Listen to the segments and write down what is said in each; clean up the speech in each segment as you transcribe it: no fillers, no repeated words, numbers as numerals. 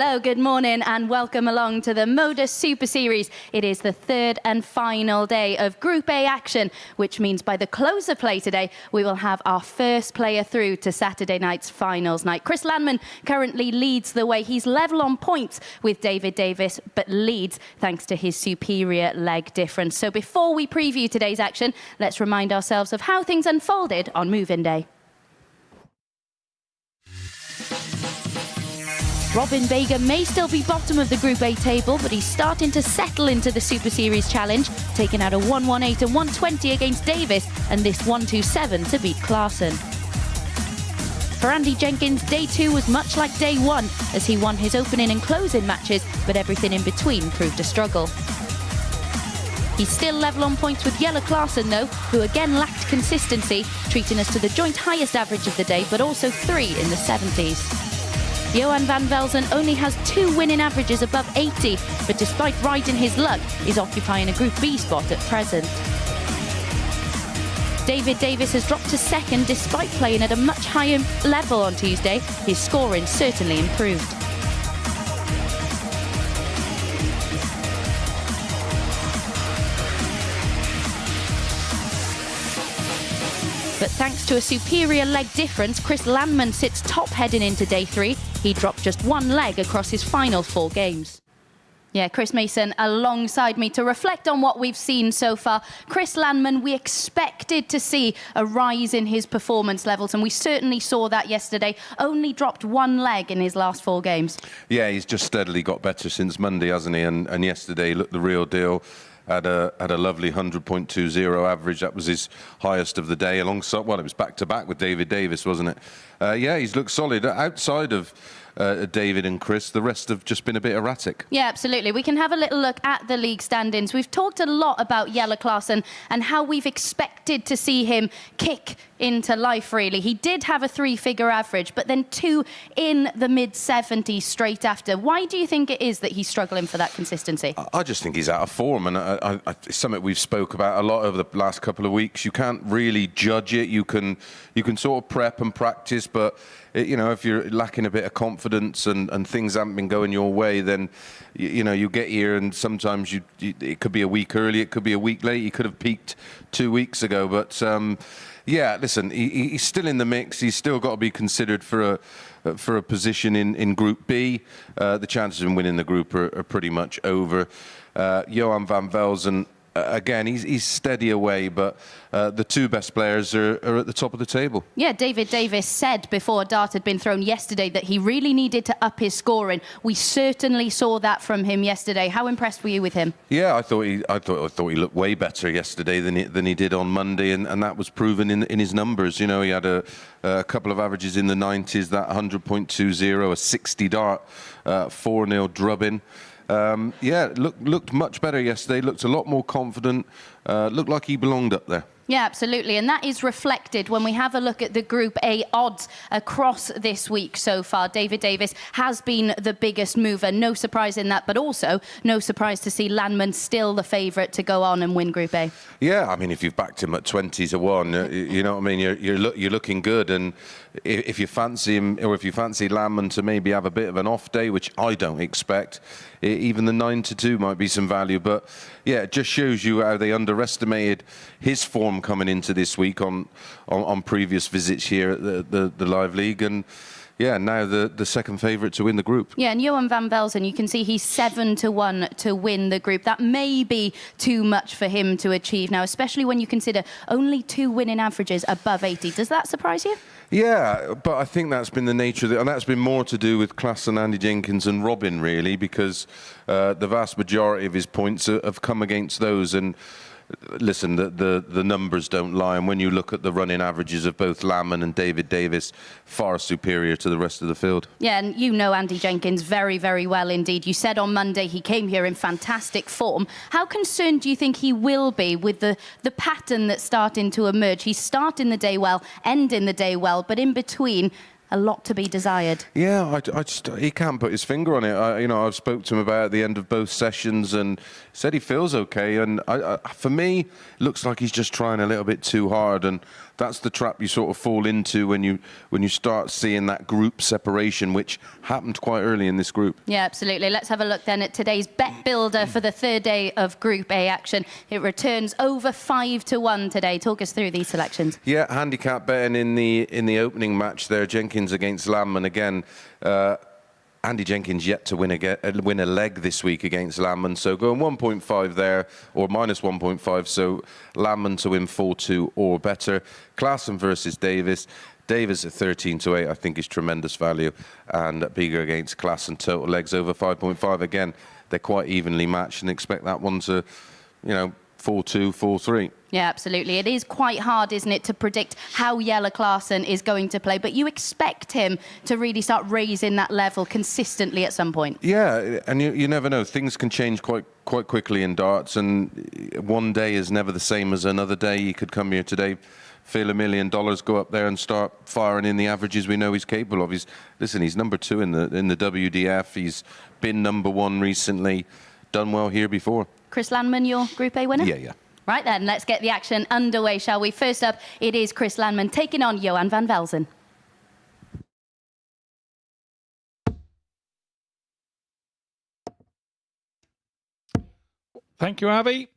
Hello, good morning and welcome along to the MODUS Super Series. It is the third and final day of Group A action, which means by the close of play today, we will have our first player through to Saturday night's finals night. Chris Landman currently leads the way. He's level on points with David Davis, but leads thanks to his superior leg difference. So before we preview today's action, let's remind ourselves of how things unfolded on move-in day. Robin Bager may still be bottom of the Group A table, but he's starting to settle into the Super Series challenge, taking out a 118 and 120 against Davis and this 127 to beat Clarkson. For Andy Jenkins, day two was much like day one, as he won his opening and closing matches, but everything in between proved a struggle. He's still level on points with Jelle Clarkson, though, who again lacked consistency, treating us to the joint highest average of the day, but also 3 in the 70s. Johan van Velzen only has 2 winning averages above 80, but despite riding his luck, is occupying a Group B spot at present. David Davis has dropped to second despite playing at a much higher level on Tuesday. His scoring certainly improved. But thanks to a superior leg difference, Chris Landman sits top heading into day 3. He dropped just 1 leg across his final 4 games. Yeah, Chris Mason alongside me to reflect on what we've seen so far. Chris Landman, we expected to see a rise in his performance levels, and we certainly saw that yesterday. Only dropped 1 leg in his last 4 games. Yeah, he's just steadily got better since Monday, hasn't he? And yesterday looked the real deal. Had a lovely 100.20 average. That was his highest of the day, alongside, well, it was back-to-back with David Davis, wasn't it? Yeah, he's looked solid. Outside of David and Chris, the rest have just been a bit erratic. Yeah, absolutely. We can have a little look at the league standings. We've talked a lot about Jelle Clarkson and how we've expected to see him kick into life, really. He did have a 3-figure average, but then 2 in the mid-70s straight after. Why do you think it is that he's struggling for that consistency? I just think he's out of form, and it's something we've spoke about a lot over the last couple of weeks. You can't really judge it. You can sort of prep and practice, but you know, if you're lacking a bit of confidence and things haven't been going your way, then you know, you get here and sometimes it could be a week early, it could be a week late. He could have peaked 2 weeks ago, but yeah, listen, he's still in the mix. He's still got to be considered for a position in Group B. The chances of him winning the group are pretty much over. Johan van Velzen, again, he's steady away, but the 2 best players are at the top of the table. Yeah, David Davis said before a dart had been thrown yesterday that he really needed to up his scoring. We certainly saw that from him yesterday. How impressed were you with him? Yeah, I thought he looked way better yesterday than he did on Monday, and that was proven in his numbers. You know, he had a couple of averages in the 90s, that 100.20, a 60 dart, 4-0 drubbing. Yeah, looked much better yesterday, looked a lot more confident, looked like he belonged up there. Yeah, absolutely, and that is reflected when we have a look at the Group A odds across this week so far. David Davis has been the biggest mover, no surprise in that, but also no surprise to see Landman still the favourite to go on and win Group A. Yeah, I mean, if you've backed him at 20-1, you know what I mean, you're looking good, and if you fancy him, or if you fancy Landman to maybe have a bit of an off day, which I don't expect, even the 9-2 might be some value. But yeah, it just shows you how they underestimated his form coming into this week on previous visits here at the Live League, and yeah, now the second favourite to win the group. Yeah, and Johan van Velzen, you can see he's 7-1 to win the group. That may be too much for him to achieve now, especially when you consider only 2 winning averages above 80. Does that surprise you? Yeah, but I think that's been the nature of it, and that's been more to do with Clarkson, Andy Jenkins and Robin, really, because the vast majority of his points have come against those. And listen, the numbers don't lie, and when you look at the running averages of both Landman and David Davis, far superior to the rest of the field. Yeah, and you know Andy Jenkins very, very well indeed. You said on Monday he came here in fantastic form. How concerned do you think he will be with the pattern that's starting to emerge? He's starting the day well, ending the day well, but in between, a lot to be desired. Yeah, he can't put his finger on it. You know, I've spoke to him about at the end of both sessions and said he feels okay. And for me, it looks like he's just trying a little bit too hard. And that's the trap you sort of fall into when you start seeing that group separation, which happened quite early in this group. Yeah, absolutely. Let's have a look then at today's bet builder for the third day of Group A action. It returns over 5-1 today. Talk us through these selections. Yeah, handicap betting in the opening match there, Jenkins against Landman again. Andy Jenkins yet to win a leg this week against Landman, so going 1.5 there, or minus 1.5, so Landman to win 4-2 or better. Klaassen versus Davis. Davis at 13-8 I think is tremendous value, and Bigger against Klaassen, total legs over 5.5. Again, they're quite evenly matched, and expect that one to, 4-2, 4-3. Yeah, absolutely. It is quite hard, isn't it, to predict how Jelle Klaassen is going to play, but you expect him to really start raising that level consistently at some point. Yeah, and you never know. Things can change quite quickly in darts, and one day is never the same as another day. He could come here today, feel $1 million, go up there and start firing in the averages we know he's capable of. He's number 2 in the WDF. He's been number 1 recently, done well here before. Chris Landman, your Group A winner? Yeah. Right then, let's get the action underway, shall we? First up, it is Chris Landman taking on Johan van Velzen. Thank you, Abby.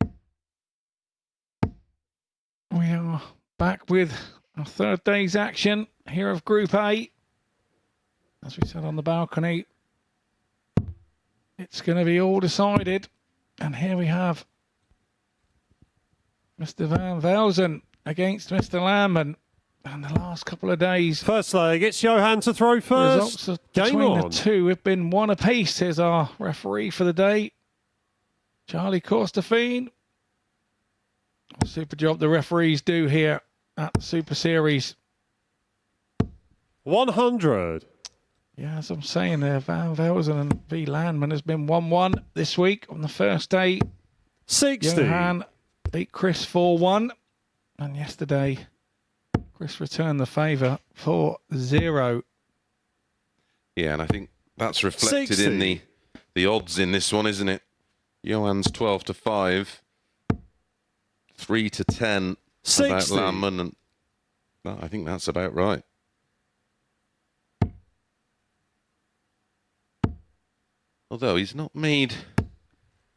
We are back with our third day's action here of Group A. As we said on the balcony, it's going to be all decided. And here we have Mr. Van Velzen against Mr. Landman. And the last couple of days, first leg, it's Johan to throw first. Results between the two have been one apiece. Here's our referee for the day, Charlie Corstefine. Super job the referees do here at the Super Series. 100. Yeah, as I'm saying there, Van Velzen and V. Landman has been 1-1 this week on the first day. 60. Johan beat Chris 4-1. And yesterday, Chris returned the favour 4-0. Yeah, and I think that's reflected 60. in the odds in this one, isn't it? Johan's 12-5, 3-10 about Landman, and well, I think that's about right. Although he's not made...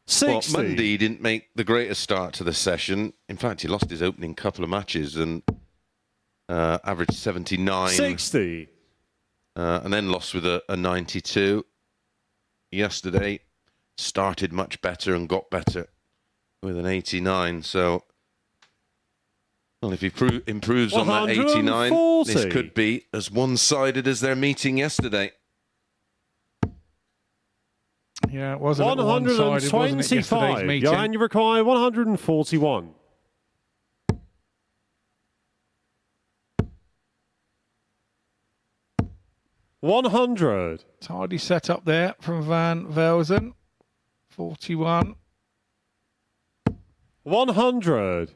60. Well, Mundy didn't make the greatest start to the session. In fact, he lost his opening couple of matches and averaged 79. 60. And then lost with a 92. Yesterday, started much better and got better with an 89. So, well, if he improves on that 89, this could be as one-sided as their meeting yesterday. Yeah, it wasn't 125. Wasn't it, yesterday's meeting? Johan, you require 141. $100. Tidy set up there from Van Velzen. 41. 100.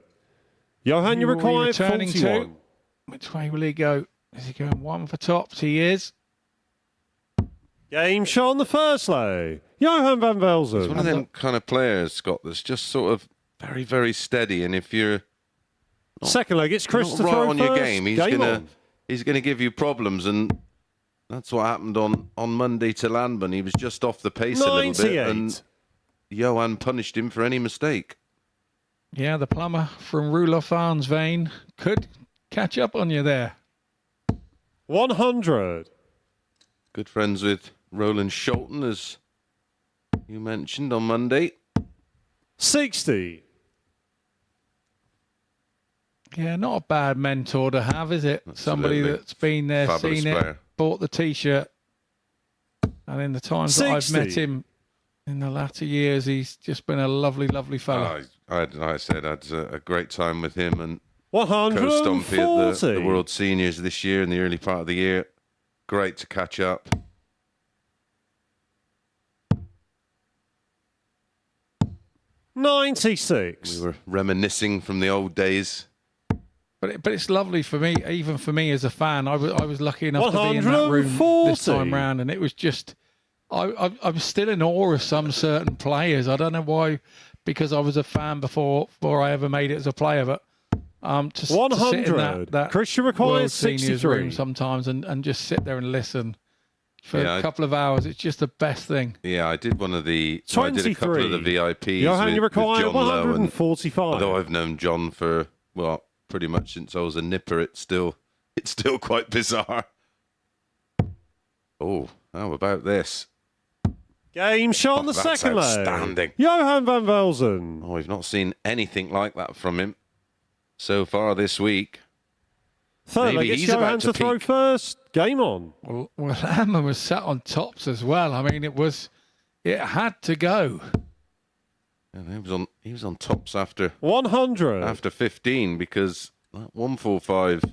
Johan, you require 41. To? Which way will he go? Is he going one for tops? He is. Game shot on the first leg. Johan van Velzen. It's one of them kind of players, Scott, that's just sort of very, very steady. And if you're second leg, it's Chris to right throw on first. your game, he's gonna give you problems, and that's what happened on Monday to Landman. He was just off the pace 98. a little bit, and Johan punished him for any mistake. Yeah, the plumber from Roelof Arnsveen could catch up on you there. 100. Good friends with Roland Scholten, as you mentioned on Monday. 60. Yeah, not a bad mentor to have, is it? Absolutely. Somebody that's been there, Fabulous seen player. it, bought the T-shirt. And in the times that I've met him in the latter years, he's just been a lovely, lovely fellow. I said I had a great time with him and 140. co-stompy at the World Seniors this year in the early part of the year. Great to catch up. 96. We were reminiscing from the old days. But it's lovely for me, even for me as a fan. I was lucky enough to be in that room this time round, and it was just I'm still in awe of some certain players. I don't know why, because I was a fan before I ever made it as a player, but To sit 100. in that Christian requires World Seniors 63. room sometimes and just sit there and listen for Yeah, a couple of hours. It's just the best thing. Yeah, I did one of the. I did a 23. couple of the VIPs Johan, you with require John Lowe, and 145. although I've known John for pretty much since I was a nipper, it's still quite bizarre. Oh, how about this? Game shot on the That's second leg. outstanding. Johan van Velzen. Oh, we've not seen anything like that from him so far this week. Third Maybe leg, it's he's about Johan to to throw peak. first. Game on. Well, Landman was sat on tops as well. I mean, it had to go. And he was on tops after 100. 15 because that 145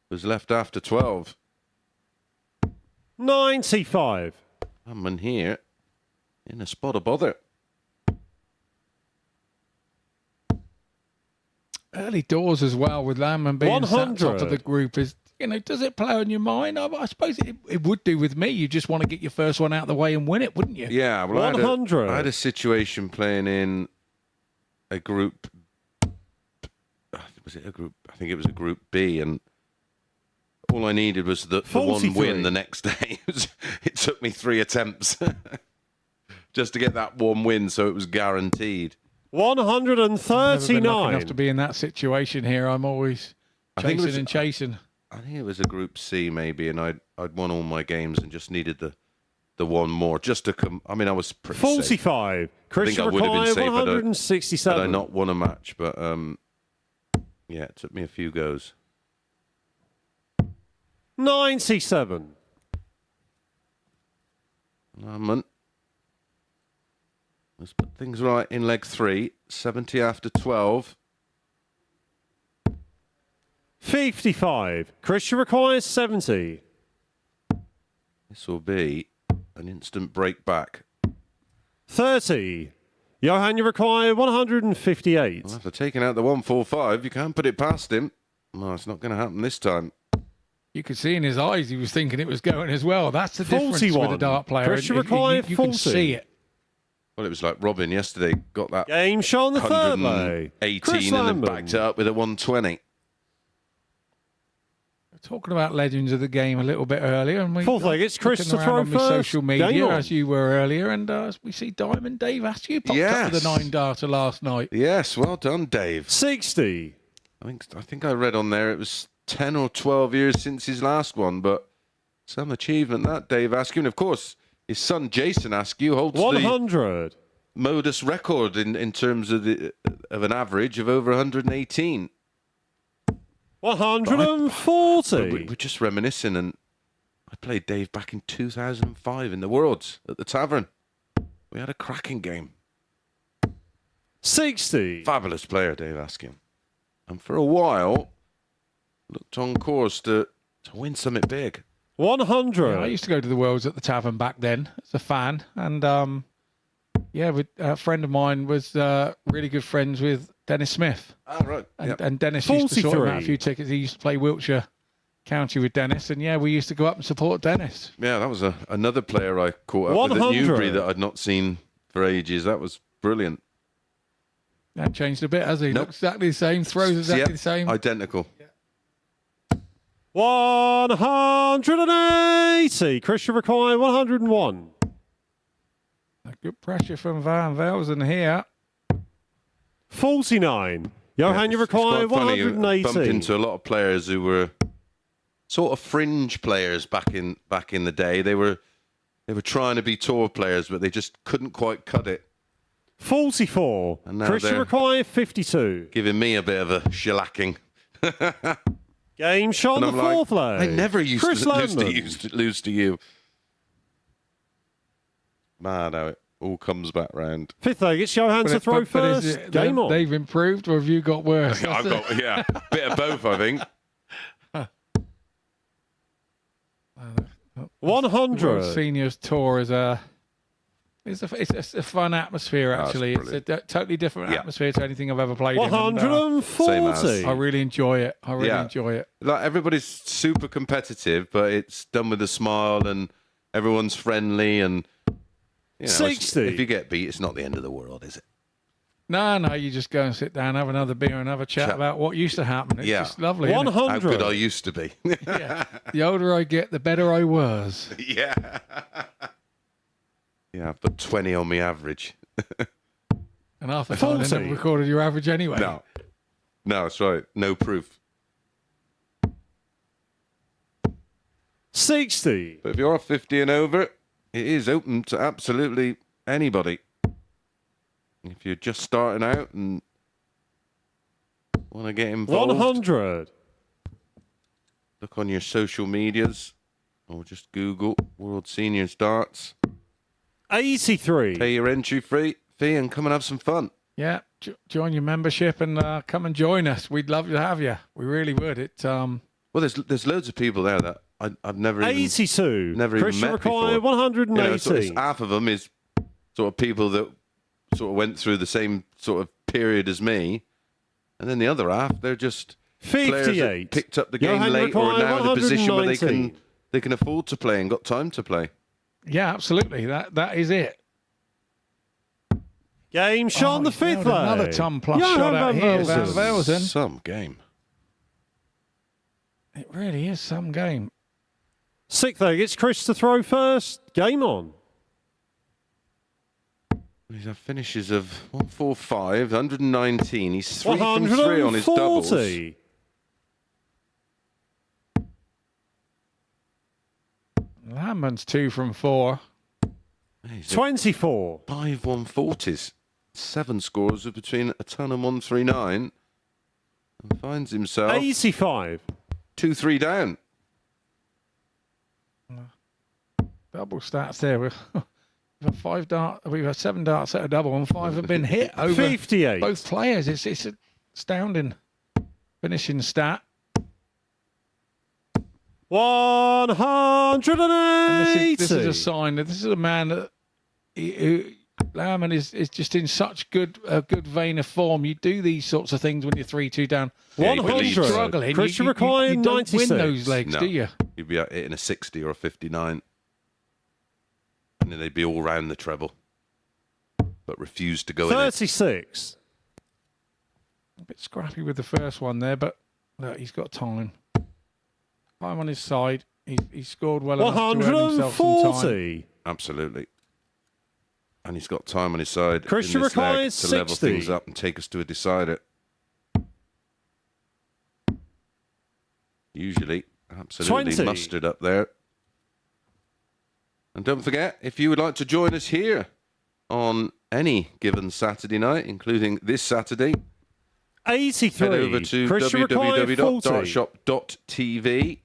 was left after 12. 95. I'm here in a spot of bother. Early doors as well with Landman being sat top of the 100. group is, does it play on your mind? I suppose it would do with me. You just want to get your first one out of the way and win it, wouldn't you? Yeah, well, 100. I had a situation playing in a group. Was it a group? I think it was a group B, and all I needed was the one 43. win the next day. It took me 3 attempts just to get that one win, so it was guaranteed. Never been lucky 139. enough to be in that situation here. I'm always I think it chasing was- and chasing. I think it was a group C maybe, and I'd won all my games and just needed the one more just to come. I mean, I was pretty safe. 45. Christian I would have been require safe had I 167. not won a match, but yeah, it took me a few goes. 97. Let's put things right in leg 3. 70 after 12. 55. Christian requires 70. This will be an instant break back. 30. Johan, you require 158. Well, after taking out the 145, you can't put it past him. No, it's not going to happen this time. You could see in his eyes he was thinking it was going as well. That's the difference 41. with a dart player. Christian You required can 40. see it. Well, it was like Robin yesterday. Got that Game shot on the third leg. 118 Chris and then Landman. backed it up with a 120. Talking about legends of the game a little bit earlier, and Fourth leg, it's Chris looking to around throw on my first. social Game media on. as you were earlier, and we see Diamond Dave Askew popped up with a Yes. 9-darter last night. Yes, well done, Dave. 60. I think I read on there it was 10 or 12 years since his last one, but some achievement that, Dave Askew. And of course, his son Jason Askew holds the 100. MODUS record in terms of an average of over 118. 140. We're just reminiscing, and I played Dave back in 2005 in the Worlds at the Tavern. We had a cracking game. 60. Fabulous player, Dave Askew. And for a while, looked on course to win something big. 100. I used to go to the Worlds at the Tavern back then as a fan, and a friend of mine was really good friends with Dennis Smith. Oh, right. And Dennis used to sort him out a 43. few tickets. He used to play Wiltshire County with Dennis, and we used to go up and support Dennis. Yeah, that was another player I caught up with at 100. Newbury that I'd not seen for ages. That was brilliant. That changed a bit, has he? Nope. Looks exactly the same, throws exactly Yep, the same. identical. 180. Christian require 101. Good pressure from Van Velzen here. 49. Johan, you require It's quite funny, you 180. bumped into a lot of players who were sort of fringe players back in the day. They were trying to be tour players, but they just couldn't quite cut it. 44. And now Christian they're- require 52. Giving me a bit of a shellacking. Game shot on And the I'm fourth like, leg. I never used Chris to Landman. lose to you. Mad how it all comes back round. Fifth leg, it's Johan to throw But first. is it Game on. They've improved, or have you got worse? I've got a bit of both, I think. 100. World Seniors Tour is it's a fun atmosphere, That's actually. It's a totally different Yeah. atmosphere to anything I've ever played in. And, 140. Same I really enjoy it. I really Yeah. enjoy it. Like everybody's super competitive, but it's done with a smile and everyone's friendly and 60. If you get beat, it's not the end of the world, is it? No, you just go and sit down, have another beer, and have a chat about what used to happen. It's just lovely. 100. How good I used to be. Yeah. The older I get, the better I was. Yeah. Yeah, I've put 20 on me average. And half the time, I never recorded your average anyway. No, that's right. No proof. 60. But if you're 50 and over, it is open to absolutely anybody. If you're just starting out and want to get involved, 100. look on your social medias or just Google World Seniors Darts. 83. Pay your entry fee and come and have some fun. Yeah, join your membership and come and join us. We'd love to have you. We really would. Well, there's loads of people there that I've never 82. even never even Christian met before. required 180. You know, so it's half of them is sort of people that sort of went through the same sort of period as me, and then the other half, they're just 58. players that picked up the game Johan late or are now in a position where they can afford to play and got time to play. Yeah, absolutely. That is it. Game shot on the fifth leg. Another ton plus shot out here, Van Velzen. Some game. It really is some game. Sixth leg. It's Chris to throw first. Game on. He's had finishes of 145, 119. He's 3 from 3 on his doubles. 140. Landman's 2 from 4. 24. 5 140s. 7 scores of between a ton and 139. And finds himself 85. 2-3 down. Double stats there. We've had 7 darts at a double, and 5 have been hit over 58. both players. It's astounding finishing stat. 180. And this is a sign that this is a man that Lauerman is just in such a good vein of form. You do these sorts of things when you're 3-2 down. 100. Struggling. Christian you required don't 96. win those legs, do you? You'd be hitting a 60 or a 59. And then they'd be all round the treble. But refused to go in it. 36. A bit scrappy with the first one there, but look, he's got time. Time on his side. He's scored well enough to earn himself some time. 140. Absolutely. And he's got time on his side Christian in this leg requires to level 60. things up and take us to a decider. Usually, absolutely 20. mustard up there. And don't forget, if you would like to join us here on any given Saturday night, including this Saturday, 83. head over to Christian required 40. www.dartshop.tv.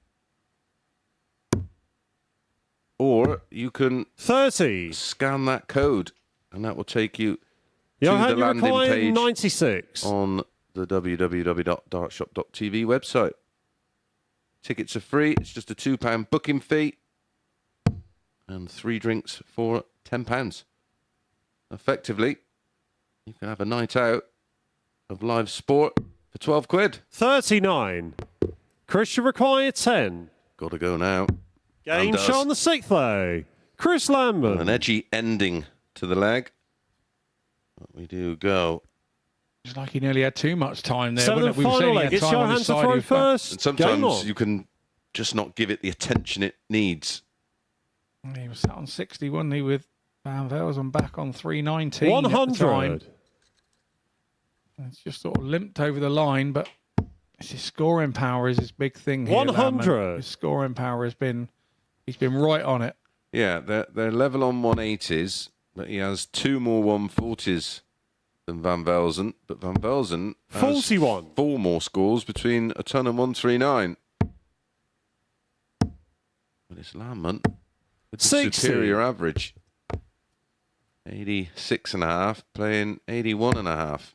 Or you can 30. scan that code, and that will take you to Johan, the landing page 96. on the www.dartshop.tv website. Tickets are free. It's just a £2 booking fee and 3 drinks for £10. Effectively, you can have a night out of live sport for 12 quid. 39. Christian required 10. Got to go now. Game shot on the sixth leg. Chris Lambert. An edgy ending to the leg. But we do go. It's like he nearly had too much time there. Seventh We've seen final he leg. had It's time on Johan his to side. throw He was first. And Game sometimes on. you can just not give it the attention it needs. He was sat on 60, wasn't he, with Van Velzen back on 319 at the 100. time. It's just sort of limped over the line, but it's his scoring power is his big thing here. 100. His scoring power he's been right on it. Yeah, they're level on 180s, but he has 2 more 140s than Van Velzen. But Van Velzen has 41. 4 more scores between a ton and 139. But it's Landman with the 60. superior average. 86.5, playing 81.5.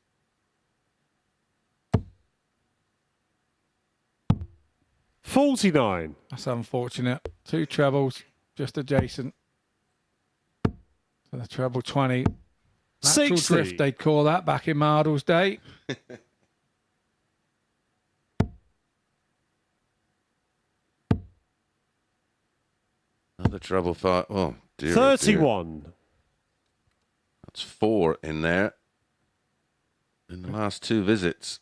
$49. That's unfortunate. 2 trebles, just adjacent to the treble 20. Natural 60. drift, they'd call that back in Mardle's day. Another treble 5. Oh, dear. Oh, dear. 31. That's 4 in there. in the last 2 visits.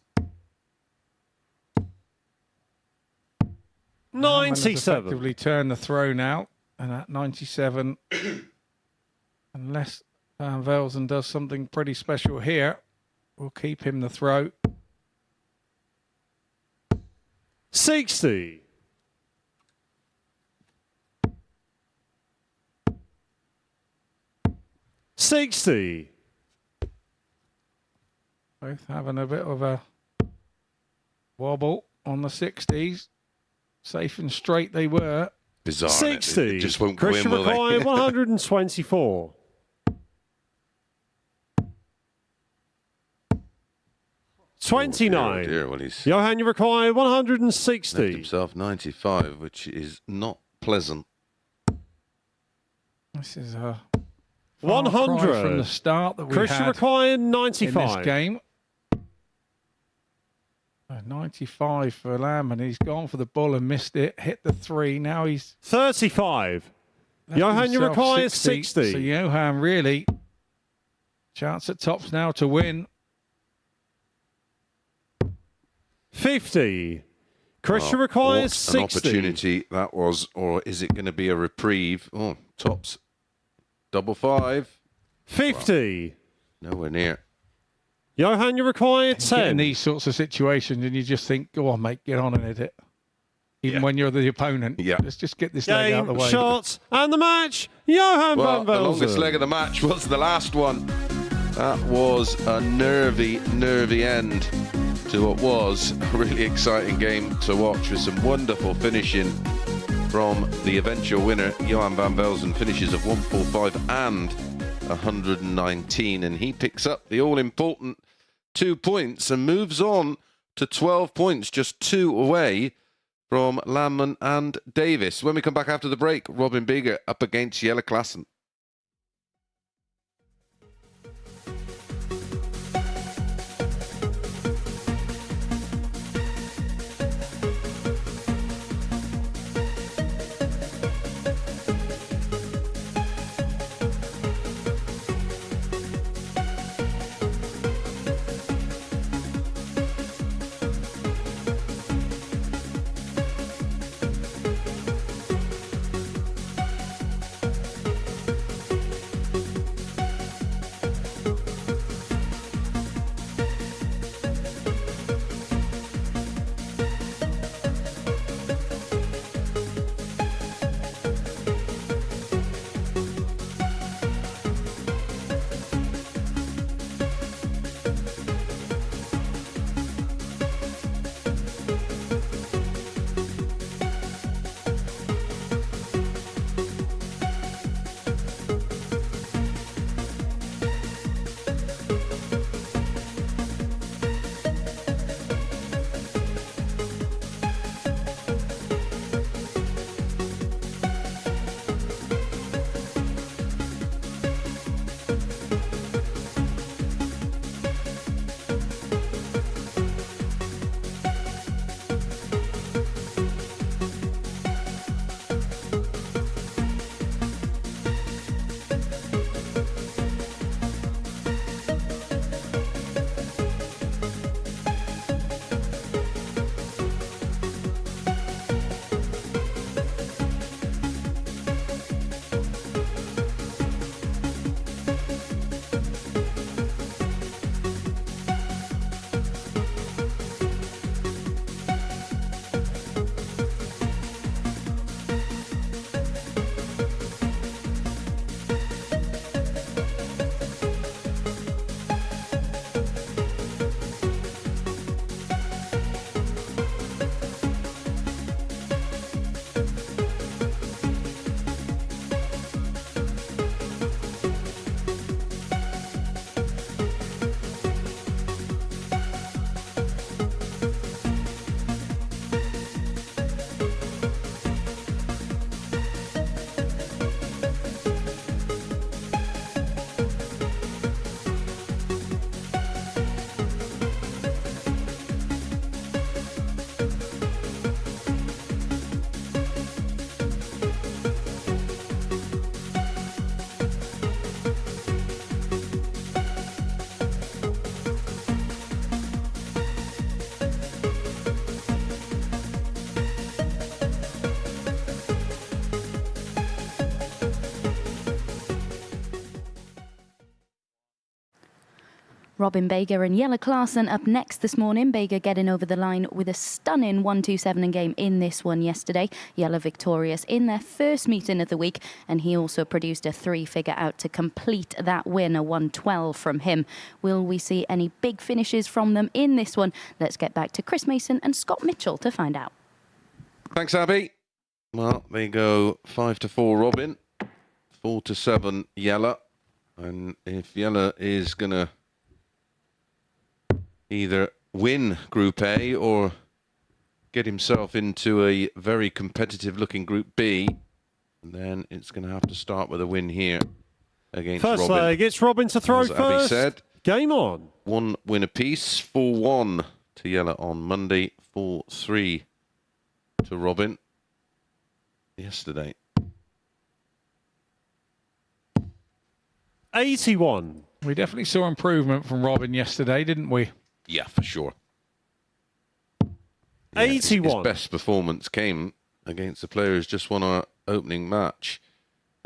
97. Effectively turned the throw now, and at 97, unless Van Velzen does something pretty special here, we'll keep him the throw. 60. 60. Both having a bit of a wobble on the 60s. Safe and straight they were. Bizarre. 60. It just won't go in, Christian will they? McCoy, 124. 29. Oh dear, well, he's Johan Uruguay, left 160. himself 95, which is not pleasant. This is a 100 from the start that we Christian had McCoy, in 95. this game. 95 for Lamb, and he's gone for the ball and missed it. Hit the 3. Now he's 35. left Johan himself Uruguay is 60. So Johan really chance at tops now to win. 50. Christian Well, McCoy what is 60. an opportunity that was, or is it going to be a reprieve? Oh, tops. Double 5. 50. Nowhere near. Johan Uruguay, Get in 10. these sorts of situations, and you just think, "Go on, mate, get on and hit it." Even when you're the opponent, Yeah. let's just get this leg out of the Game, way. shots, and the match. Johan Well, van the Velzen. longest leg of the match was the last one. That was a nervy end to what was a really exciting game to watch, with some wonderful finishing from the eventual winner. Johan van Velzen finishes of 145 and 119, and he picks up the all-important 2 points and moves on to 12 points, just 2 away from Landman and Davis. When we come back after the break, Robin Bieger up against Jelle Klassen. Robin Bager and Jelle Klaassen up next this morning. Bager getting over the line with a stunning 1-2-7 game in this one yesterday. Jelle victorious in their first meeting of the week, and he also produced a 3-figure out to complete that win, a 112 from him. Will we see any big finishes from them in this one? Let's get back to Chris Mason and Scott Mitchell to find out. Thanks, Abby. Well, they go 5-4 Robin, 4-7 Jelle. And if Jelle is going to either win Group A or get himself into a very competitive-looking Group B, then it's going to have to start with a win here against Robin. First leg, it's Robin to throw As first. Abby said, game on. 1 win apiece, 4-1 to Jelle on Monday, 4-3 to Robin yesterday. 81. We definitely saw improvement from Robin yesterday, didn't we? Yeah, for sure. Yeah, 81. His best performance came against the player who's just won our opening match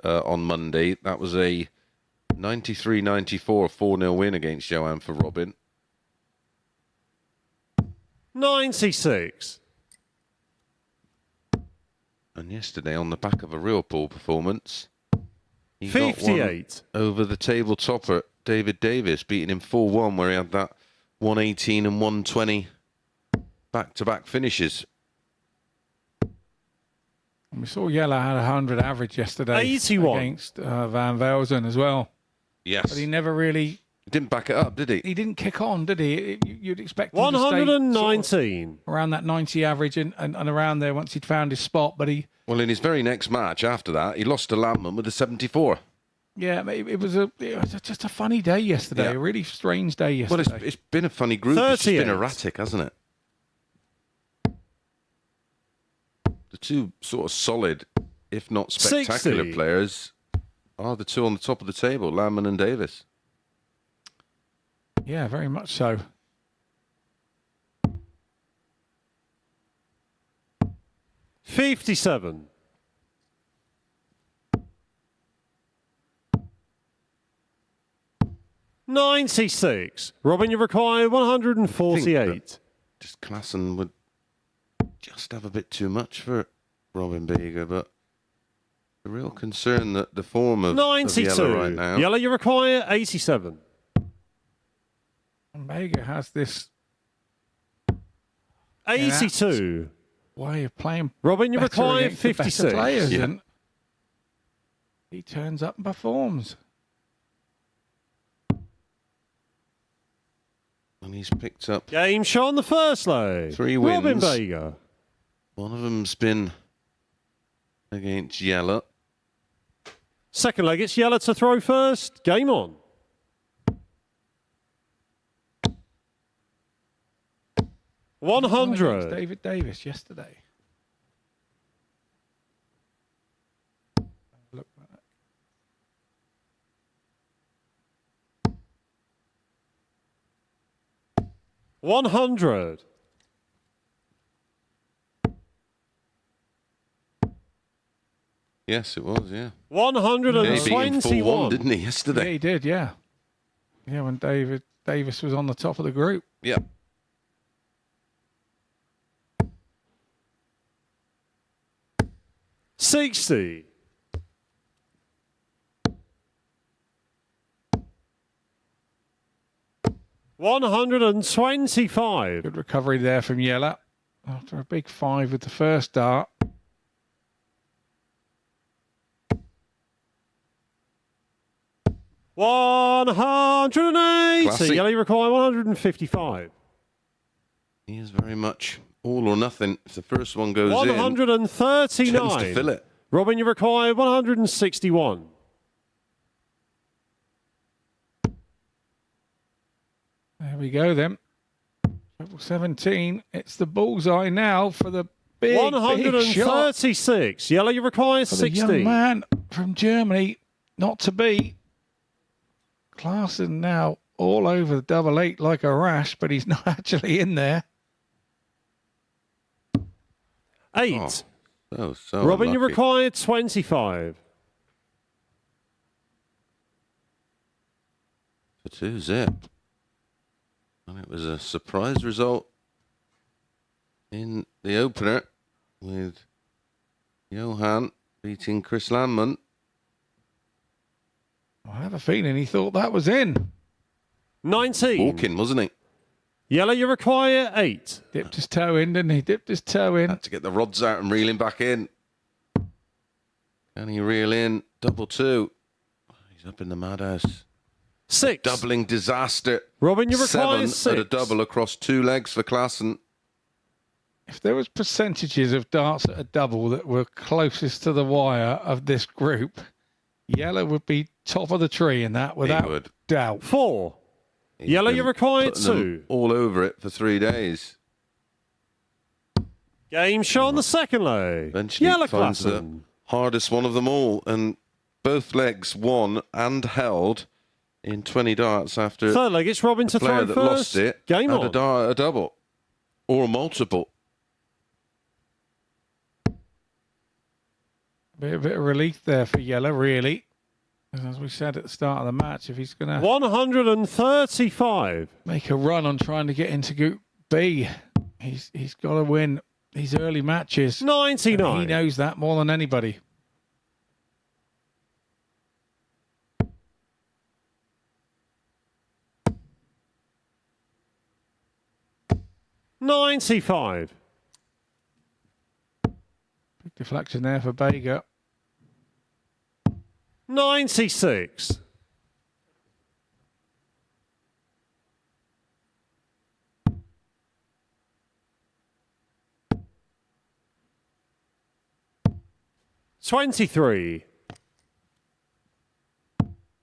on Monday. That was a 93-94 4-0 win against Joanne for Robin. 96. And yesterday, on the back of a real poor performance, he got 58. one over the table topper, David Davis, beating him 4-1, where he had that 118 and 120 back-to-back finishes. And we saw Jelle had 100 average yesterday 81. against Van Velzen as well. Yes. But he never really... He didn't back it up, did he? He didn't kick on, did he? You'd expect him to stay 119. sort of around that 90 average and around there once he'd found his spot, but he... Well, in his very next match after that, he lost to Landman with a 74. Yeah, it was just a funny day yesterday, Yeah. a really strange day yesterday. Well, it's been a funny group. It's just been erratic, hasn't it? The two sort of solid, if not spectacular 60. players are the two on the top of the table, Landman and Davis. Yeah, very much so. 57. 96. Robin, you require 148. Just Klaassen would just have a bit too much for Robin Bager, but the real concern that the form of 92. Jelle right now. Jelle, you require 87. And Bager has this 82. way of playing. Robin, you better require against the better 56. players, Yeah. and he turns up and performs. And he's picked up Game shot on the first leg. 3 wins. Robin Bager. One of them's been against Jelle. Second leg, it's Jelle to throw first. Game on. 100. David Davis yesterday. Look back. $100. Yes, it was, yeah. 121. Yeah, he beat him 4-1, didn't he, Yeah, yesterday? he did, yeah. Yeah, when David Davis was on the top of the group. Yeah. $60. $125. Good recovery there from Jelle after a big 5 with the first dart. $180. Classic. Jelle, you require 155. He is very much all or nothing. If the first one goes in, tends to 139. fill it. Robin, you require 161. There we go then. Triple 17. It's the bullseye now for the big shot 136. Jelle, you require for the 60. young man from Germany. Not to be. Klaassen now all over the double 8 like a rash, but he's not actually in there. 8. So Robin, you unlucky. require 25. For 2 zip. was a surprise result in the opener with Johan beating Chris Landman. I have a feeling he thought that was in. 19. Walking, wasn't he? Yellow, you require 8. Dipped his toe in, didn't he? Dipped his toe in. Had to get the rods out and reel him back in. Can he reel in? Double 2. He's up in the madhouse. 6. Doubling disaster. Robin, you require 7 6. at a double across 2 legs for Klassen. If there was percentages of darts at a double that were closest to the wire of this group, Yellow would be top of the tree in that without doubt. 4. He's Yellow, been you require putting them 2. all over it for 3 days. Game shot on the second leg. Eventually Yellow finds the Klassen. hardest one of them all, and both legs won and held in 20 darts after Third leg, it's Robin to a player throw that first. lost it Game had on. a dart, a double, or a multiple. Be a bit of relief there for Yellow, really. As we said at the start of the match, if he's going to 135. make a run on trying to get into Group B, he's got to win these early matches. 99. He knows that more than anybody. $95. Big deflection there for Baker. 96. $23.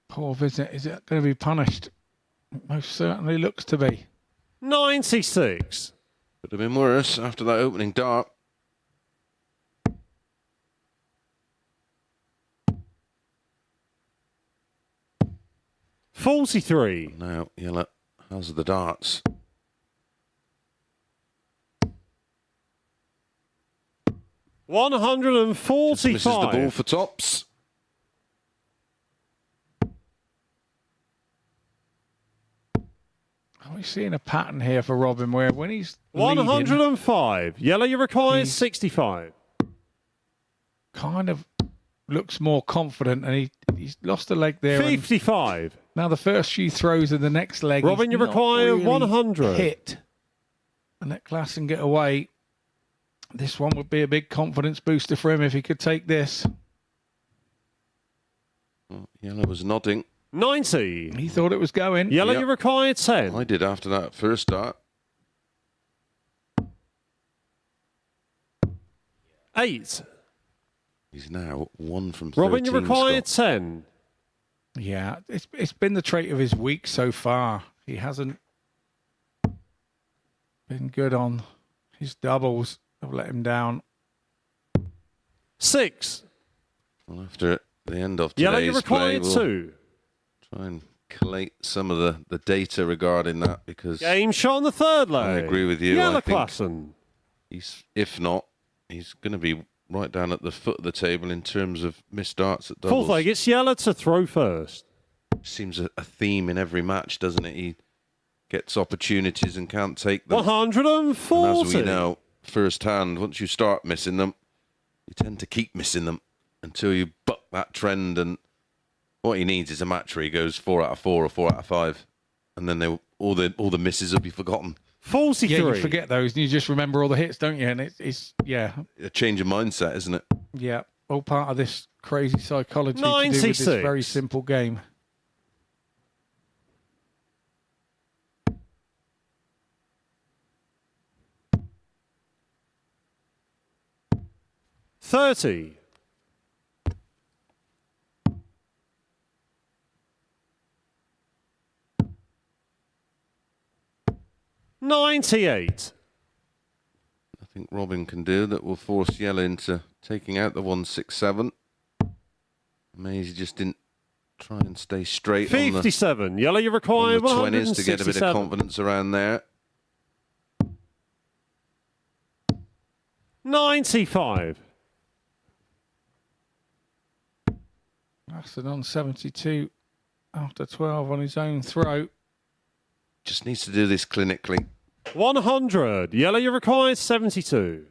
Poor visit. Is it going to be punished? It most certainly looks to be. 96. Could have been worse after that opening dart. $43. Now, Yellow has the darts. Just misses the ball $145. for tops. Are we seeing a pattern here for Robin where when he's leading, 105. Yellow, you require He's- 65. kind of looks more confident, and he's lost a leg there. And 55. now the first few throws of the next leg, Robin, he's you not require really 100. hit, and let Klassen get away. This one would be a big confidence booster for him if he could take this. Well, Yellow was nodding. 90. He thought it was going. Yellow, Yep. you require 10. I did after that first dart. 8. He's now 1 from 13. Robin, you require Scott. 10. Yeah, it's been the trait of his week so far. He hasn't been good on his doubles. I've let him down. 6. Well, after the end of Yellow, you today's play, require we'll 2. try and collate some of the data regarding that, because Game shot on the third leg. I agree with you. Yellow I think Klassen. he's, if not, he's going to be right down at the foot of the table in terms of missed darts at doubles. Fourth leg, it's Yellow to throw first. Seems a theme in every match, doesn't it? He gets opportunities and can't take them. 140. And as we know firsthand, once you start missing them, you tend to keep missing them until you buck that trend. And what he needs is a match where he goes 4 out of 4 or 4 out of 5, and then all the misses will be forgotten. 43. Yeah, you forget those and you just remember all the hits, don't you? And it's yeah, A change of mindset, isn't it? yeah, all part of this crazy psychology to do with 96. this very simple game. $30. $98. I think Robin can do that will force Yellow into taking out the 167. Maisie just didn't try and stay straight on 57. Yellow, you require the 20s to get a bit of 167. confidence around there. 95. Aston on 72 after 12 on his own throw. just needs to do this clinically. 100. Yellow, you require 72.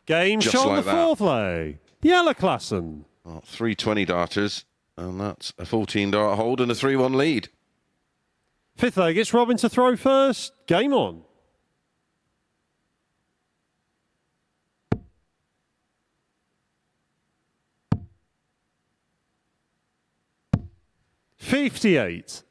Game Just shot like on the that. fourth leg. Yellow Klassen. Well, 3 20 darters, and that's a 14 dart hold and a 3-1 lead. Fifth leg, it's Robin to throw first. Game on. $58.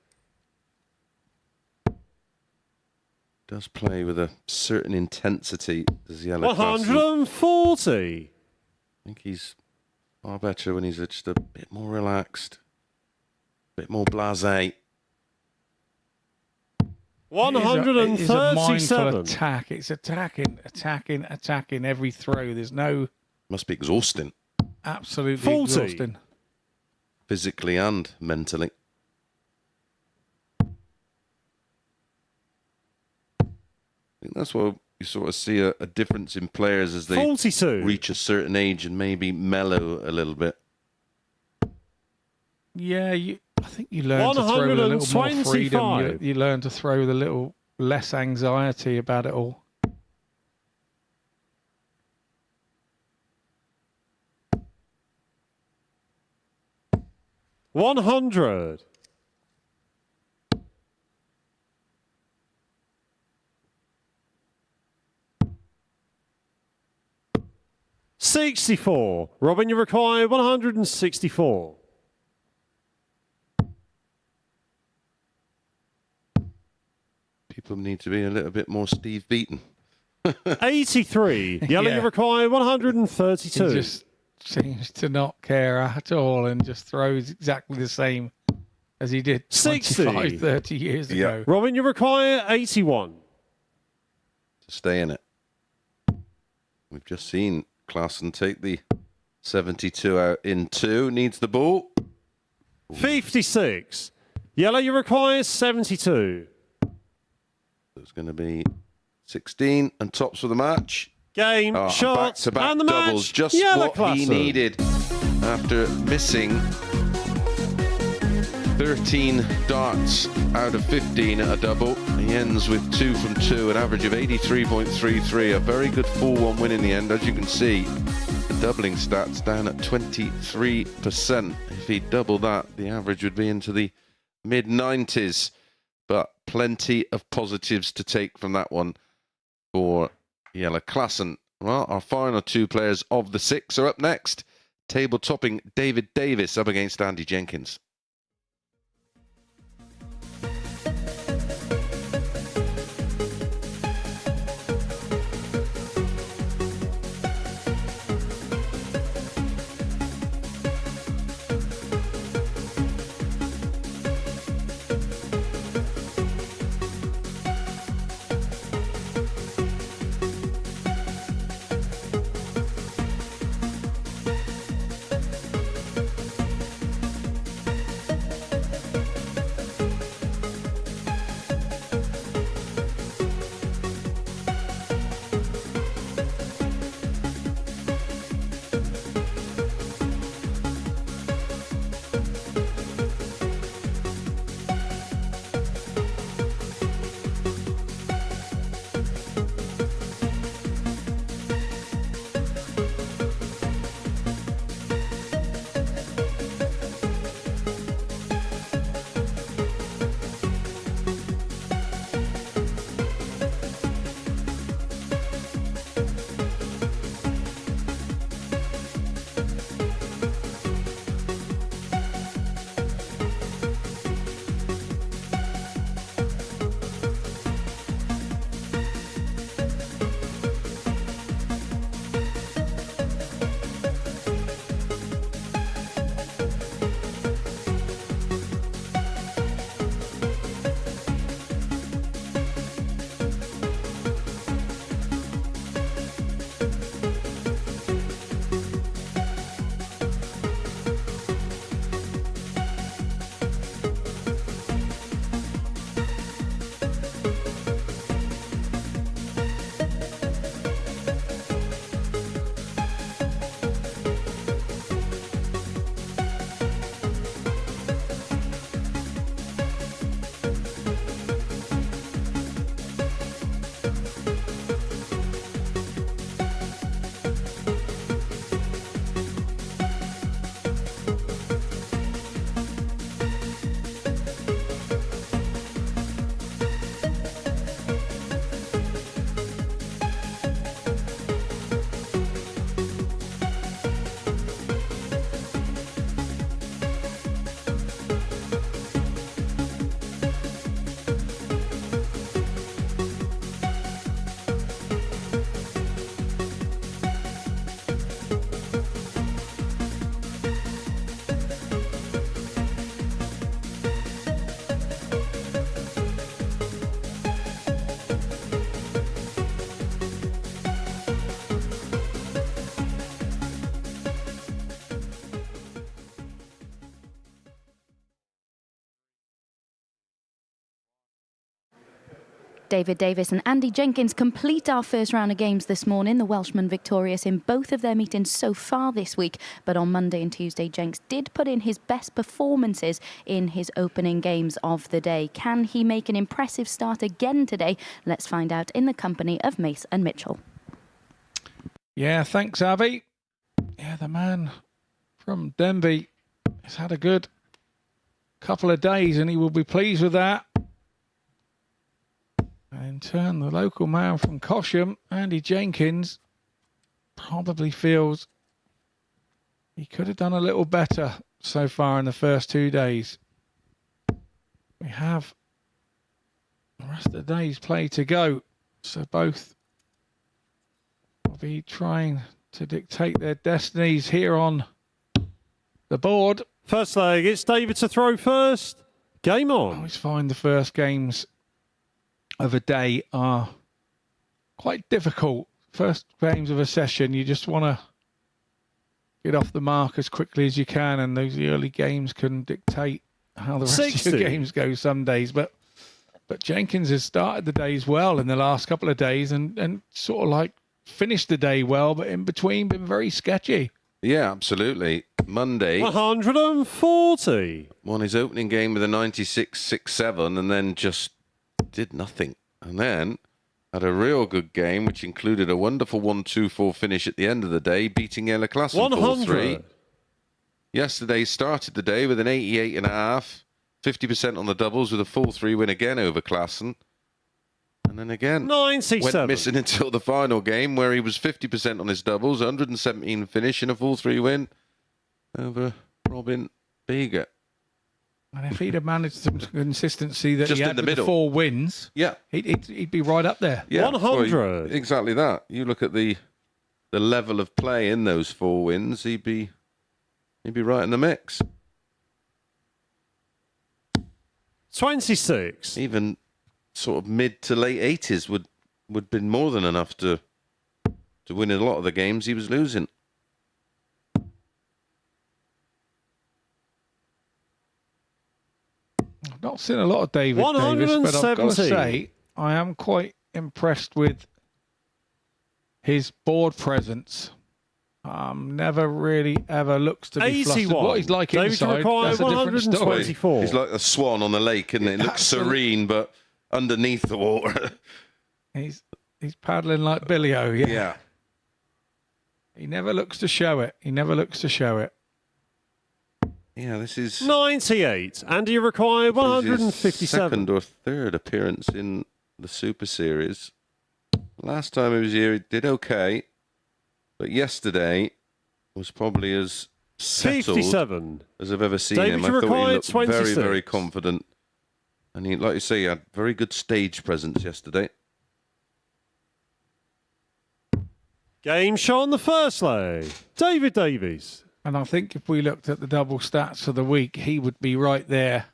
Does play with a certain intensity, does Yellow Klassen. 140. I think he's far better when he's just a bit more relaxed, a bit more blasé. 137. It's a mindful attack. It's attacking every throw. There's no... Must be exhausting, Absolutely 40. exhausting. physically and mentally. I think that's why you sort of see a difference in players as they 42. reach a certain age and maybe mellow a little bit. Yeah, I think you learn to throw with a little more freedom. You learn to throw with a little less anxiety about it all. $100. $64. Robin, you require 164. People need to be a little bit more Steve Beaton. 83. Yellow, Yeah. you require 132. He just seems to not care at all and just throws exactly the same as he did 60. 25, 30 years ago. Robin, you require 81. To stay in it. We've just seen Klassen take the 72 out in 2. Needs the ball. 56. Yellow, you require 72. It's going to be 16 and tops for the match. Game, shots, back-to-back and the doubles. match. Just Yellow what he Klassen. needed after missing 13 darts out of 15 at a double. He ends with 2 from 2, an average of 83.33. A very good 4-1 win in the end. As you can see, the doubling stats down at 23%. If he doubled that, the average would be into the mid-90s. But plenty of positives to take from that one for Yellow Klassen. Well, our final 2 players of the 6 are up next. Table-topping David Davis up against Andy Jenkins. David Davis and Andy Jenkins complete our first round of games this morning. The Welshman victorious in both of their meetings so far this week. But on Monday and Tuesday, Jenks did put in his best performances in his opening games of the day. Can he make an impressive start again today? Let's find out in the company of Mace and Mitchell. Yeah, thanks, Avi. Yeah, the man from Denby has had a good couple of days and he will be pleased with that. And in turn, the local man from Cosham, Andy Jenkins, probably feels he could have done a little better so far in the first 2 days. We have the rest of the day's play to go, so both will be trying to dictate their destinies here on the board. First leg, it's David to throw first. Game I on. always find the first games of a day are quite difficult. First games of a session, you just want to get off the mark as quickly as you can, and those early games can dictate how the rest 60. of your games go some days. But Jenkins has started the days well in the last couple of days and sort of like finished the day well, but in between been very sketchy. Yeah, absolutely. Monday 140. won his opening game with a 96-6-7 and then just did nothing. And then had a real good game, which included a wonderful 1-2-4 finish at the end of the day, beating Ella Klassen 4-3. Yesterday started the day with an 88.5, 50% on the doubles with a 4-3 win again over Klassen. And then again, 97. went missing until the final game where he was 50% on his doubles, 117 finish and a 4-3 win over Robin Beeger. And if he'd have managed some consistency that Just he in had the with the middle. 4 wins, Yeah. he'd be right up there. Yeah, 100. well, exactly that. You look at the level of play in those 4 wins, he'd be right in the mix. 26. Even sort of mid to late 80s would have been more than enough to win a lot of the games he was losing. I've not seen a lot of David Davis, but I've got to 170. say I am quite impressed with his board presence. Never really ever looks to be flustered. 81. What he's like David inside, required that's a different story. 124. He's like a swan on the lake, isn't it? It looks Absolutely. serene, but underneath the water. He's paddling like Billy O. Yeah. Yeah. He never looks to show it. He never looks to show it. Yeah, this is 98. Andy required his 157. second or third appearance in the Super Series. Last time he was here, he did okay. But yesterday was probably as settled 57. as I've ever seen David him. I thought he required looked very, 26. very confident. And he, like you say, he had very good stage presence yesterday. Game shot on the first leg. David Davies. And I think if we looked at the double stats for the week, he would be right there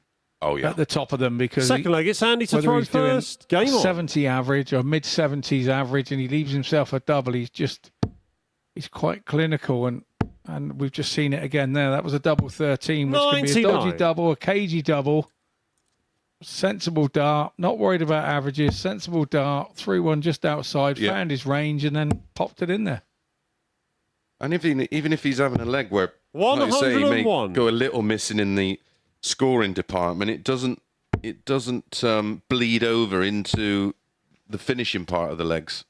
Oh, yeah. at the top of them because Second leg, it's Andy to whether throw he's doing first. Game on. 70 average or mid-70s average and he leaves himself a double, he's quite clinical and we've just seen it again there. That was a double 13, which can be a 99. dodgy double, a cagey double. Sensible dart, not worried about averages, sensible dart, threw one just outside, Yeah. found his range and then popped it in there. And even if he's having a leg where, like you say, he may 101. go a little missing in the scoring department, it doesn't bleed over into the finishing part of the legs.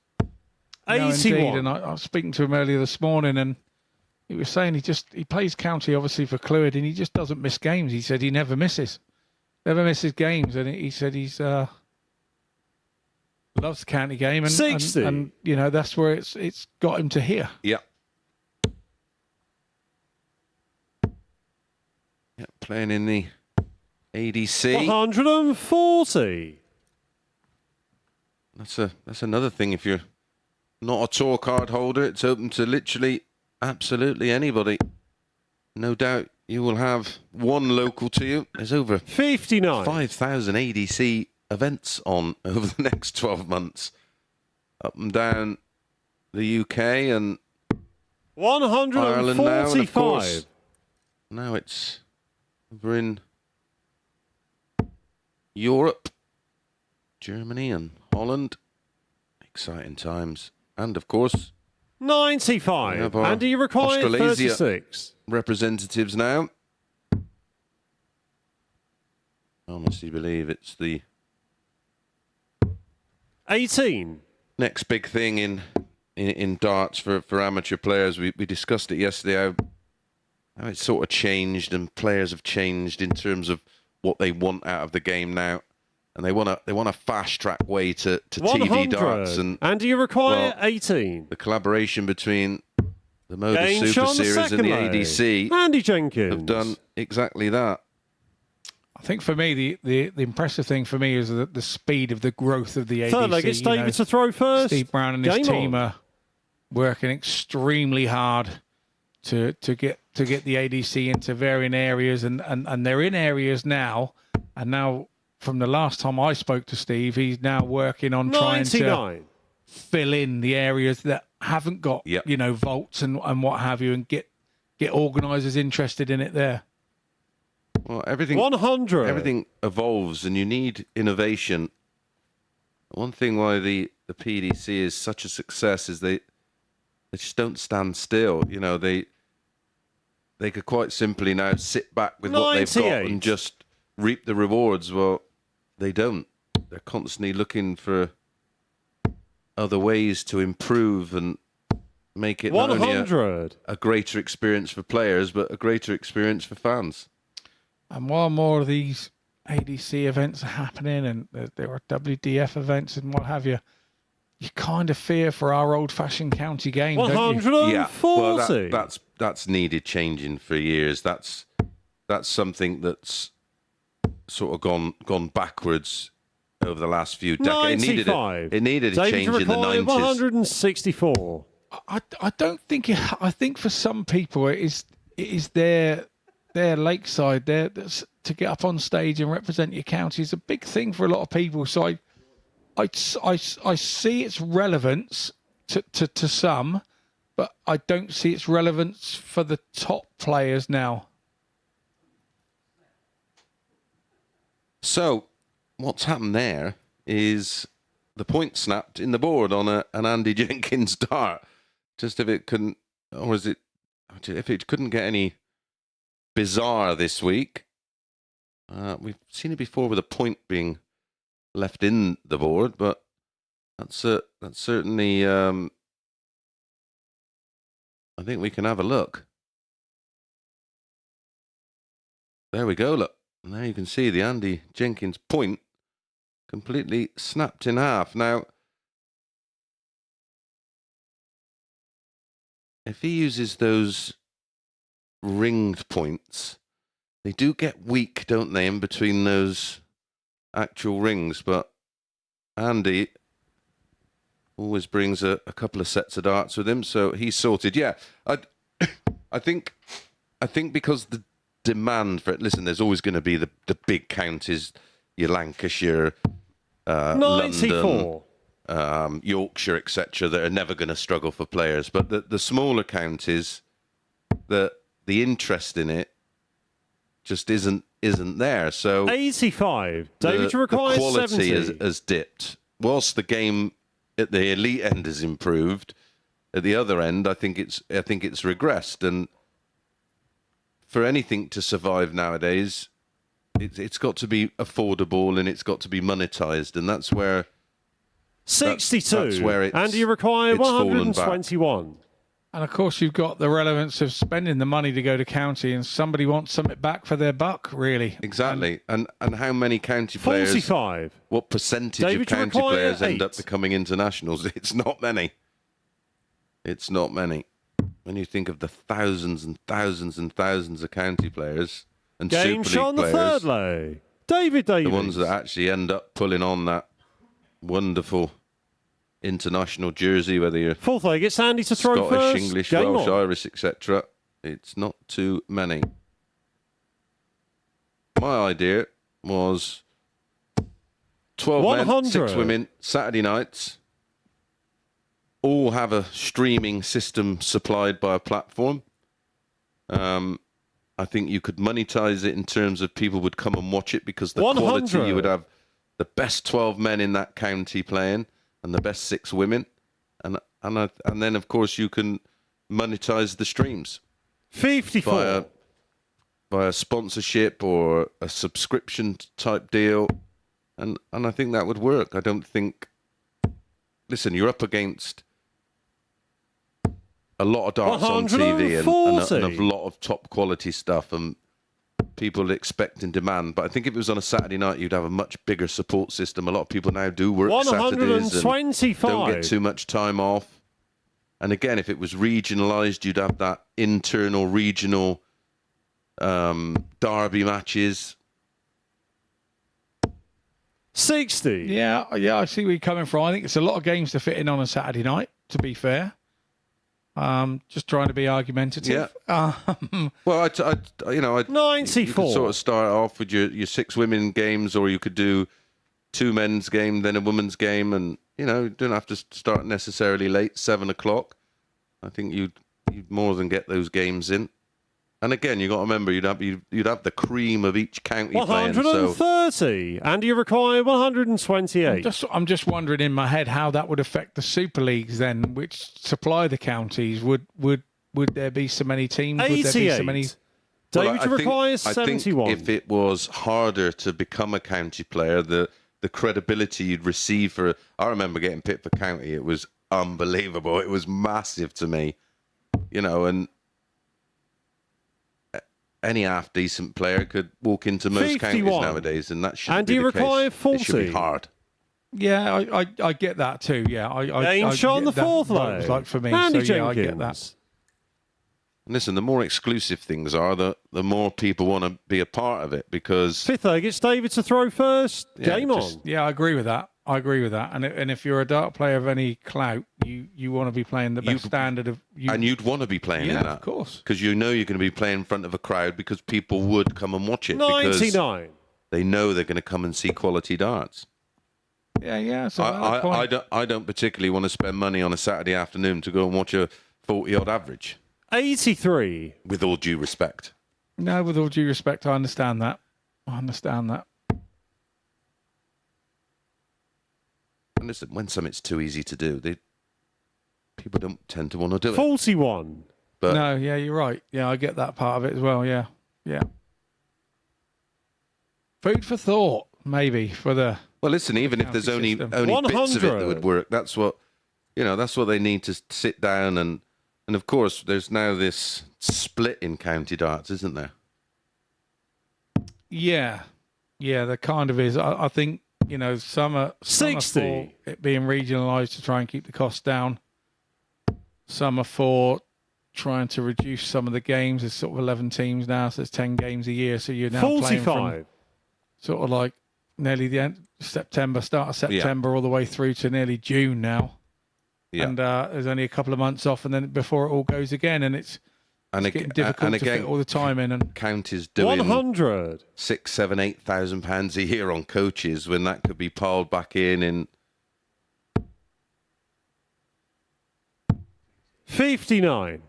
No, indeed. 81. And I was speaking to him earlier this morning and he was saying he plays county obviously for Clwyd and he just doesn't miss games. He said he never misses games, and he said he's loves the county game, and 60. and you know that's where it's got him to here. Yeah. Yeah, playing in the ADC. 140. That's another thing. If you're not a tour card holder, it's open to literally absolutely anybody. No doubt you will have one local to you. There's over 59. 5,000 ADC events on over the next 12 months. Up and down the UK and Ireland now. And of 145. course, now it's over in Europe, Germany and Holland. Exciting times. And, of course, 95. have our And do you require Australasia 36? representatives now. I honestly believe it's the 18. next big thing in darts for amateur players. We discussed it yesterday, how it's sort of changed and players have changed in terms of what they want out of the game now. And they want a fast track way to TV darts. And do you require well, 18? the collaboration between the MODUS Game Super shot on the Series and second the leg. ADC Andy Jenkins have done exactly that. I think for me, the impressive thing for me is the speed of the growth of the ADC. Third leg, it's David to throw first. Steve Brown and his team are working extremely hard to get the ADC into varying areas, and they're in areas now. And now, from the last time I spoke to Steve, he's now working on 99. trying to fill in the areas that haven't got vaults and what have you, and get organisers interested in it there. Well, everything 100. Everything evolves, and you need innovation. One thing why the PDC is such a success is they just don't stand still. You know, they could quite simply now sit back with what they've got and just reap the rewards. Well, they don't. They're constantly looking for other ways to improve and make it not only a greater experience for players, but a greater experience for fans. And while more of these ADC events are happening, and there are WDF events and what have you, you kind of fear for our old-fashioned county game. 140. Yeah, well, that's needed changing for years. That's something that's sort of gone backwards over the last few decades. 95. It needed a change in the 90s. 164. I don't think. I think for some people it is their lakeside there to get up on stage and represent your county is a big thing for a lot of people. So I see its relevance to some, but I don't see its relevance for the top players now. So what's happened there is the point snapped in the board on an Andy Jenkins dart. Just if it couldn't, or is it, if it couldn't get any bizarre this week. We've seen it before with a point being left in the board, but that's certainly. I think we can have a look. There we go. Look, and there you can see the Andy Jenkins point completely snapped in half. Now, if he uses those ringed points, they do get weak, don't they, in between those actual rings. But Andy always brings a couple of sets of darts with him, so he's sorted. Yeah, I think because the demand for it. Listen, there's always going to be the big counties, your Lancashire, 94. London, Yorkshire, etc., that are never going to struggle for players. But the smaller counties, the interest in it just isn't there. So 85. David, you require the quality 70. has dipped. Whilst the game at the elite end has improved, at the other end, I think it's regressed. And for anything to survive nowadays, it's got to be affordable and it's got to be monetized, and that's where 62. That's where it's, and you require it's fallen back. 121. And of course, you've got the relevance of spending the money to go to county, and somebody wants something back for their buck, really. Exactly. And how many county players? 45. What percentage David, of county players 8. end up becoming internationals? It's not many. It's not many. When you think of the thousands and thousands and thousands of county players and Game Super shot on League the players, third leg. David Davies. the ones that actually end up pulling on that wonderful international jersey, whether you're Fourth leg, it's Andy to throw Scottish, first. English, Game Welsh, on. Irish, etc. It's not too many. My idea was 12 men, 100. 6 women, Saturday nights, all have a streaming system supplied by a platform. I think you could monetize it in terms of people would come and watch it because the 100. quality, you would have the best 12 men in that county playing and the best 6 women. And then, of course, you can monetize the streams. 54. Via sponsorship or a subscription type deal. And I think that would work. I don't think... Listen, you're up against a lot of darts on TV and a lot of top quality stuff and people expect and demand. But I think if it was on a Saturday night, you'd have a much bigger support system. A lot of people now do work Saturdays and don't get too much time off. And again, if it was regionalised, you'd have that internal regional derby matches. 60. Yeah, I see where you're coming from. I think it's a lot of games to fit in on a Saturday night, to be fair. Just trying to be argumentative. Yeah. Well, you know, 94. You could sort of start off with your 6 women games, or you could do 2 men's game, then a women's game, and you know, you don't have to start necessarily late, 7 o'clock. I think you'd more than get those games in. And again, you got to remember, you'd have the cream of each county playing. 130, and you require 128. I'm just wondering in my head how that would affect the Super Leagues then, which supply the counties. Would there be so many teams? 88. Would there be so many? David requires 71. I think if it was harder to become a county player, the credibility you'd receive for... I remember getting picked for county. It was unbelievable. It was massive to me, you know, and any half-decent player could walk into most 51. counties nowadays, and that shouldn't And be you the require case. 40. It should be hard. Yeah, I get that too. Yeah, Game shot on the 4th line. leg. It's like for me, Andy so yeah, Jenkins. I get that. And listen, the more exclusive things are, the more people want to be a part of it, because... 5th leg, it's David to throw first. Yeah, Game on. Yeah, I agree with that. And if you're a dart player of any clout, you want to be playing the best standard of... And you'd want to be playing in that. of course. Because you know you're going to be playing in front of a crowd because people would come and watch it. 99. Because they know they're going to come and see quality darts. Yeah. So I don't particularly want to spend money on a Saturday afternoon to go and watch a 40-odd average. 83. With all due respect. No, with all due respect, I understand that. And listen, when something's too easy to do, people don't tend to want to do it. 41. But no, yeah, you're right. Yeah, I get that part of it as well. Yeah. Food for thought, maybe for the... Well, listen, even if there's only bits of it that would work, that's what they need to sit down and of course, there's now this split in county darts, isn't there? Yeah, there kind of is. I think, you know, some are 60. For it being regionalised to try and keep the costs down. Some are for trying to reduce some of the games. There's sort of 11 teams now, so there's 10 games a year. So you're now 45. playing from sort of like nearly the end of September, start of September, all the way through to nearly June now. Yeah. And there's only a couple of months off, and then before it all goes again, and it's getting difficult to fit all the time in. And counties doing 100. 6,000, 7,000, 8,000 pounds a year on coaches when that could be piled back in 59.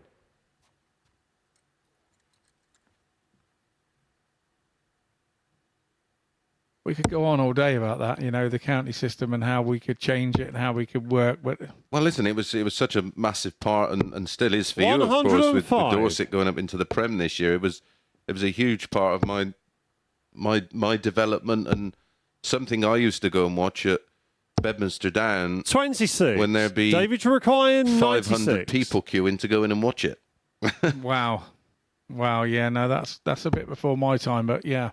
we could go on all day about that, you know, the county system and how we could change it and how we could work. But well, listen, it was such a massive part, and still is for you, of course, with Dorset going up into the Prem this year. It was a huge part of my development, and something I used to go and watch at Bedminster Down 26. when there'd be David Require 500 people queuing to go in and watch it. Wow, yeah, no, that's a bit before my time, but yeah.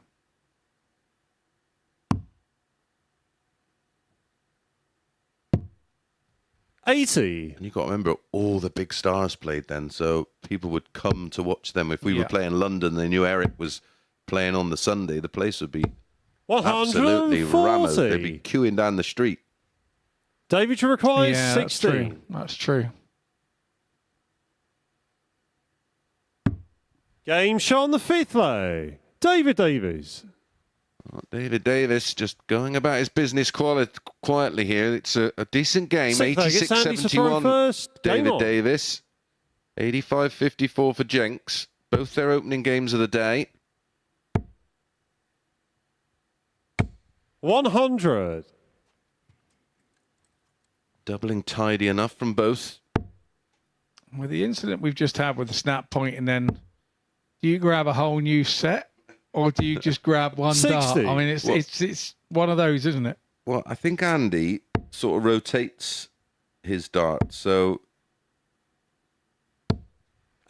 80. And you've got to remember, all the big stars played then, so people would come to watch them. If we were playing London, they knew Eric was playing on the Sunday, the place would be absolutely rammed. They'd be queuing down the street. David requires 16. That's true. Game shot on the 5th leg. David Davies. David Davis just going about his business quietly here. It's a decent game. 86-71. David Davis. 85-54 for Jenks. Both their opening games of the day. 100. Doubling tidy enough from both. With the incident we've just had with the snap point, and then do you grab a whole new set, or do you just grab one 60. dart? I mean, it's one of those, isn't it? Well, I think Andy sort of rotates his dart, so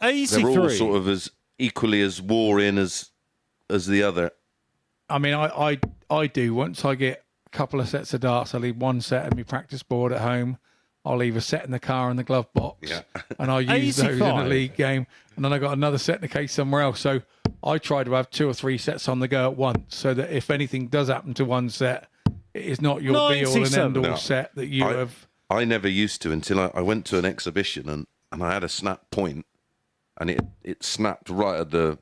83. they're all sort of as equally as wore in as the other. I mean, I do. Once I get a couple of sets of darts, I leave one set on my practice board at home. I'll leave a set in the car in the glove box, Yeah. and I use those in a 85. league game. And then I got another set in the case somewhere else. So I try to have 2 or 3 sets on the go at once, so that if anything does happen to one set, it is not your be all and 97. end all No. set that you have. I never used to until I went to an exhibition and I had a snap point, and it snapped right at the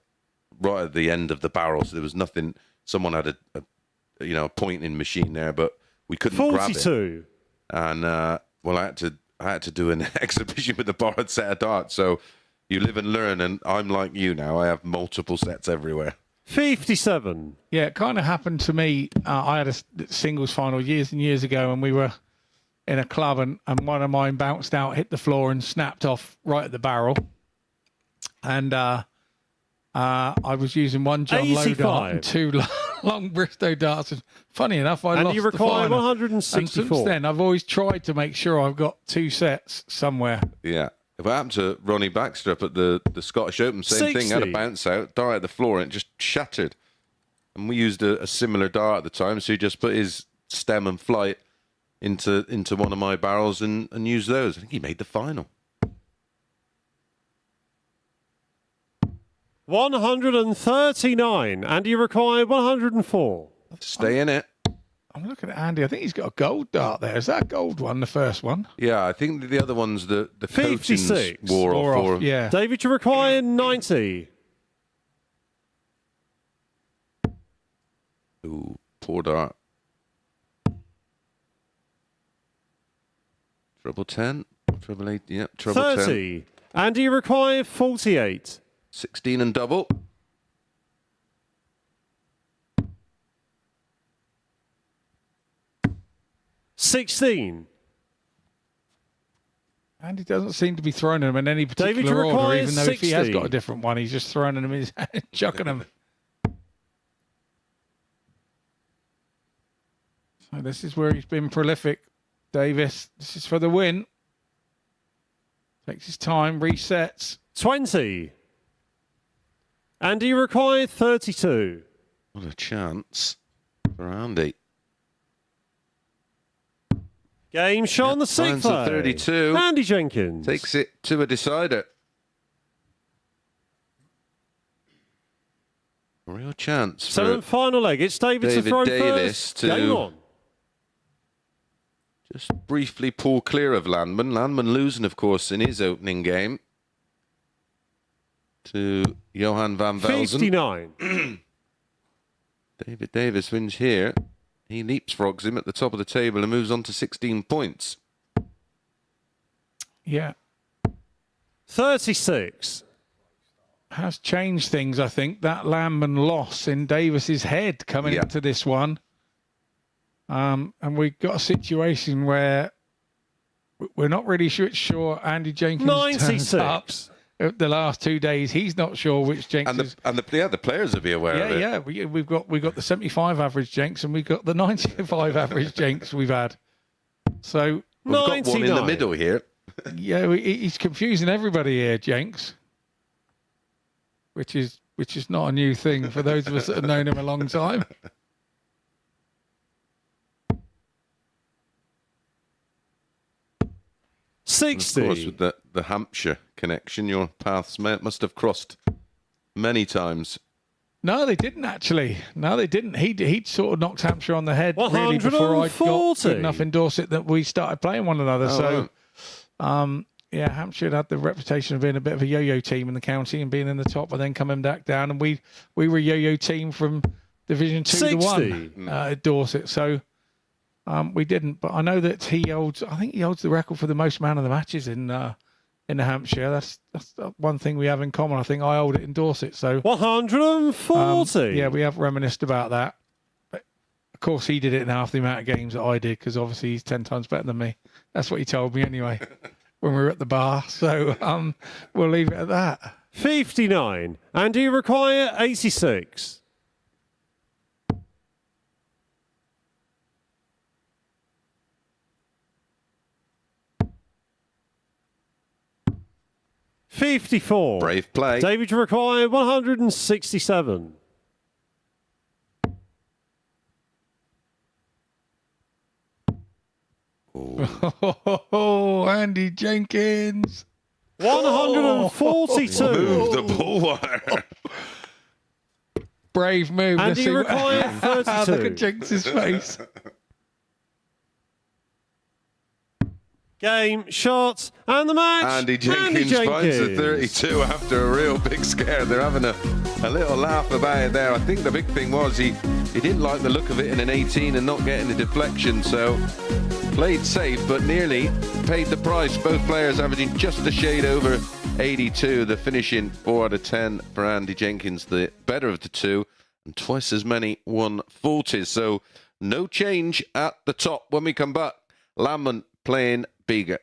end of the barrel. So there was nothing. Someone had a pointing machine there, but we couldn't grab it. 42. And well, I had to do an exhibition with a borrowed set of darts. So you live and learn, and I'm like you now. I have multiple sets everywhere. 57. Yeah, it kind of happened to me. I had a singles final years and years ago, and we were in a club, and one of mine bounced out, hit the floor, and snapped off right at the barrel. And I was using one John Lowe 85. dart and 2 long Bristow darts. And funny enough, I And lost you the require final. 164. And since then, I've always tried to make sure I've got 2 sets somewhere. Yeah. If it happened to Ronnie Baxter up at the Scottish Open, same thing. Had a 60. bounce out, dart at the floor, and it just shattered. And we used a similar dart at the time, so he just put his stem and flight into one of my barrels and used those. I think he made the final. 139. And you require 104. Stay in it. I'm looking at Andy. I think he's got a gold dart there. Is that a gold one, the first one? Yeah, I think the other one's the coatings 56. wore Wore off. off, yeah. David, you require 90. Ooh, poor dart. Treble 10, treble 8, yeah, treble 10. 30. And you require 48. 16 and double. $16. Andy doesn't seem to be throwing them in any David, you particular order, require even though if he has 60. got a different one, he's just throwing them in his hand, chucking them. So this is where he's been prolific, Davis. This is for the win. Takes his time, resets. 20. And you require 32. What a chance for Andy. Game shot on the finds sixth. a 32. Andy Jenkins. Takes it to a decider. A real chance So for then final leg. It's David to David throw Davis first. to- Game on. just briefly pull clear of Landman. Landman losing, of course, in his opening game to Johan van Velzen. 59. David Davis wins here. He leapfrogs him at the top of the table and moves on to 16 points. Yeah, 36. has changed things, I think. That Landman loss in Davis's head coming Yeah. into this one. And we've got a situation where we're not really sure Andy Jenkins turns up 96. the last 2 days. He's not sure which Jenks And is. the players will be aware of it. Yeah. We've got the 75 average Jenks and we've got the 95 average Jenks we've had. So We've got one in the 99. middle here. yeah, he's confusing everybody here, Jenks, which is not a new thing for those of us that have known him a long time. Of course, 60. with the Hampshire connection, your paths must have crossed many times. No, they didn't actually. No, they didn't. He'd sort of knocked Hampshire on the head really before I got 140. good enough in Dorset that we started playing one another. Oh, So, yeah, Hampshire had the reputation of being a bit of a yo-yo team in the county and being in the top, and then coming back down. And we were a yo-yo team from Division 2 to 60. 1 at Dorset. So we didn't. But I know that I think he holds the record for the most man of the matches in the Hampshire. That's one thing we have in common. I think I hold it in Dorset. So 140. yeah, we have reminisced about that. But of course, he did it in half the amount of games that I did, because obviously he's 10 times better than me. That's what he told me anyway when we were at the bar. So we'll leave it at that. 59. And do you require 86? $54. Brave play. David, you require 167. Oh, Andy Jenkins. 142. Move the ball wire. Brave move. And Let's you see require 32. Look at Jenkins's face. Game, shots, and the match. Andy Jenkins finds the 32 after a real big scare. They're having a little laugh about it there. I think the big thing was he didn't like the look of it in an 18 and not getting the deflection, so played safe but nearly paid the price. Both players averaging just a shade over 82. The finishing 4 out of 10 for Andy Jenkins, the better of the two, and twice as many 140s. So no change at the top. When we come back, Landman playing bigger.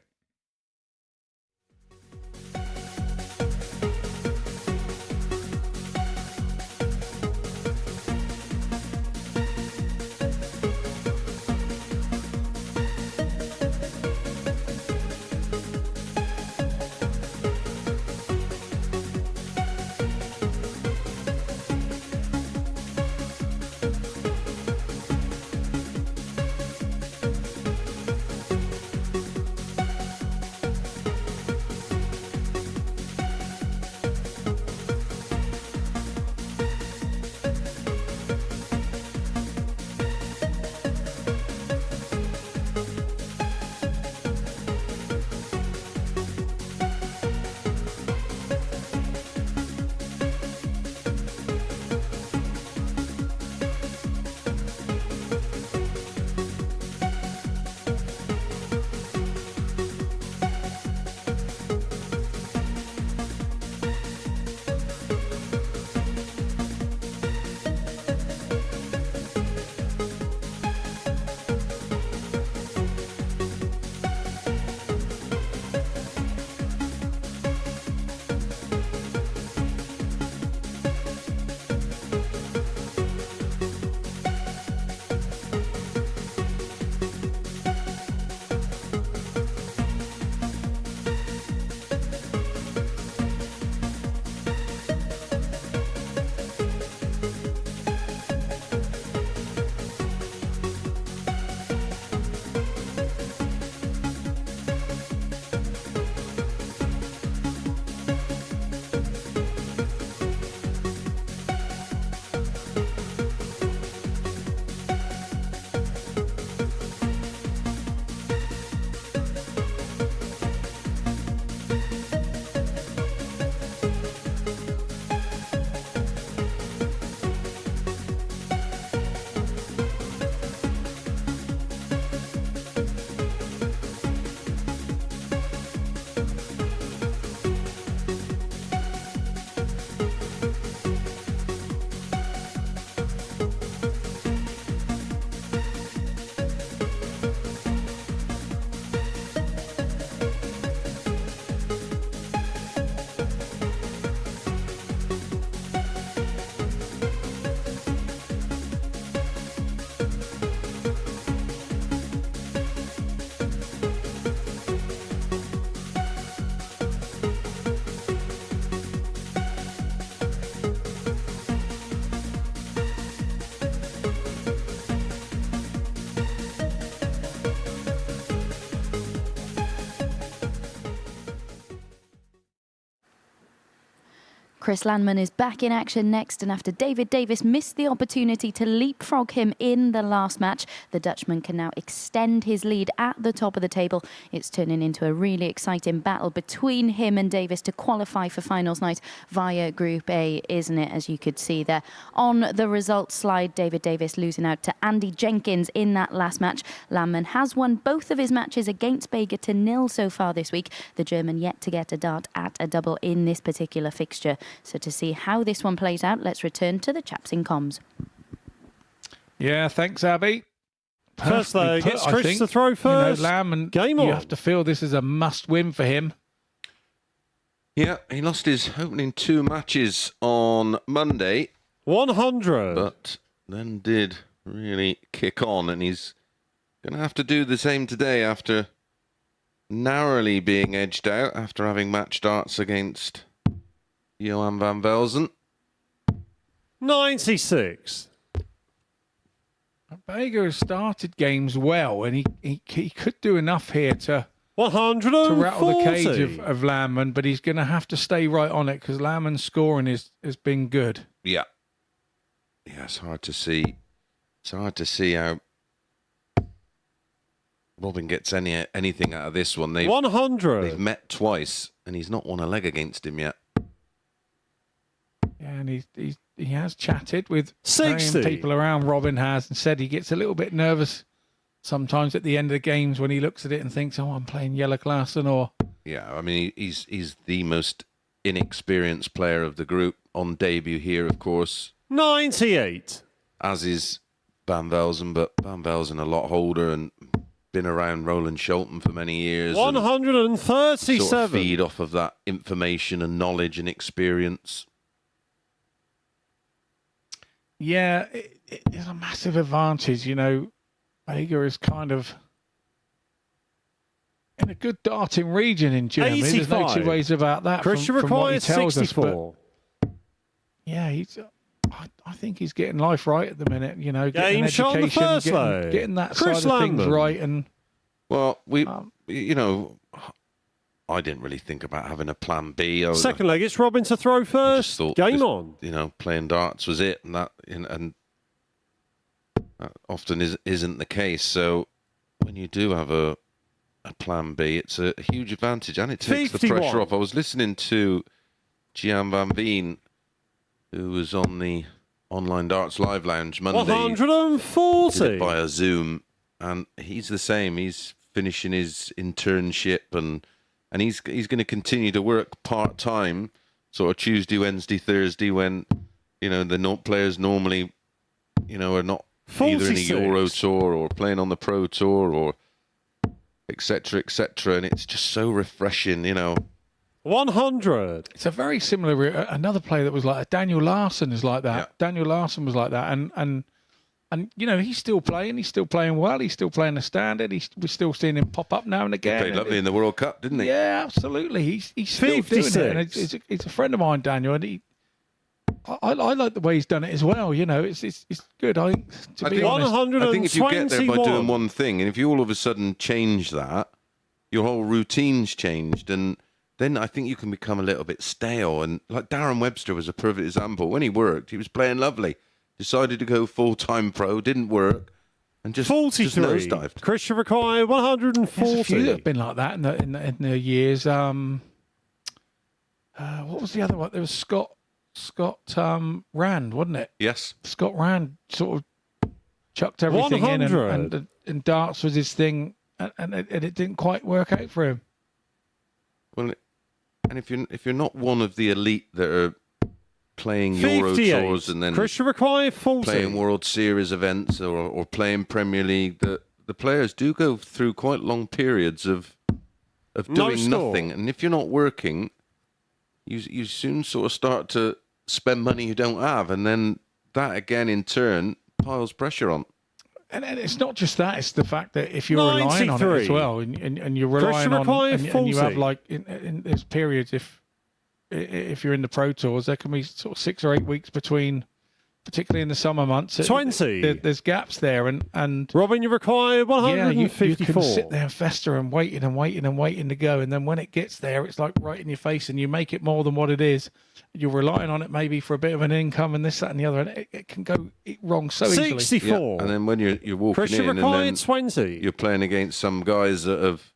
Chris Landman is back in action next, and after David Davis missed the opportunity to leapfrog him in the last match, the Dutchman can now extend his lead at the top of the table. It's turning into a really exciting battle between him and Davis to qualify for finals night via Group A, isn't it? As you could see there on the results slide, David Davis losing out to Andy Jenkins in that last match. Landman has won both of his matches against Bega to 0 so far this week. The German yet to get a dart at a double in this particular fixture. So to see how this one plays out, let's return to the chaps in comms. Yeah, thanks, Abby. First leg, Perfectly it's put, I Chris think. to throw first. You know, Lamb, and Game you on. have to feel this is a must-win for him. Yeah, he lost his opening 2 matches on Monday, 100. but then did really kick on, and he's going to have to do the same today after narrowly being edged out after having match darts against Johan van Velzen. 96. Vega has started games well, and he could do enough here to 140. rattle the cage of Landman, but he's going to have to stay right on it because Landman's scoring has been good. Yeah. Yeah, it's hard to see. It's hard to see how Robin gets anything out of this one. 100. They've met twice, and he's not won a leg against him yet. Yeah, and he has chatted with 60. people around. Robin has, and said he gets a little bit nervous sometimes at the end of the games when he looks at it and thinks, "Oh, I'm playing Yellow Klassen," or Yeah, I mean, he's the most inexperienced player of the group on debut here, of course, 98. as is Van Velzen, but Van Velzen a lot older and been around Roland Scholten for many years. 137. Sort of feed off of that information and knowledge and experience. yeah, it's a massive advantage. You know, Vega is kind of in a good darting region in Germany. There's no 85. two ways about that. Christian from what he requires tells us, 64. but yeah, I think he's getting life right at the minute. You know, getting Game shot on the education, first leg. getting that Chris side of things Landman. right, and Well, you know, I didn't really think about having a plan B. Second leg, it's Robin to throw I just first. thought Game just, on. You know, playing darts was it, and that often isn't the case. So when you do have a plan B, it's a huge advantage, and it takes the 51. pressure off. I was listening to Gian Van Veen, who was on the Online Darts Live Lounge Monday. Did 140. it via Zoom, and he's the same. He's finishing his internship, and he's going to continue to work part time, sort of Tuesday, Wednesday, Thursday, when the players normally, are not either in a 46. Euro Tour or playing on the Pro Tour or etc. and it's just so refreshing, 100. it's a very similar. Another player that was like Daniel Larson is like that. Yeah. Daniel Larson was like that, and he's still playing. He's still playing well. He's still playing the standard. We're still seeing him pop up now and again. Played lovely in the World Cup, didn't he? Yeah, absolutely. He's still doing it. And it's a friend of mine, Daniel, and I like the way he's done it as well. It's good. I think, to be honest, 100. I think if you get there by 121. doing one thing, and if you all of a sudden change that, your whole routine's changed, and then I think you can become a little bit stale. And like Darren Webster was a perfect example. When he worked, he was playing lovely. Decided to go full-time pro, didn't work, and just 43. nosedived. Christian require there's a few 140. that have been like that in the years. What was the other one? There was Scott Rand, wasn't it? Yes. Scott Rand sort of chucked everything 100. in, and darts was his thing, and it didn't quite work out for him. Well, and if you're not one of the elite that are playing Euro 58. Tours and then Christian require 40. playing World Series events or playing Premier League, the players do go through quite long periods of doing nothing. And if you're not working, you soon sort of start to spend money you don't have, and then that again in turn piles pressure on. And it's not just that; it's the fact that if you're relying on it 93. as well, and you're relying on, and you have 40. like in there's periods if you're in the Pro Tours, there can be sort of 6 or 8 weeks between, particularly in the summer months. 20. There's gaps there, and Robin, you require yeah, you 154. can sit there and fester and waiting to go, and then when it gets there, it's like right in your face, and you make it more than what it is. You're relying on it maybe for a bit of an income and this, that, and the other, and it can go wrong so easily. 64. And then when you're walking Christian in, and required then 20. you're playing against some guys that have,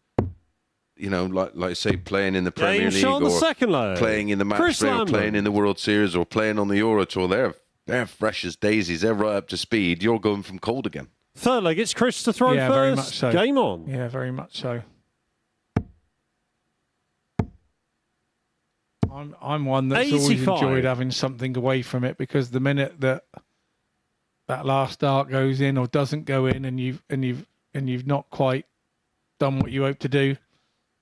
like say playing in the Premier Game League shot on the or second leg. playing in the match Chris play or Landman. playing in the World Series or playing on the Euro Tour. They're fresh as daisies. They're right up to speed. You're going from cold again. Third leg, it's Chris to throw Yeah, first. very much so. Game on. Yeah, very much so. I'm one that's always 85. enjoyed having something away from it, because the minute that that last dart goes in or doesn't go in, and you've not quite done what you hope to do.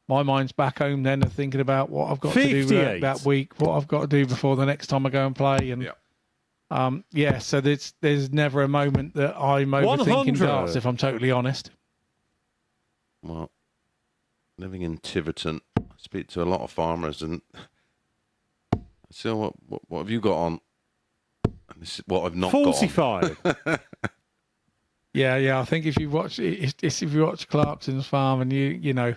My mind's back home then and thinking about what I've got to do that week, what I've got to do before the next time I go and play. And so there's never a moment that I'm overthinking darts, if I'm totally honest. Well, living in Tiverton, I speak to a lot of farmers, and so what have you got on? And this is what I've not 45. got on. Yeah. I think if you watch Clarkson's farm, and you know,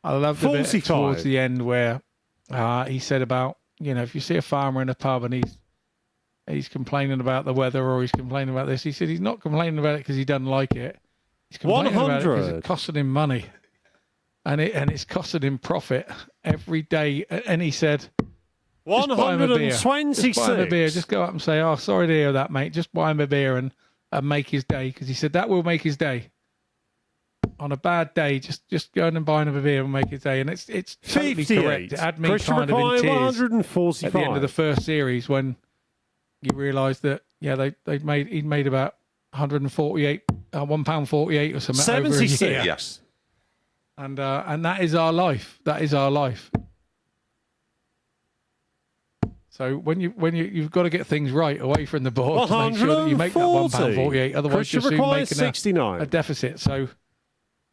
I love the bit towards the end where he said about, you know, if you see a farmer in a pub and he's complaining about the weather or he's complaining about this, he said he's not complaining about it because he doesn't like it. He's complaining about it because it's costing him money, and it's costing him profit every day. And he said, 126. Just buy him a beer. Just go up and say, "Oh, sorry to hear that, mate. Just buy him a beer and make his day," because he said that will make his day. On a bad day, just going and buying him a beer and make his day, and it's totally correct. It had me kind of in tears at the end of the first series when you realise that he'd made about 148, £1.48 or something 76. over a year. Yes, and that is our life. That is our life. So when you've got to get things right away from the board to make sure that you make that £1.48, otherwise you're soon making a deficit. So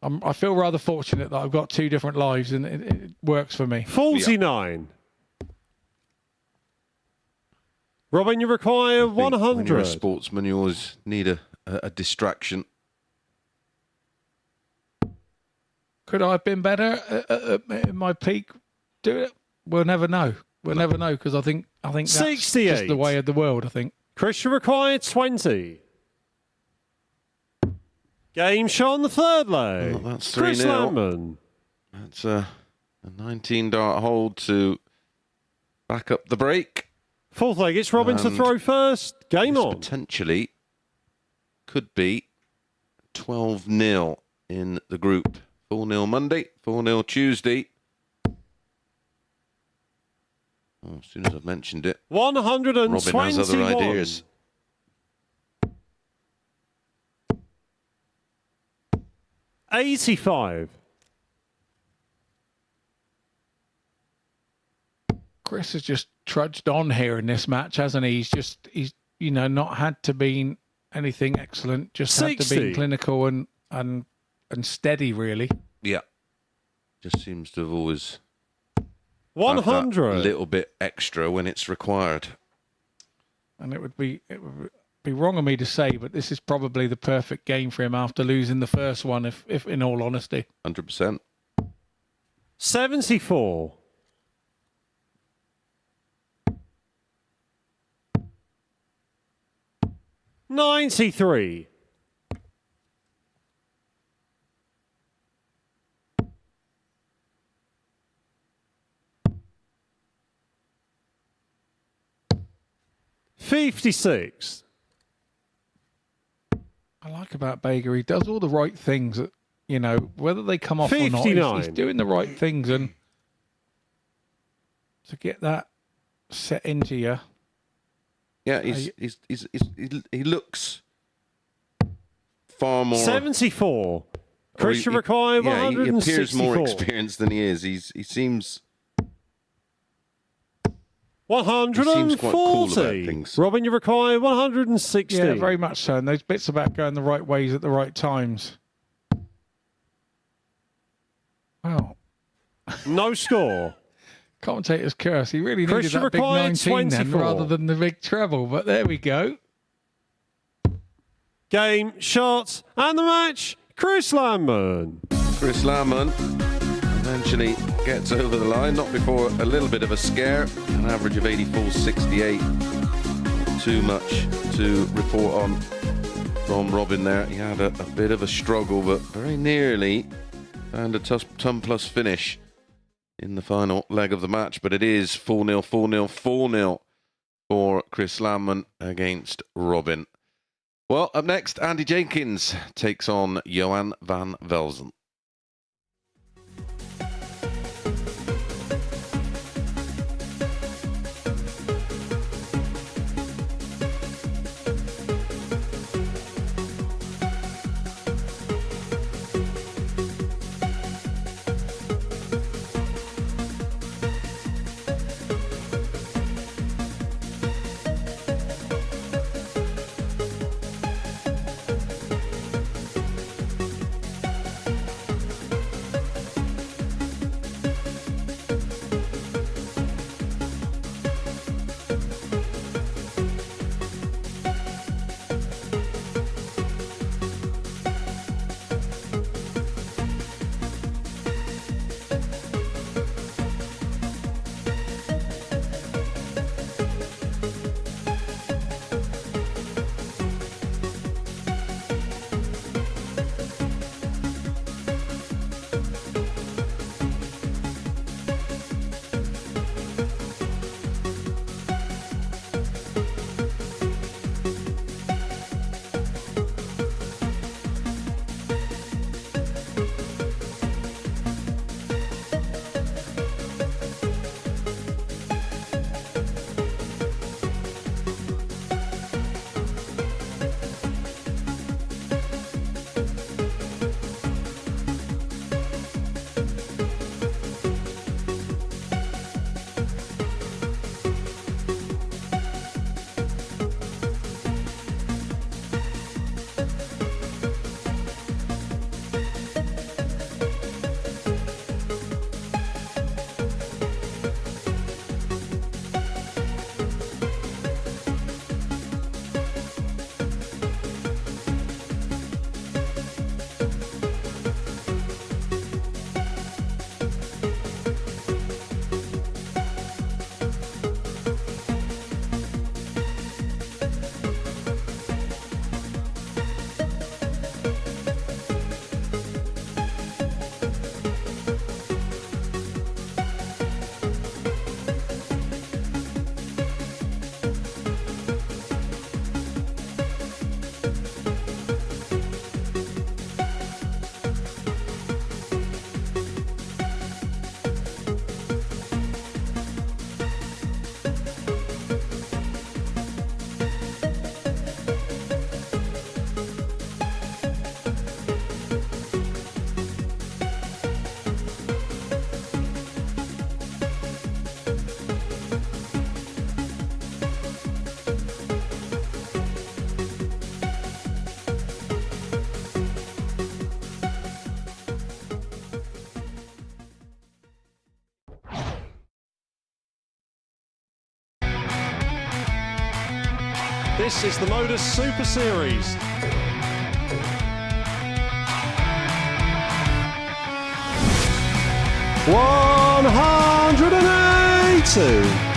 I feel rather fortunate that I've got two different lives, and it works for me. 49. Robin, you require 100. When you're a sportsman, you always need a distraction. Could I have been better in my peak? Do it? We'll never know. We'll never know, because I think that's 68. just the way of the world, I think. Chris, you require 20. Game shot on the third leg. Well, that's 3-0. Chris Landman. That's a 19-dart hold to back up the break. Fourth leg, it's Robin to throw first. Game on. Potentially could be 12-0 in the group. 4-0 Monday, 4-0 Tuesday. Oh, as soon as I've mentioned it, 121. Robin has other ideas. $85. Chris has just trudged on here in this match, hasn't he? He's not had to be anything excellent, just 60. had to be clinical and steady, really. Yeah. Just seems to have always 100. a little bit extra when it's required. And it would be wrong of me to say, but this is probably the perfect game for him after losing the first one, if in all honesty. 100%. 74. $93. $56. I like about Baker, he does all the right things, whether they come off or not, he's doing the right things, and to get that set into you. Yeah, he looks far more 74. Chris, you require 164. He appears more experienced than he is. He seems 140. quite cool about things. Robin, you require 160. Yeah, very much so. And those bits about going the right ways at the right times. Wow. No score. Commentator's curse. He really needed that big 19 then, rather than the big treble. But there we go. Game, shots, and the match. Chris Landman. Chris Landman eventually gets over the line, not before a little bit of a scare. An average of 84.68. Too much to report on from Robin there. He had a bit of a struggle, but very nearly found a ton plus finish in the final leg of the match. But it is 4-0, 4-0, 4-0 for Chris Landman against Robin. Well, up next, Andy Jenkins takes on Johan van Velzen. This is the MODUS Super Series. $180.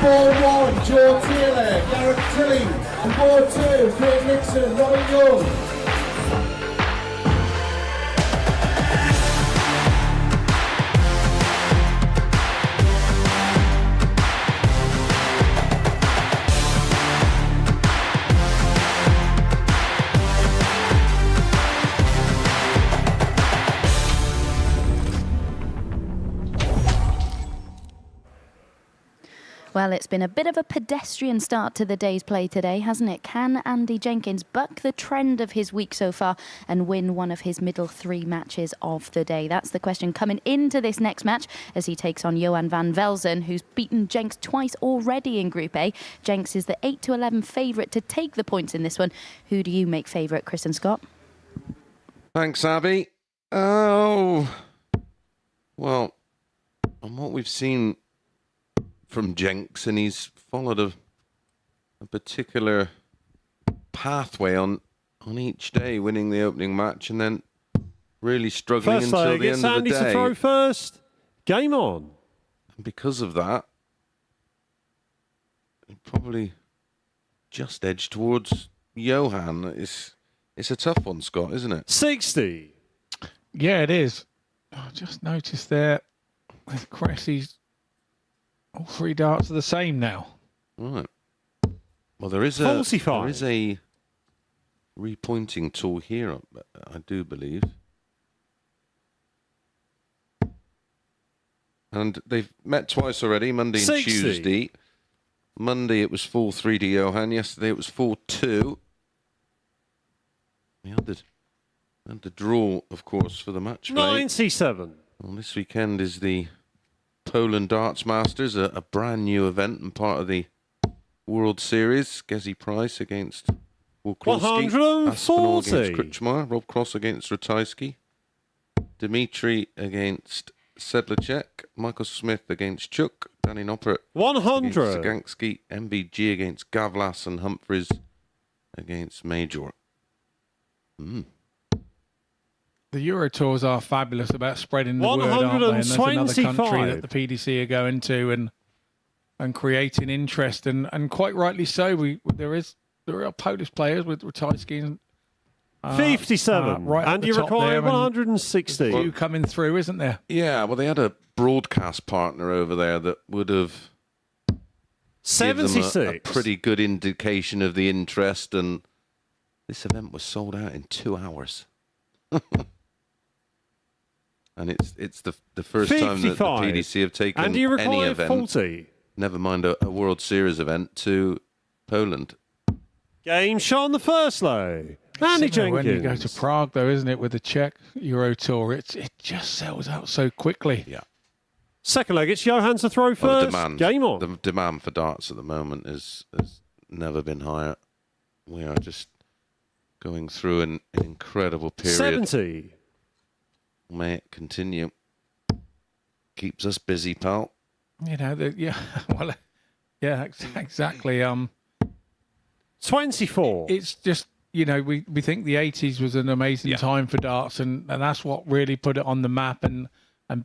Ball 1, Joe Taylor, Garrett Tilley, and ball 2, Craig Nixon, Robert Young. Well, it's been a bit of a pedestrian start to the day's play today, hasn't it? Can Andy Jenkins buck the trend of his week so far and win one of his middle 3 matches of the day? That's the question coming into this next match as he takes on Johan van Velzen, who's beaten Jenks twice already in Group A. Jenks is the 8-11 favourite to take the points in this one. Who do you make favourite, Chris and Scott? Thanks, Abby. Oh, well, on what we've seen from Jenks, and he's followed a particular pathway on each day, winning the opening match and then really struggling First until leg, the it's end of Andy the day. to throw first. Game on. And because of that, he probably just edged towards Johan. It's a tough one, Scott, isn't it? 60. Yeah, it is. I just noticed there with Cressy's all 3 darts are the same now. Right. Well, there is Falsify. a repointing tool here, I do believe. And they've met twice already, Monday and 60. Tuesday. Monday it was 4-3 to Johan. Yesterday it was 4-2. We had the draw, of course, for the match play. 97. Well, this weekend is the Poland Darts Masters, a brand new event and part of the World Series. Gezi Price against Włókłowski, 140. Aspinall against Kruchmar, Rob Cross against Ratajski, Dimitri against Sedlacek, Michael Smith against Chuk, Danny Noppert 100. against Sagansky, MBG against Gavlas, and Humphreys against Major. The Euro Tours are fabulous about spreading the word, aren't they? And there's another country that the PDC are going to and creating interest, and quite rightly so. There are Polish players with Ratajski and 57. right at and the you top require there, and 160. a few coming through, isn't there? Yeah, well, they had a broadcast partner over there that would have given 76. them a pretty good indication of the interest, and this event was sold out in 2 hours. And it's the first time that the 55. PDC have taken And you any require event, 40. never mind a World Series event, to Poland. Game shot on the first leg. Andy Similar when Jenkins. you go to Prague, though, isn't it, with the Czech Euro Tour? It just sells out so quickly. Yeah. Second leg, it's Johan to throw Well, first. Game on. The demand for darts at the moment has never been higher. We are just going through an incredible period. 70. May it continue. Keeps us busy, pal. You know, yeah, well, yeah, exactly. 24. It's just, you know, we think the 80s was an amazing time for darts, and that's what really put it on the map, and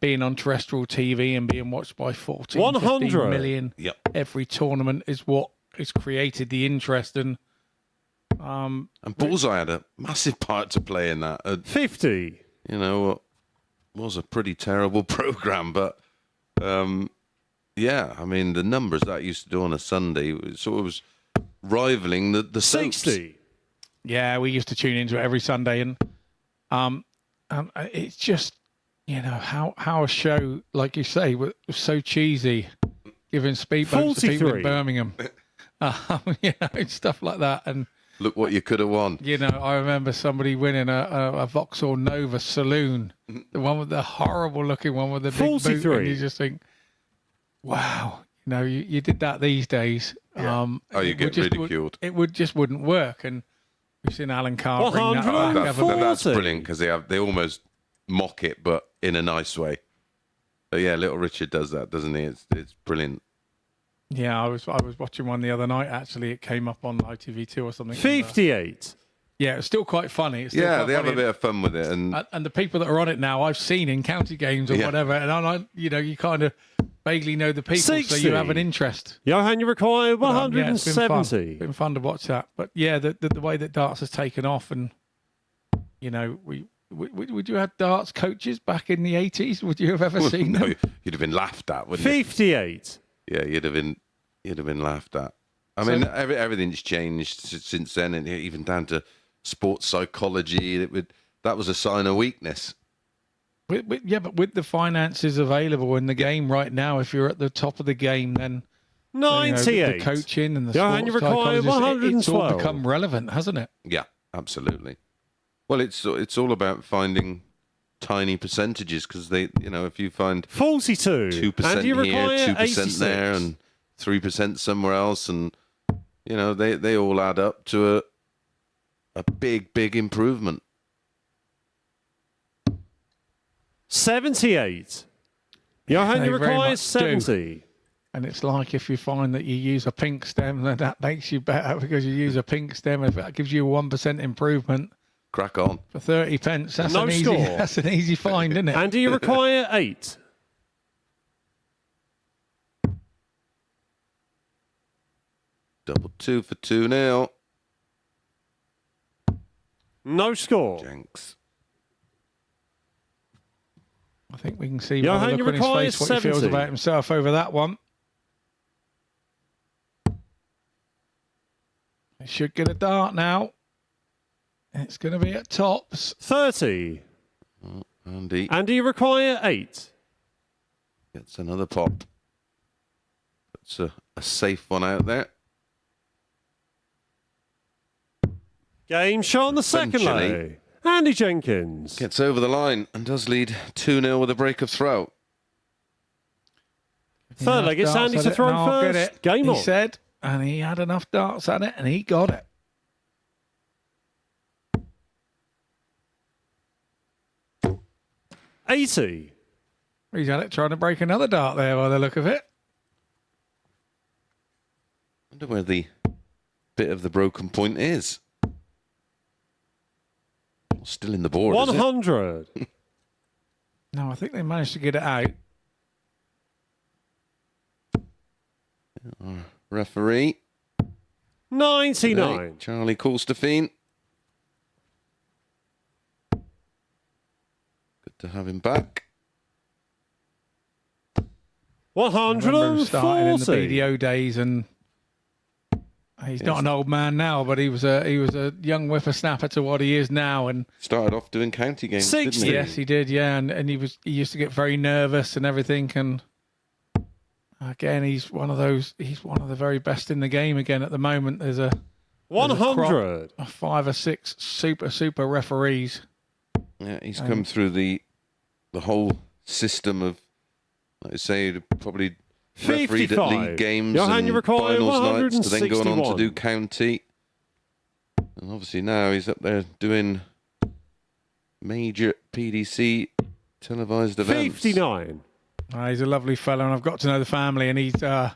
being on terrestrial TV and being watched by 14, 100. 15 million Yep. every tournament is what has created the interest. And Bullseye had a massive part to play in that. 50. You know, was a pretty terrible program, but Yeah, I mean, the numbers that used to do on a Sunday sort of was rivaling the soaps. 60. Yeah, we used to tune into it every Sunday, and it's just, you know, how a show, like you say, was so cheesy, giving speedboats to people 43. in Birmingham, you know, stuff like that. And Look what you could have won. you know, I remember somebody winning a Vauxhall Nova Saloon, the one with the horrible looking one with the big boot, 43. and you just think, wow, you know, you did that these days. Oh, you it get would just- ridiculed. It would just wouldn't work, and we've seen Alan Carr bring that back. 140. haven't we? That's 40. brilliant because they almost mock it, but in a nice way. But yeah, Little Richard does that, doesn't he? It's brilliant. Yeah, I was watching one the other night. Actually, it came up on ITV2 or something. 58. Yeah, it's still quite funny. It's still Yeah, quite they have funny. a bit of fun with it, and And the people that are on it now, I've seen in county games or Yeah. whatever, and you know, you kind of vaguely know the people, so 60. you have an interest. Johan, you require Yeah, it's 170. been fun to watch that. But yeah, the way that darts has taken off, and you know, would you have darts coaches back in the 80s? Would you have ever seen no, them? you'd have been laughed at, wouldn't you? 58. Yeah, you'd have been laughed at. I mean, everything's changed since then, and even down to sports psychology. That was a sign of weakness. Yeah, but with the finances available in the game right now, if you're at the top of the game, then you know, 98. the coaching and the Johan, you sports require psychologists, it's all 112. become relevant, hasn't it? Yeah, absolutely. Well, it's all about finding tiny percentages because if you find 42. 2% and you here, require 2% 86. there, and 3% somewhere else, and they all add up to a big improvement. 78. Johan, They you very require much 70. And it's like if you find that you use a pink stem, then that makes you better because you use a pink stem. If that gives you a 1% improvement Crack on. for 30 pence, that's No an easy score. that's an easy find, isn't it? And do you require 8? Double 2 for 2-0. No score. Jenks. I think we can see by Johan, the you look on his require face what he feels 70. about himself over that one. He should get a dart now. It's going to be at tops. 30. Andy And do you require 8? gets another pop. That's a safe one out there. Game shot on the second Eventually. lay. Andy Jenkins. Gets over the line and does lead 2-0 with a break of throw. Third leg, it's Darts Andy at to it. throw No, I'll get first. it, Game he on. said, and he had enough darts at it, and he got it. $80. He's had it trying to break another dart there by the look of it. Wonder where the bit of the broken point is. Still in the board, is it? 100. No, I think they managed to get it out. Referee. 99. Charlie Coulstifine. Good to have him back. I remember him starting in the 140. BDO days, and he's not an old man now, but he was a young whippersnapper to what he is now. And Started off doing county games, 60. didn't he? yes, he did, yeah. And he used to get very nervous and everything. And again, he's one of the very best in the game again at the moment. There's a 100. 5 or 6 super referees. Yeah, he's come through the whole system of, like I say, probably refereed at 55. league games Johan, and you require finals nights, to then going on to 161. do county. And obviously now he's up there doing major PDC televised events. 59. He's a lovely fellow, and I've got to know the family, and he's I've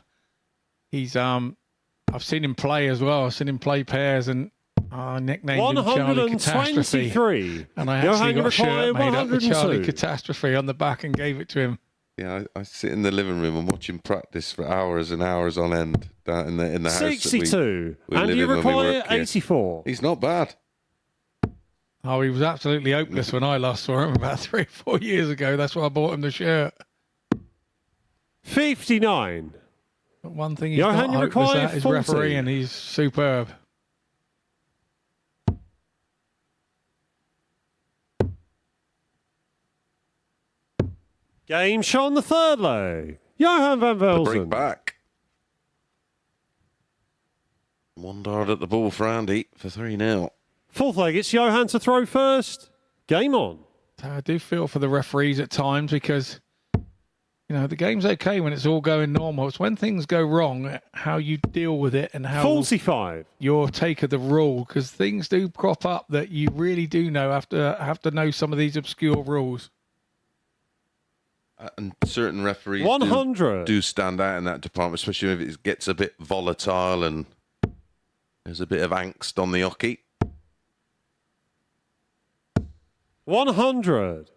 seen him play as well. I've seen him play pairs, and I nicknamed him Charlie Catastrophe. 123. And I Johan, actually you got a shirt require made up with Charlie 102. Catastrophe on the back and gave it to him. Yeah, I sit in the living room and watch him practice for hours and hours on end down in the house that 62. we And live you in when we require work here. 84. He's not bad. Oh, he was absolutely hopeless when I last saw him about 3 or 4 years ago. That's why I bought him the shirt. 59. But one thing he's Johan, not you hopeless require at is 40. refereeing. He's superb. Game shot on the third leg. Johan van Break Velzen. back. One dart at the ball for Andy for 3-0. Fourth leg, it's Johan to throw first. Game on. I do feel for the referees at times because, you know, the game's okay when it's all going normal. It's when things go wrong, how you deal with it and how 45. your take of the rule, because things do crop up that you really do have to know some of these obscure rules. And certain referees 100. do stand out in that department, especially if it gets a bit volatile and there's a bit of angst on the hockey. 100.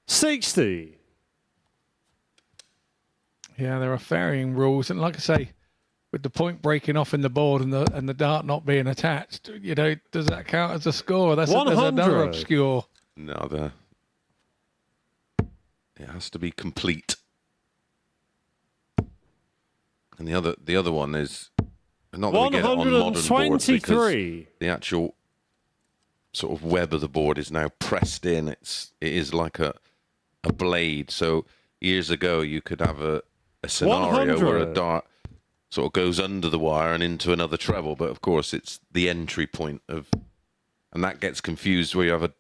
60. Yeah, there are varying rules, and like I say, with the point breaking off in the board and the dart not being attached, you know, does that count as a score? That's another 100. obscure. No, it has to be complete. And the other one is not that we get it on modern boards because 123. the actual sort of web of the board is now pressed in. It is like a blade. So years ago you could have a scenario 100. where a dart sort of goes under the wire and into another treble, but of course it's the entry point of, and that gets confused where you have a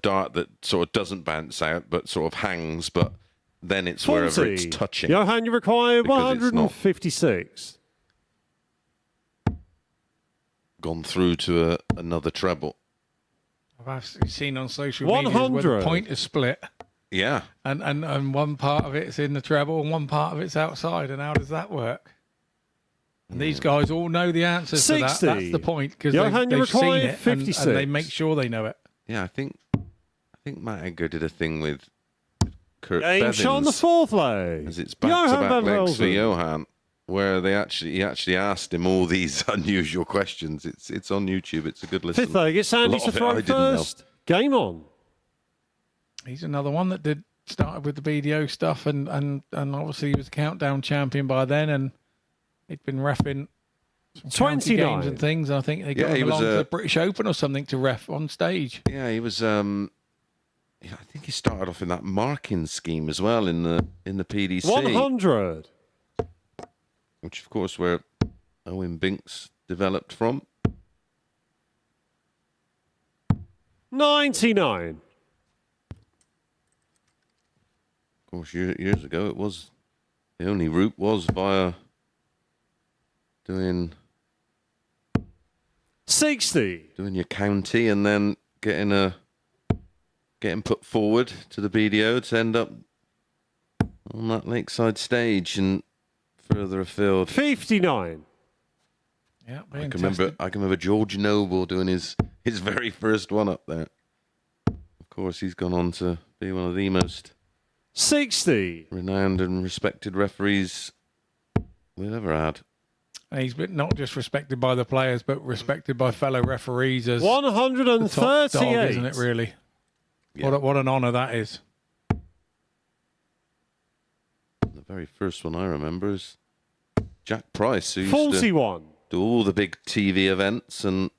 dart that sort of doesn't bounce out but sort of hangs, but then it's 40. wherever it's touching. Johan, you require Because it's not 156. Gone through to another treble. I've seen on social media where 100. the point is split, Yeah. and one part of it's in the treble and one part of it's outside. And how does that work? And these guys all know the answers to that. 60. That's the point, because Johan, you they've seen require it and 56. they make sure they know it. Yeah, I think Matt Edgar did a thing with Kurt Game shot on the Bevins fourth leg. as it's Johan back-to-back van legs for Velzen. Johan, where he actually asked him all these unusual questions. It's on YouTube. It's a good listen. Fifth leg, it's A Andy lot to of it I throw didn't know. first. Game on. He's another one that started with the BDO stuff, and obviously he was a countdown champion by then, and he'd been reffing some county 29. games and things. And I think they got Yeah, he him was along to the British Open or something to ref on stage. Yeah, he was. Yeah, I think he started off in that marking scheme as well in the PDC, 100. which of course where Owen Binks developed from. 99. Of course, years ago, it was the only route was via doing 60. your county and then getting put forward to the BDO to end up on that lakeside stage and further afield. 59. Yeah, I can remember George Noble doing his very first one up there. Of course, he's gone on to be one of the most 60. renowned and respected referees we've ever had. And he's been not just respected by the players, but respected by fellow referees as the top 138. dog, isn't it, really? Yeah. What an honour that is. The very first one I remember is Jack Price, who used to 41. do all the big TV events, and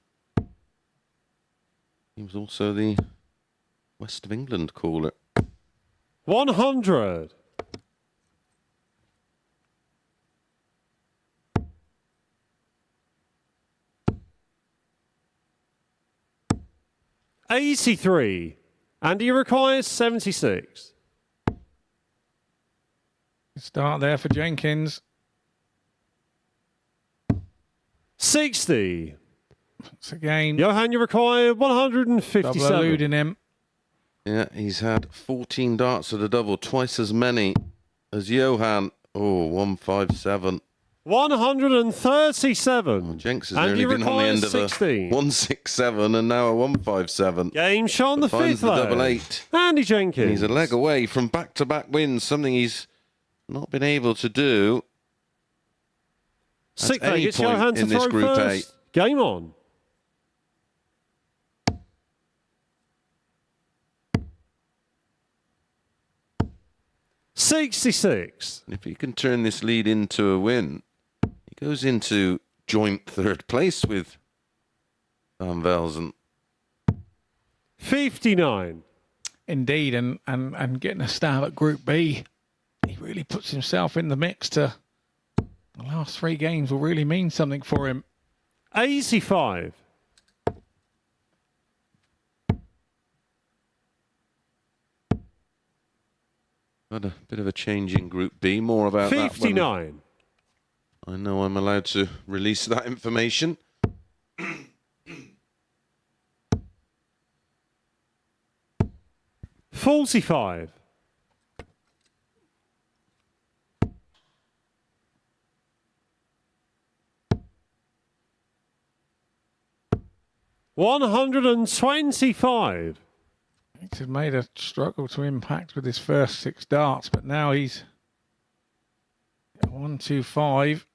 he was also the West of England caller. 100. 83. And he requires 76. Start there for Jenkins. 60. It's again Johan, you require double 157. eluding him. Yeah, he's had 14 darts at a double, twice as many as Johan. Oh, 157. 137. Jenks has And nearly he been on the end of a requires 16. 167 and now a 157. Game shot on the Finds fifth the leg. double eight. Andy And Jenkins. he's a leg away from back-to-back wins, something he's not been able to do. Sixth at leg, any it's point Johan to in this throw Group A. first. Game on. 66. If he can turn this lead into a win, he goes into joint third place with Van Velzen. 59. Indeed, and getting a stab at Group B, he really puts himself in the mix to the last 3 games will really mean something for him. 85. Had a bit of a change in Group B. More about that 59. when I know I'm allowed to release that information. 45. 125. He's made a struggle to impact with his first 6 darts, but now he's 125.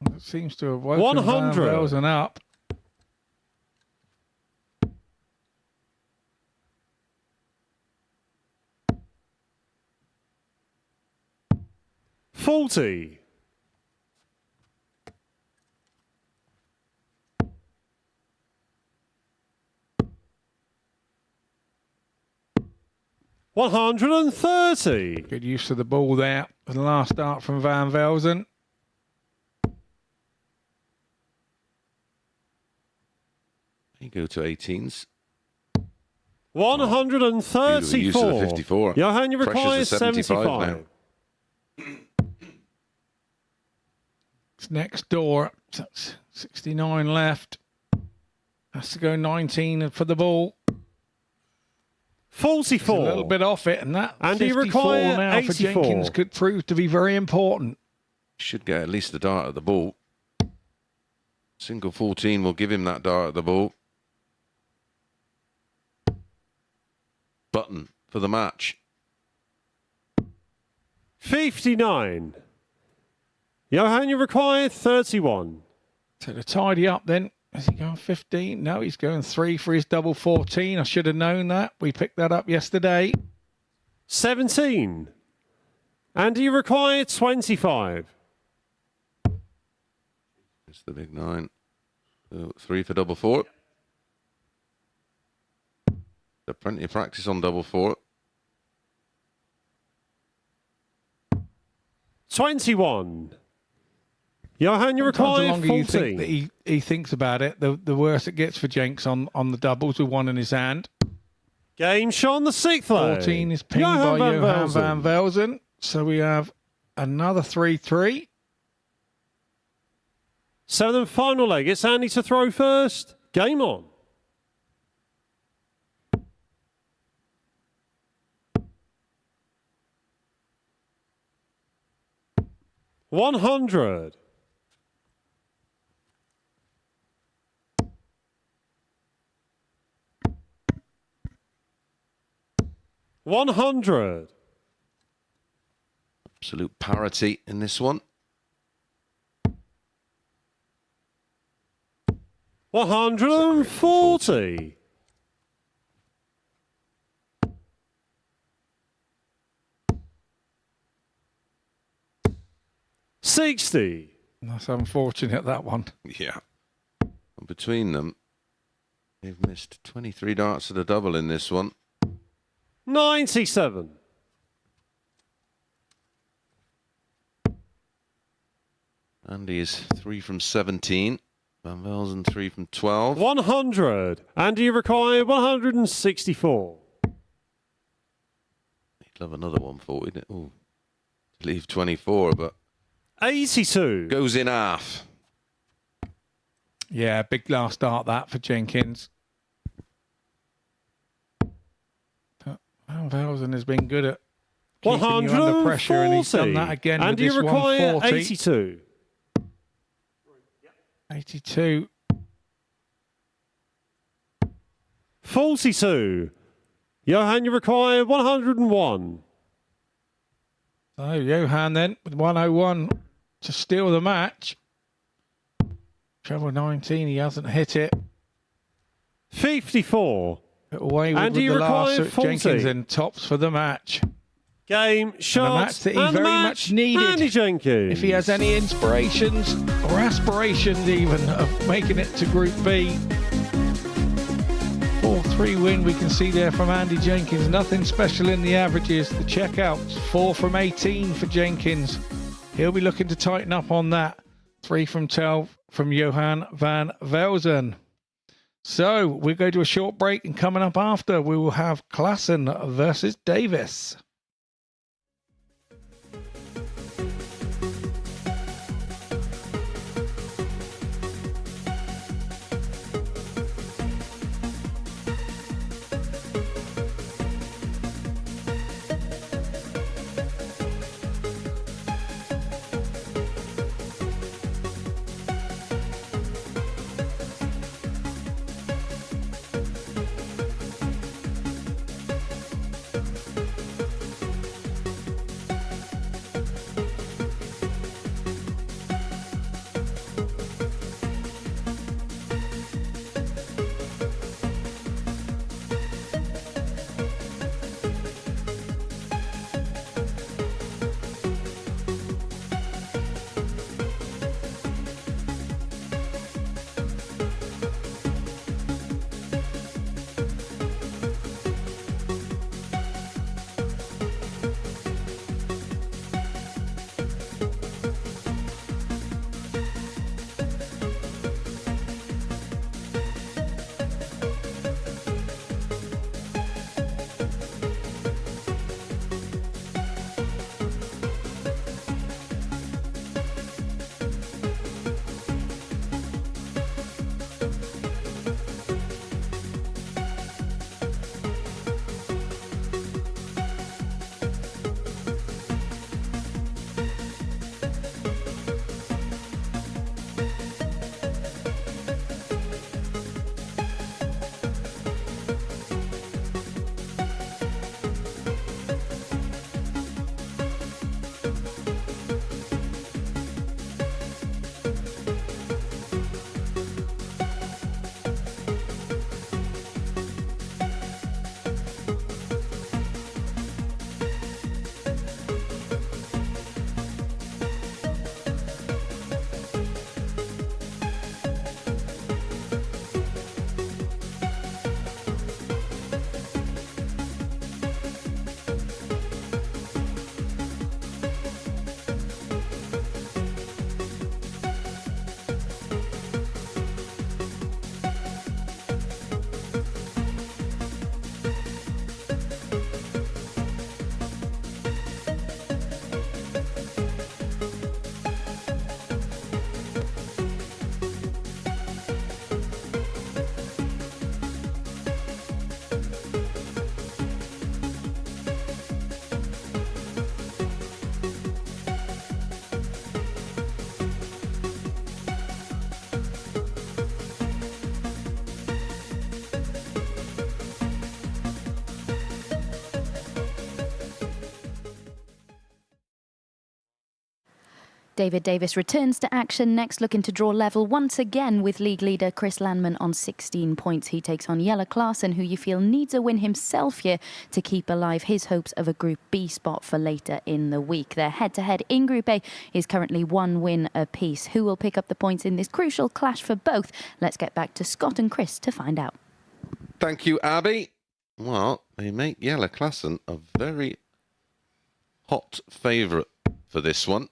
It seems to have woken 100. Van Velzen up. $40. 130. Good use of the ball there. The last dart from Van Velzen. You go to 18s. 134. Beautiful use of the 54. Johan, you require Pressures are 75. It's next door. That's 69 left. Has to go 19 for the ball. 44. A little bit off it, and that And he 54 require now 84. for Jenkins could prove to be very important. Should get at least a dart at the ball. Single 14 will give him that dart at the ball. Button for the match. 59. Johan, you require 31. So to tidy up then, is he going 15? No, he's going 3 for his double 14. I should have known that. We picked that up yesterday. 17. And you require 25. It's the big 9. 3 for double 4. There's plenty of practice on double 4. 21. Johan, you Sometimes the require longer you think 14. that he thinks about it, the worse it gets for Jenks on the doubles with 1 in his hand. Game shot on the 6th leg. 14 is pinged by Johan Van Velzen. So we have another 3-3. 7th final leg. It's Andy to throw first. Game on. $100. 100. Absolute parity in this one. 140. 60. That's unfortunate, that one. Yeah. And between them, they've missed 23 darts at a double in this one. 97. Andy is 3 from 17. Van Velzen 3 from 12. 100. And you require 164. He'd love another 140. Ooh. Leave 24, but 82. goes in half. Yeah, big last start that for Jenkins. But Van Velzen has been good at keeping you under pressure, and he's done that again and with you this require 140. 82. 82. 42. Johan, you require 101. So Johan then with 101 to steal the match. Treble 19, he hasn't hit it. 54. Put away with And he the last, required so it's Jenkins 40. then tops for the match. Game, And a shots, match that he and the very match, much needed. Andy Jenkins. If he has any inspirations or aspirations even of making it to Group B. 4-3 win we can see there from Andy Jenkins. Nothing special in the averages. The checkouts, 4 from 18 for Jenkins. He'll be looking to tighten up on that. 3 from 12 from Johan van Velzen. So we'll go to a short break, and coming up after, we will have Klassen versus Davis. David Davis returns to action next, looking to draw level once again with league leader Chris Landman on 16 points. He takes on Jelle Klassen, who you feel needs a win himself here to keep alive his hopes of a Group B spot for later in the week. Their head-to-head in Group A is currently 1 win apiece. Who will pick up the points in this crucial clash for both? Let's get back to Scott and Chris to find out. Thank you, Abby. Well, they make Jelle Klassen a very hot favourite for this one,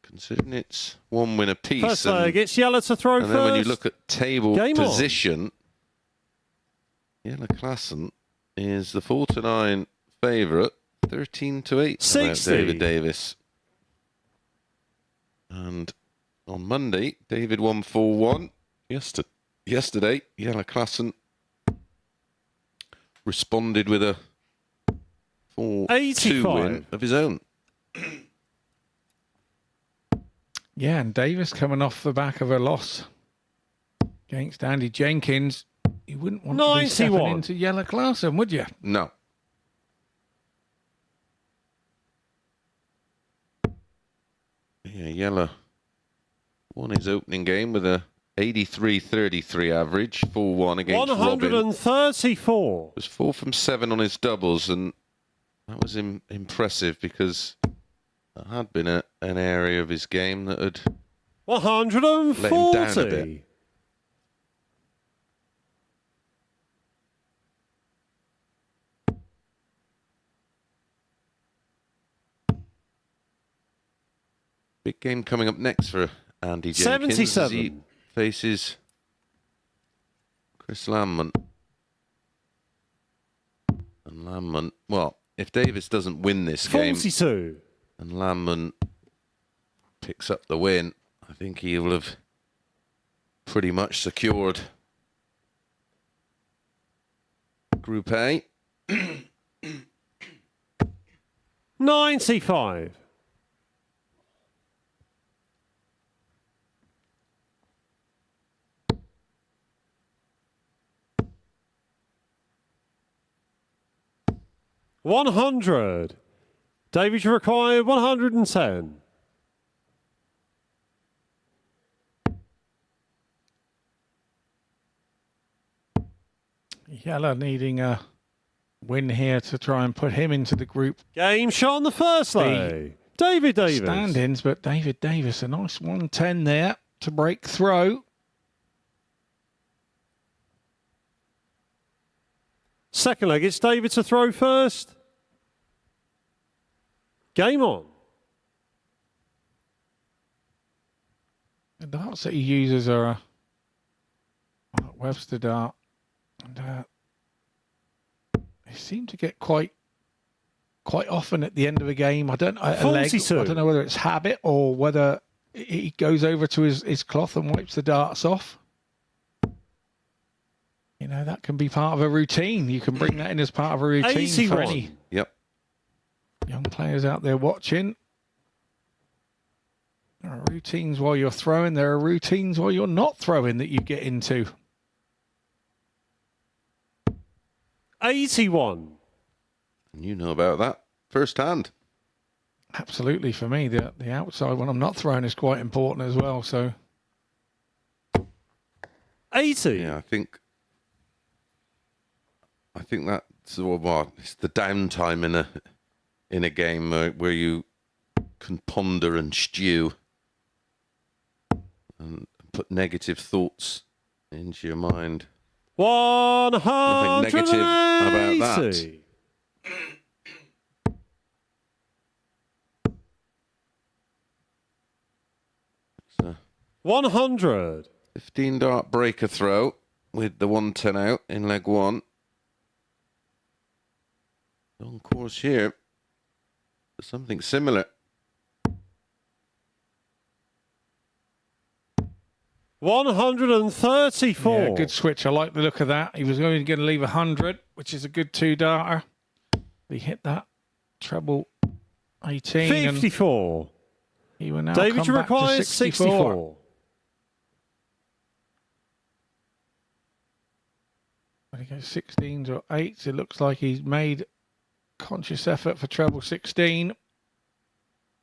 considering it's 1 win apiece. First leg, it's Jelle to throw and first. then when you look at table Game on. position, Jelle Klassen is the 4-9 favourite, 13-8 about 60. David Davis. And on Monday, David won 4-1. Yesterday, Jelle Klassen responded with a 4-2 win of his own. Yeah, and Davis coming off the back of a loss against Andy Jenkins. You wouldn't want to be stepping 91. into Jelle Klassen, would you? No. Yeah, Jelle won his opening game with a 83-33 average, 4-1 against Robin. 134. Was 4 from 7 on his doubles, and That was impressive because that had been an area of his game that had 140. let him down a bit. Big game coming up next for Andy Jenkins. 77. As he faces Chris Landman. And Landman, well, if Davis doesn't win this game 42. and Landman picks up the win, I think he will have pretty much secured Group A. 95. $100. David, you require 110. Yella needing a win here to try and put him into the group Game shot on the first leg. David Davis. stand-ins, but David Davis, a nice 110 there to break through. Second leg, it's David to throw first. Game on. The darts that he uses are a Webster dart. And they seem to get quite often at the end of a game. I don't a leg. 42. I don't know whether it's habit or whether he goes over to his cloth and wipes the darts off. You know, that can be part of a routine. You can bring that in as part of a routine 81. for any Yep. young players out there watching. There are routines while you're throwing. There are routines while you're not throwing that you get into. 81. And you know about that firsthand. Absolutely, for me, the outside when I'm not throwing is quite important as well. So 80. Yeah, I think that's well, it's the downtime in a game where you can ponder and stew and put negative thoughts into your mind. 180. Nothing negative about that. So 100. 15 dart breaker throw with the 110 out in leg one. On course here. Something similar. 134. yeah, good switch. I like the look of that. He was only going to leave 100, which is a good two-darter. He hit that treble 18. 54. And he will now David, come you back to require 64. 64. When he goes 16s or 8s, it looks like he's made conscious effort for treble 16.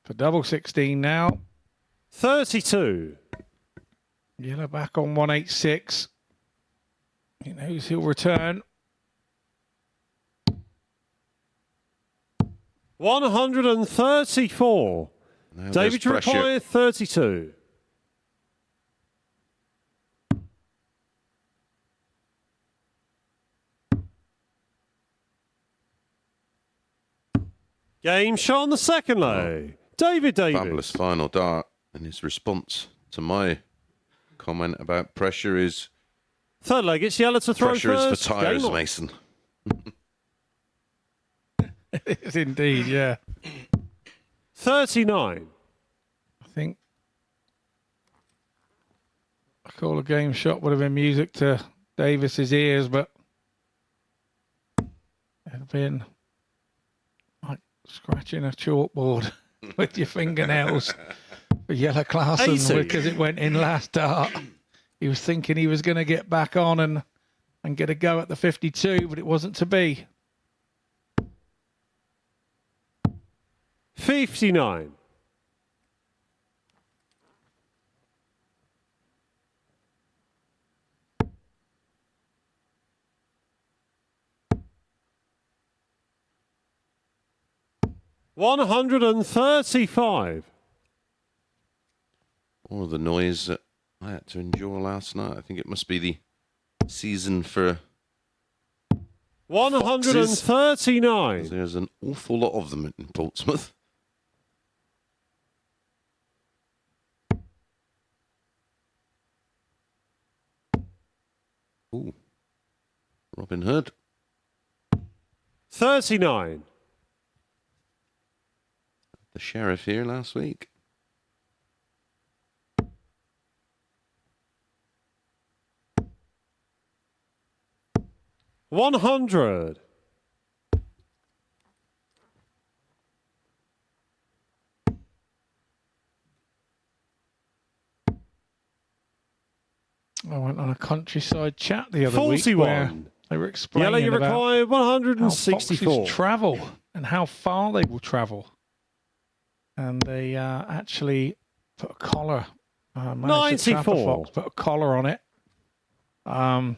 For double 16 now. 32. Yellow back on 186. He knows he'll return. 134. Now David, you there's pressure. require 32. Game shot on the second leg. David Davis. Fabulous final dart. And his response to my comment about pressure is Third leg, it's Yellow to throw pressure first. is for tyres, Game on. It Mason. is indeed, yeah. 39. I think a call a game shot would have been music to Davis's ears, but it'd have been like scratching a chalkboard with your fingernails for Yellow Clarkson 80. because it went in last dart. He was thinking he was going to get back on and get a go at the 52, but it wasn't to be. 59. 135. All the noise that I had to endure last night. I think it must be the season for 139. there's an awful lot of them in Portsmouth. Ooh. Robin Hood. 39. The sheriff here last week. $100. I went on a countryside chat the other week where 41. they were explaining Yellow, you about require how 164. foxes travel and how far they will travel. And they actually put a collar, managed to trap a 94. fox, put a collar on it. And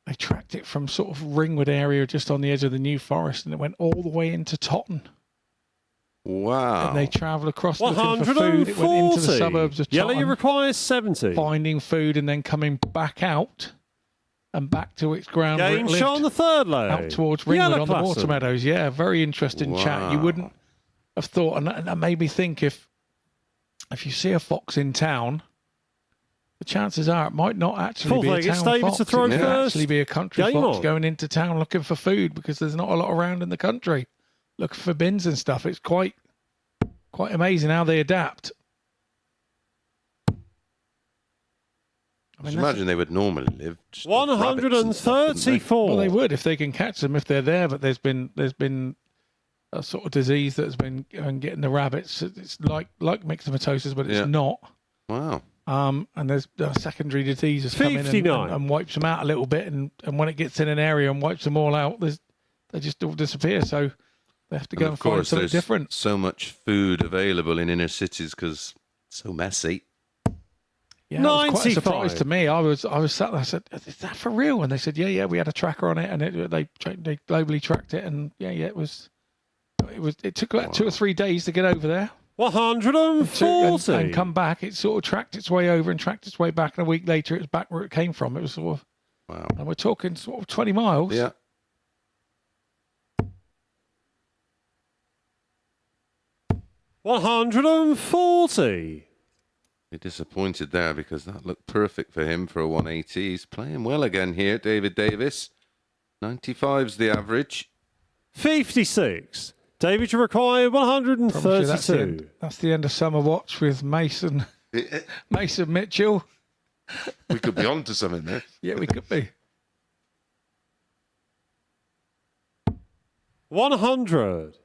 they tracked it from sort of Ringwood area just on the edge of the New Forest, and it went all the way into Totton. Wow. And they travelled across looking for food. It went into the 140. suburbs of Yellow, you Totton, require 70. finding food and then coming back out and back to its ground where Game it lived, shot on the third leg. out towards Ringwood Yellow on the Classen. Water Meadows. Yeah, very interesting chat. You Wow. wouldn't have thought, and that made me think if you see a fox in town, the chances are it might not actually Fourth be a leg, it's town David fox. to throw It could first. actually be a country Game fox on. going into town looking for food because there's not a lot around in the country, looking for bins and stuff. It's quite amazing how they adapt. I Just mean, imagine they would normally live just off rabbits and stuff, wouldn't they? 134. well, they would if they can catch them if they're there. But there's been a sort of disease that's been getting the rabbits. It's like myxomatosis, but it's Yeah. not. Wow. And there's a secondary disease that's come in 59. and wipes them out a little bit, and when it gets in an area and wipes them all out, they just all disappear. So they have to go And and of find course, something there's different. so much food available in inner cities because it's so messy. Yeah, it was quite a 95. surprise to me. I was sat there. I said, "Is that for real?" And they said, "Yeah, we had a tracker on it, and they globally tracked it, and it took about 2 or 3 days to get over there." 140. And come back. It sort of tracked its way over and tracked its way back, and a week later it was back where it came from. It was sort of, Wow. and we're talking sort of 20 miles. Yeah. $140. Be disappointed there because that looked perfect for him for a 180. He's playing well again here, David Davis. 95's the average. 56. David, you require Promise you 132. that's the end of Summer Watch with Mason Mitchell. We could be on to something there. Yeah, we could be. 100.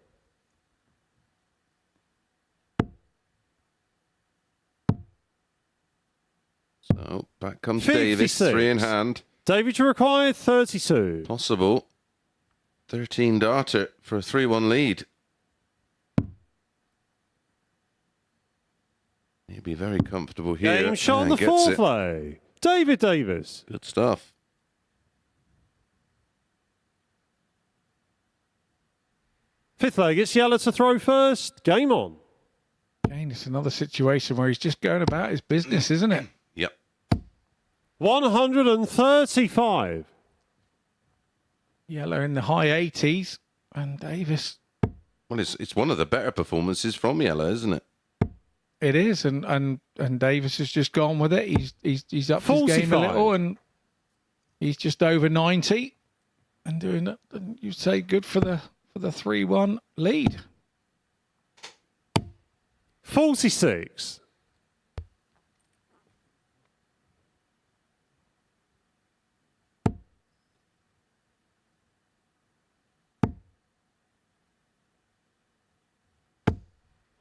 So back comes Davis, 56. 3 in hand. David, you require 32. Possible. 13 darter for a 3-1 lead. He'll be very comfortable here. Game shot on Yeah, the gets fourth it. leg. David Davis. Good stuff. Fifth leg, it's Yellow to throw first. Game on. Again, it's another situation where he's just going about his business, isn't it? Yep. 135. Yellow in the high 80s, and Davis. Well, it's one of the better performances from Yellow, isn't it? It is, and Davis has just gone with it. He's up his game a 45. little, and he's just over 90, and doing that. And you say good for the 3-1 lead. 46.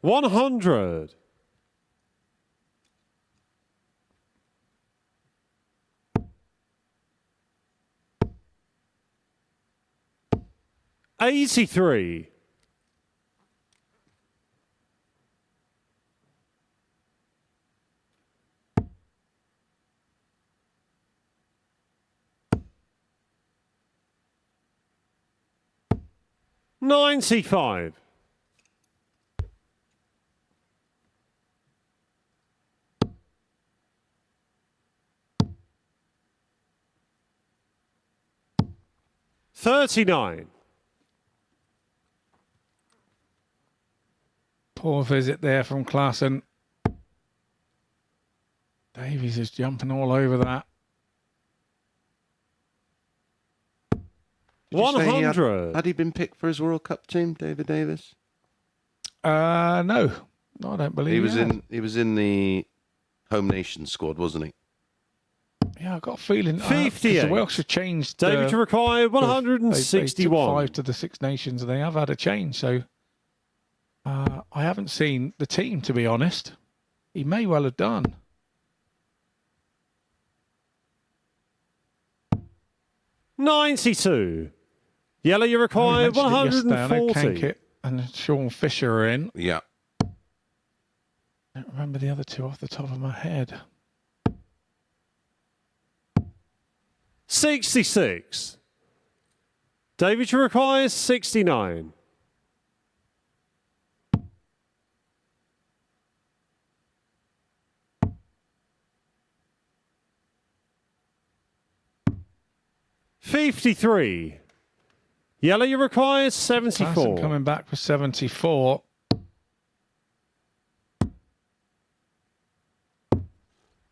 $100. $83. 95. $39. Poor visit there from Klassen. Davies is jumping all over that. Did you say 100. Had he been picked for his World Cup team, David Davis? No, I don't believe He was in the home nation squad, wasn't he? Yeah, I got a feeling 58. the Welsh have changed. David to require 161. They took 5 to the Six Nations, and they have had a change. So I haven't seen the team, to be honest. He may well have done. $92. Yellow, you require 140. Kankit and Sean Fisher are in. Yeah. I don't remember the other two off the top of my head. 66. David, you require 69. $53. Yellow, you require 74. Klassen coming back for 74.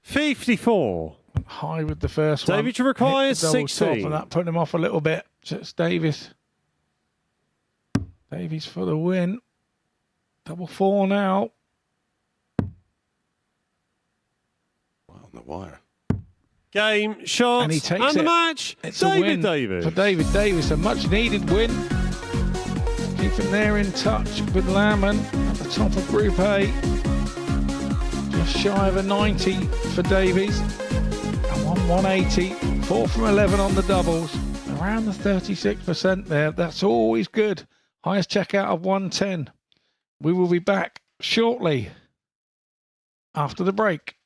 $54. High with the first one. David, you require Hit the double 16. top, and that put him off a little bit. So it's Davis. Davies for the win. Double 4 now. Wow, on the wire. Game, shots, And he takes the it. match. It's David a win Davis. for David Davis. A much needed win. Keeping there in touch with Lamman at the top of Group A. Just shy of a 90 for Davies. And 180. 4 from 11 on the doubles. Around the 36% there. That's always good. Highest checkout of 110. We will be back shortly after the break.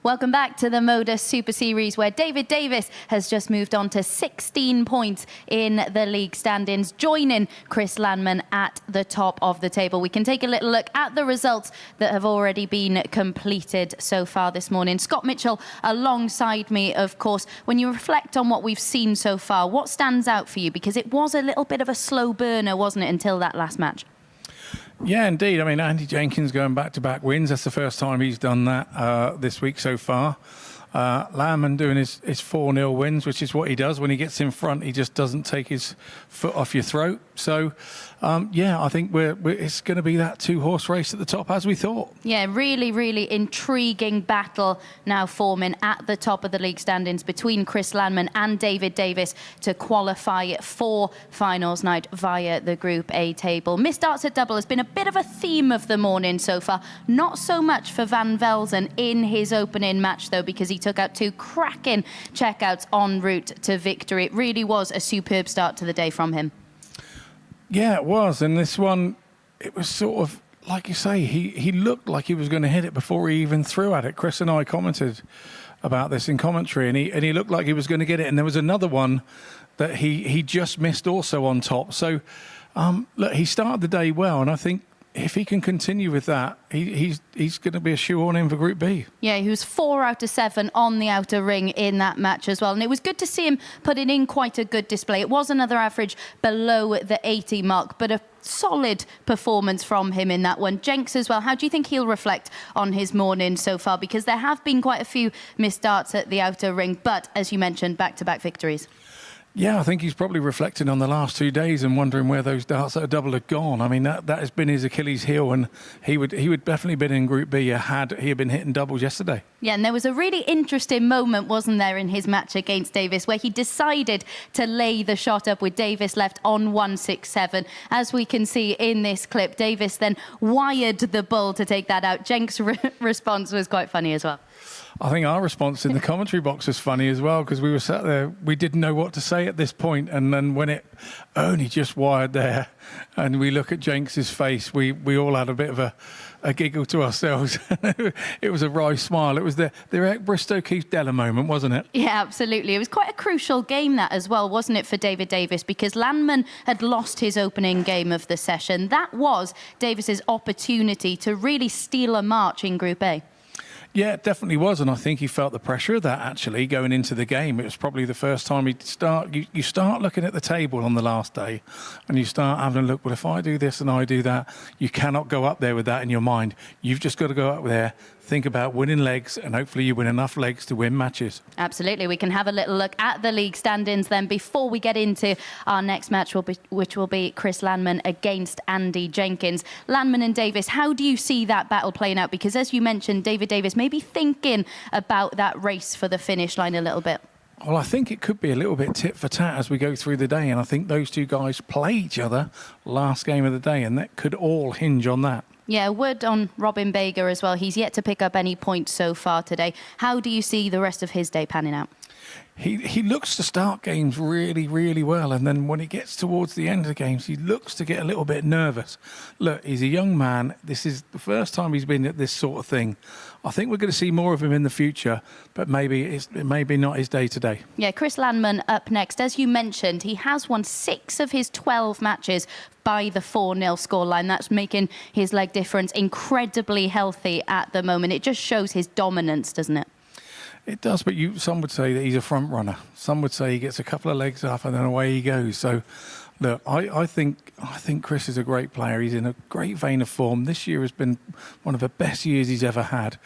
Welcome back to the MODUS Super Series, where David Davis has just moved on to 16 points in the league standings, joining Chris Landman at the top of the table. We can take a little look at the results that have already been completed so far this morning. Scott Mitchell alongside me, of course. When you reflect on what we've seen so far, what stands out for you? Because it was a little bit of a slow burner, wasn't it, until that last match? Yeah, indeed. I mean, Andy Jenkins going back-to-back wins. That's the first time he's done that this week so far. Landman doing his 4-0 wins, which is what he does. When he gets in front, he just doesn't take his foot off your throat. So, yeah, I think it's going to be that two-horse race at the top, as we thought. Yeah, really, really intriguing battle now forming at the top of the league standings between Chris Landman and David Davis to qualify for finals night via the Group A table. Missed starts at double has been a bit of a theme of the morning so far. Not so much for Van Velzen in his opening match, though, because he took out two cracking checkouts en route to victory. It really was a superb start to the day from him. Yeah, it was. And this one, it was sort of, like you say, he looked like he was going to hit it before he even threw at it. Chris and I commented about this in commentary, and he looked like he was going to get it. And there was another one that he just missed also on top. So, look, he started the day well, and I think if he can continue with that, he's going to be a shoe-on in for Group B. Yeah, he was 4 out of 7 on the outer ring in that match as well. And it was good to see him putting in quite a good display. It was another average below the 80 mark, but a solid performance from him in that one. Jenks as well, how do you think he'll reflect on his morning so far? Because there have been quite a few missed starts at the outer ring, but as you mentioned, back-to-back victories. Yeah, I think he's probably reflecting on the last 2 days and wondering where those darts at a double had gone. I mean, that has been his Achilles heel, and he would definitely been in Group B had he been hitting doubles yesterday. Yeah, and there was a really interesting moment, wasn't there, in his match against Davis, where he decided to lay the shot up with Davis left on 167. As we can see in this clip, Davis then wired the bull to take that out. Jenks' response was quite funny as well. I think our response in the commentary box was funny as well, because we were sat there, we didn't know what to say at this point, and then when it only just wired there, and we look at Jenks's face, we all had a bit of a giggle to ourselves. It was a wry smile. It was the Eric Bristow-Keith Della moment, wasn't it? Yeah, absolutely. It was quite a crucial game, that as well, wasn't it, for David Davis, because Landman had lost his opening game of the session. That was Davis's opportunity to really steal a march in Group A. Yeah, it definitely was, and I think he felt the pressure of that, actually, going into the game. It was probably the first time you start looking at the table on the last day, and you start having a look, well, if I do this and I do that, you cannot go up there with that in your mind. You've just got to go up there, think about winning legs, and hopefully you win enough legs to win matches. Absolutely. We can have a little look at the league standings then before we get into our next match, which will be Chris Landman against Andy Jenkins. Landman and Davis, how do you see that battle playing out? Because as you mentioned, David Davis may be thinking about that race for the finish line a little bit. Well, I think it could be a little bit tit for tat as we go through the day, and I think those two guys play each other last game of the day, and that could all hinge on that. Yeah, word on Robin Bager as well. He's yet to pick up any points so far today. How do you see the rest of his day panning out? He looks to start games really, really well, and then when he gets towards the end of the games, he looks to get a little bit nervous. Look, he's a young man. This is the first time he's been at this sort of thing. I think we're going to see more of him in the future, but maybe not his day today. Yeah, Chris Landman up next. As you mentioned, he has won 6 of his 12 matches by the 4-0 scoreline. That's making his leg difference incredibly healthy at the moment. It just shows his dominance, doesn't it? It does, but some would say that he's a front runner. Some would say he gets a couple of legs up and then away he goes. So, look, I think Chris is a great player. He's in a great vein of form. This year has been one of the best years he's ever had,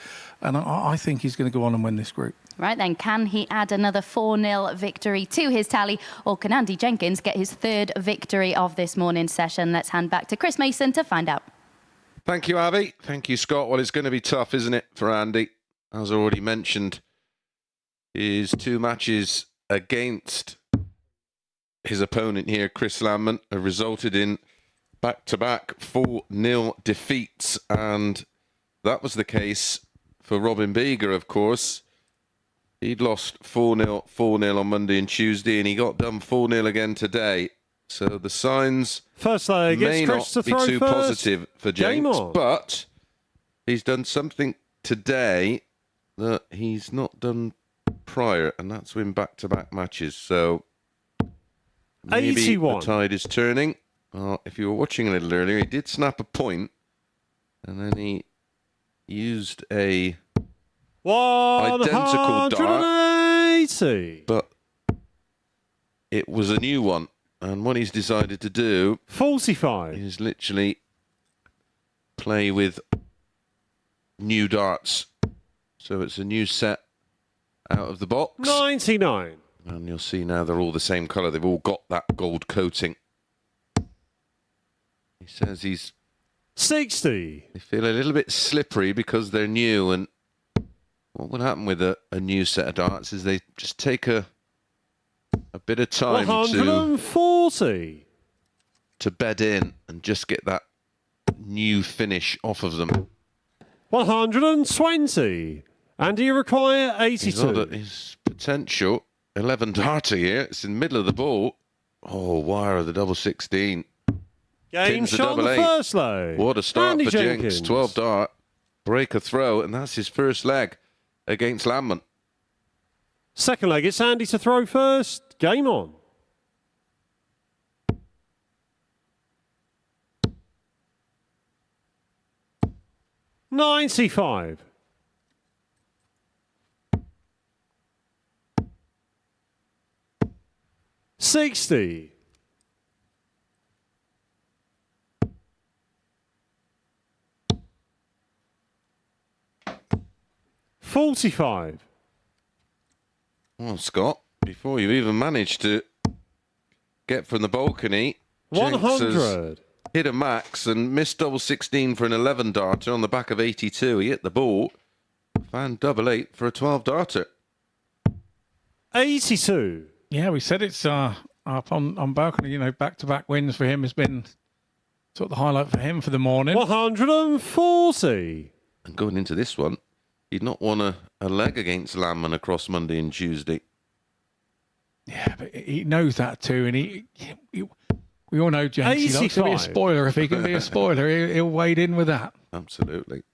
and I think he's going to go on and win this group. Right then, can he add another 4-0 victory to his tally, or can Andy Jenkins get his 3rd victory of this morning's session? Let's hand back to Chris Mason to find out. Thank you, Abby. Thank you, Scott. Well, it's going to be tough, isn't it, for Andy? As already mentioned, his 2 matches against his opponent here, Chris Landman, have resulted in back-to-back 4-0 defeats. And that was the case for Robin Bager, of course. He'd lost 4-0 on Monday and Tuesday, and he got done 4-0 again today. So the signs may not be too positive for James, but he's done something today that he's not done prior, and that's win back-to-back matches. So maybe 81. the tide is turning. If you were watching a little earlier, he did snap a point, and then he used a identical dart, 180. but it was a new one. And what he's decided to do 45. is literally play with new darts. So it's a new set out of the box. 99. And you'll see now they're all the same colour. They've all got that gold coating. He says he's... 60. They feel a little bit slippery because they're new. And what would happen with a new set of darts is they just take a bit of time 140. to bed in and just get that new finish off of them. 120. And do you require 82? His potential 11 darter here. It's in the middle of the ball. Oh, wire of the double 16. Game Pins the shot on the double 8. first low. What a start Andy for Jenkins. Jenks. 12 dart, break a throw, and that's his first leg against Landman. Second leg, it's Andy to throw first. Game on. $95. 60. 45. Well, Scott, before you even managed to get from the balcony, Jenks has 100. hit a max and missed double 16 for an 11 darter on the back of 82. He hit the ball, found double 8 for a 12 darter. 82. Yeah, we said it's up on balcony. You know, back-to-back wins for him has been sort of the highlight for him for the morning. 140. And going into this one, he'd not won a leg against Landman across Monday and Tuesday. Yeah, but he knows that too, and we all know James. He likes to be a 85. spoiler. If he can be a spoiler, he'll wade in with that. Absolutely.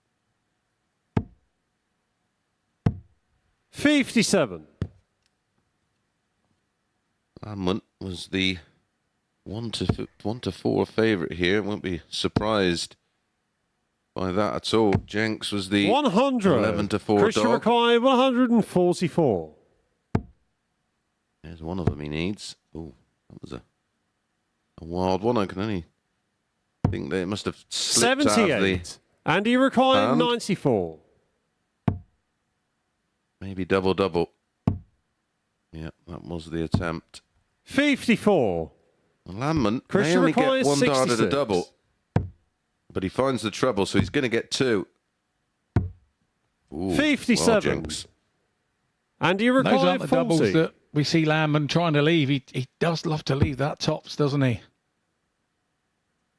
57. Landman was the 1-4 favourite here. Won't be surprised by that at all. Jenks was the 100. 11-4 Christian dog. Mackay, 144. There's one of them he needs. Oh, that was a wild one. I can only think that it must have slipped out of the... 78. Andy Mackay, hand. 94. Maybe double-double. Yeah, that was the attempt. 54. Well, Landman may Christian only Mackay get is one dart at a 66. double. But he finds the treble, so he's going to get 2. Ooh, 57. Well, Jenks. Andy Those Mackay, aren't the doubles 40. that we see Landman trying to leave. He does love to leave that tops, doesn't he?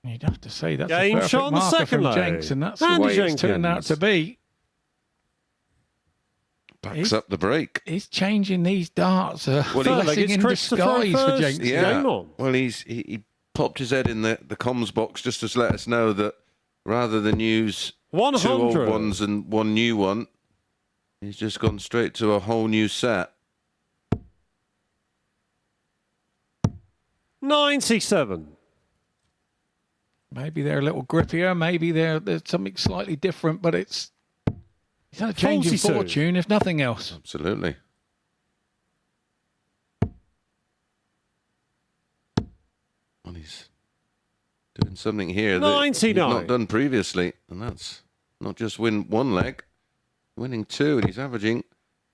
You'd have to say that's Game a perfect shot on the marker second from low. Jenks, and that's Andy the way it's turned out Jenkins. to be. Backs up the break. He's changing these darts. Well, Well, he- blessing in Chris to throw disguise for first. Jenks. Yeah. Game on. Well, he popped his head in the comms box just to let us know that rather than use 100. 2 old ones and 1 new one, he's just gone straight to a whole new set. 97. Maybe they're a little grippier. Maybe they're something slightly different, but it's not a change in 42. fortune, if nothing else. Absolutely. Well, he's doing something here that he's 99. not done previously, and that's not just win 1 leg, winning 2, and he's averaging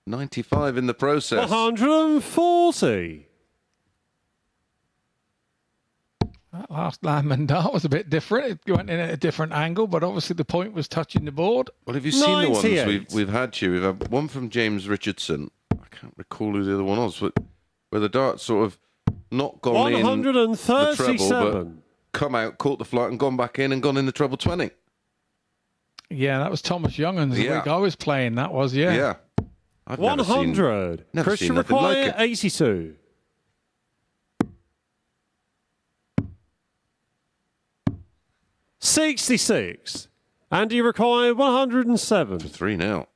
95 in the process. 140. That last Landman dart was a bit different. It went in at a different angle, but obviously the point was touching the board. Well, have you seen the 98. ones we've had here? We've had one from James Richardson. I can't recall who the other one was, but where the dart's sort of not gone in the treble, but 137. come out, caught the flight, and gone back in and gone in the treble 20. Yeah, that was Thomas Youngen's the Yeah. week I was playing. That was, yeah. Yeah. I've never seen 100. never Christian seen nothing like Mackay, it. 82. $66. Andy Mackay, 107. 3 now.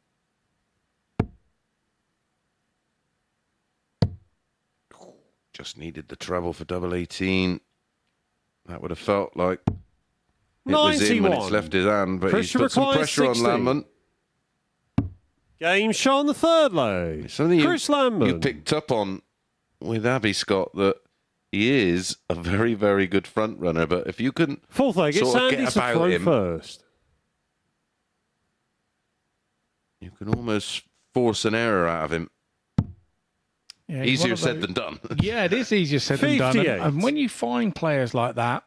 Just needed the treble for double 18. That would have felt like it was in when it's 91. left his hand, but he's Pressure put some required pressure 60. on Landman. Game shot on the third leg. Something Chris you Landman. picked up on with Abby Scott, that he is a very, very good front runner, but if you can Fourth leg, it's sort of Andy get to about throw him, first. you can almost force an error out of him. Yeah, he's one Easier of said those- than done. Yeah, it is easier said than done. 58. And when you find players like that,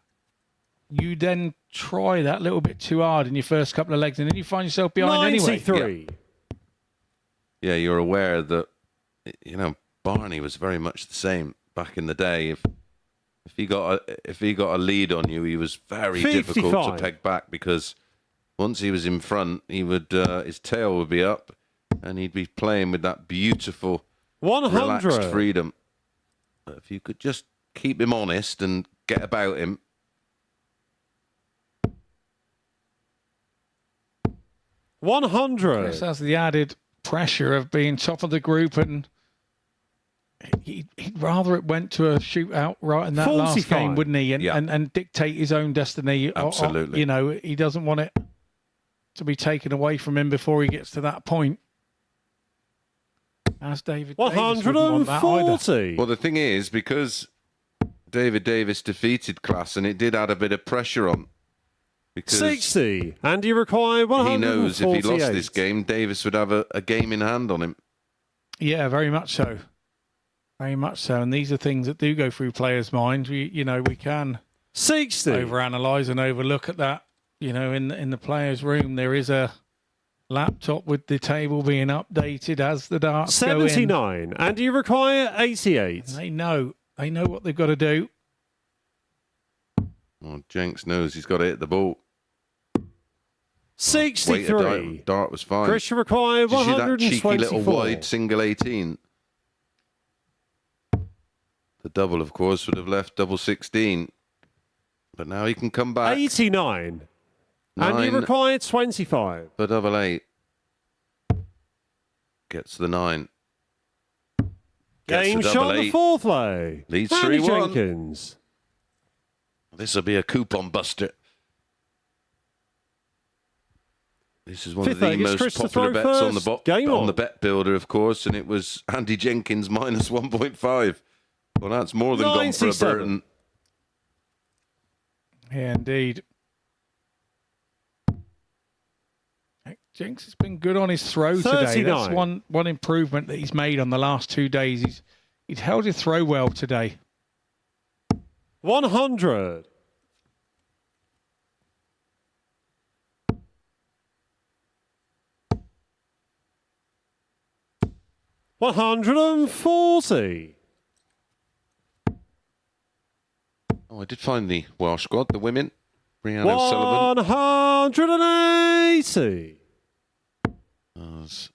you then try that little bit too hard in your first couple of legs, and then you find yourself behind anyway. 93. Yeah, you're aware that, you know, Barney was very much the same back in the day. If he got a lead on you, he was very difficult 55. to peg back, because once he was in front, he would his tail would be up, and he'd be playing with that beautiful 100. relaxed freedom. But if you could just keep him honest and get about him. Chris 100. has the added pressure of being top of the group, and he'd rather it went to a shootout right in that last 45. game, wouldn't he? And, Yeah. and dictate his own destiny. Absolutely. You know, he doesn't want it to be taken away from him before he gets to that point. As David Davis wouldn't want that either. 140. Well, the thing is, because David Davis defeated Class, and it did add a bit of pressure on. Because 60. Andy required he 148. knows if he lost this game, Davis would have a game in hand on him. Yeah, very much so. Very much so. And these are things that do go through players' minds. We can 60. overanalyze and overlook at that. You know, in the players' room, there is a laptop with the table being updated as the darts go in. 79. Andy require 88. They know what they've got to do. Well, Jenks knows he's got to hit the ball. 63. Dart was fine. Christian required Did you see that cheeky 124. little wide single 18? The double, of course, would have left double 16. But now he can come back 89. Andy 9 required 25. for double 8. Gets the 9. Gets Game the shot double on the 8. fourth lay. Leads Andy 3-1. Jenkins. This will be a coupon buster. This is one Fifth of the leg, it's most Chris to popular throw bets on first. the Game on on. the bet builder, of course, and it was Andy Jenkins minus 1.5. Well, that's more than gone for a 97. Burton. Yeah, indeed. Jenks has been good on his throw today. That's 39. one improvement that he's made on the last 2 days. He's held his throw well today. 100. $140. Oh, I did find the Welsh squad, the women. Brianna Sullivan. 180. As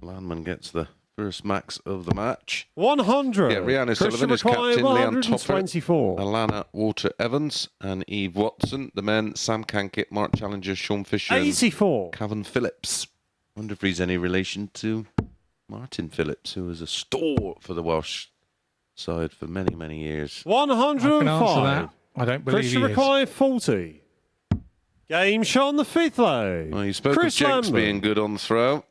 Landman gets the first max of the match. 100. Yeah, Rihanna Sullivan is required captain, Leanne Topper, 124. Alana Walter-Evans and Eve Watson. The men, Sam Cankett, Mark Challenger, Sean Fisher and 84. Calvin Phillips. Wonder if he's any relation to Martin Phillips, who was a stalwart for the Welsh side for many, many years. I can answer 105. that. I don't believe Christian he is. required 40. Game shot on the fifth lay. Well, you spoke Chris of Jenks Lambert. being good on the throw.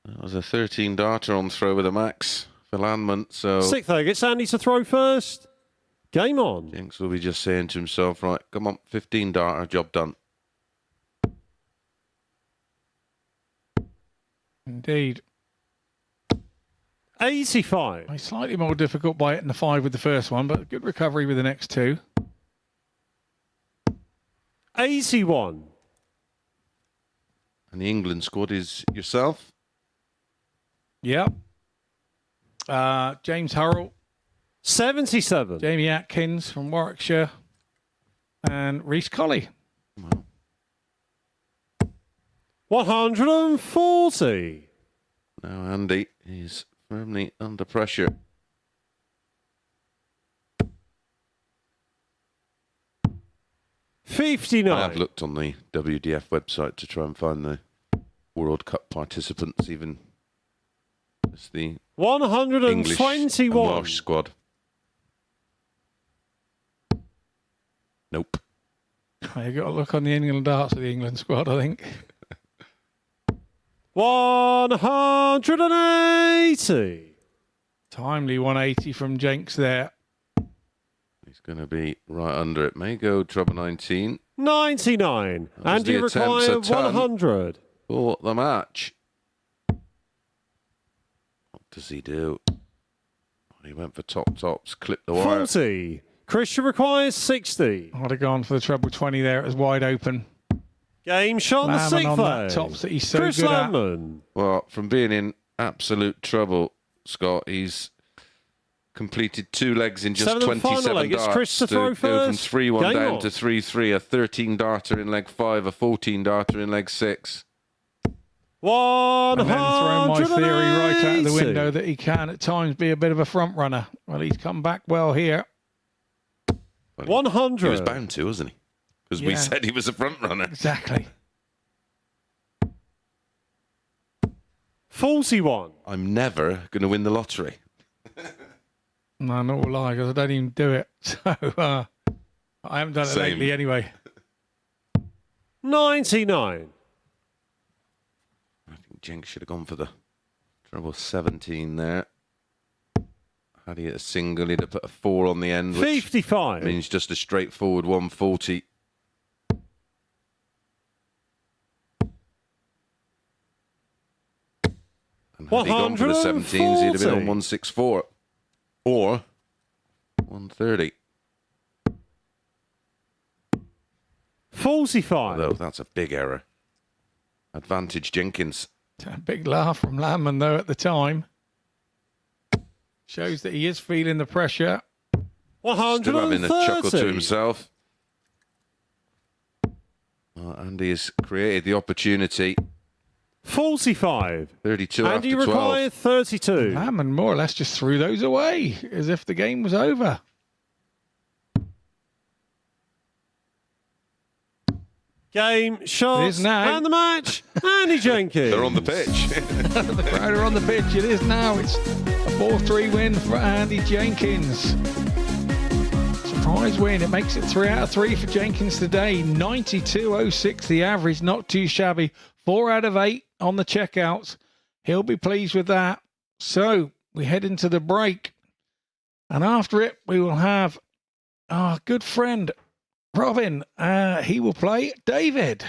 That was a 13 darter on throw with a max for Landman. So Sixth leg, it's Andy to throw first. Game on. Jenks will be just saying to himself, right, come on, 15 darter, job done. Indeed. 85. A slightly more difficult by hitting the 5 with the first one, but good recovery with the next 2. 81. And the England squad is yourself. Yep. James Hurrell, 77. Jamie Atkins from Warwickshire, and Reece Colley. 140. Now Andy is firmly under pressure. I 59. have looked on the WDF website to try and find the World Cup participants, even as the English and 121. Welsh squad. Nope. You've got to look on the England darts of the England squad, I think. 180. Timely 180 from Jenks there. He's going to be right under it. May go treble 19. 99. That was And the you attempts require a ton. 100. For the match. What does he do? He went for tops, clipped the wire. 40. Christian requires 60. I'd have gone for the treble 20 there. It was wide open. Game shot on the Lamman on that sixth tops that he's so Chris good at. Lamman. Well, from being in absolute trouble, Scott, he's completed 2 legs in just Seventh and final 27 leg. It's darts Chris to throw go from first. 3-1 Game down on. to 3-3, a 13 darter in leg 5, a 14 darter in leg 6. 180. And then throw my theory right out of the window that he can at times be a bit of a front runner. Well, he's come back well here. Well, 100. He was bound to, wasn't he? Because we Yeah. said he was a front runner. Exactly. 41. I'm never going to win the lottery. No, not will I, because I don't even do it. So I haven't done it Same. lately anyway. 99. I think Jenks should have gone for the treble 17 there. Had he hit a single, he'd have put a 4 on the end, which 55. means just a straightforward 140. And had he gone for the 17s, he'd have been on 164 or 130. 45. Although that's a big error. Advantage Jenkins. A big laugh from Lamman, though, at the time. Shows that he is feeling the pressure. Still having a 130. chuckle to himself. Andy has created the opportunity. 45. 32 And after you 12. require 32. Lamman more or less just threw those away as if the game was over. Game, shots, now. and the match. Andy Jenkins. They're on the pitch. The crowd are on the pitch. It is now. It's a 4-3 win for Andy Jenkins. Surprise win. It makes it 3 out of 3 for Jenkins today. 92.06 the average. Not too shabby. 4 out of 8 on the checkouts. He'll be pleased with that. So we head into the break. And after it, we will have our good friend, Robin. He will play David.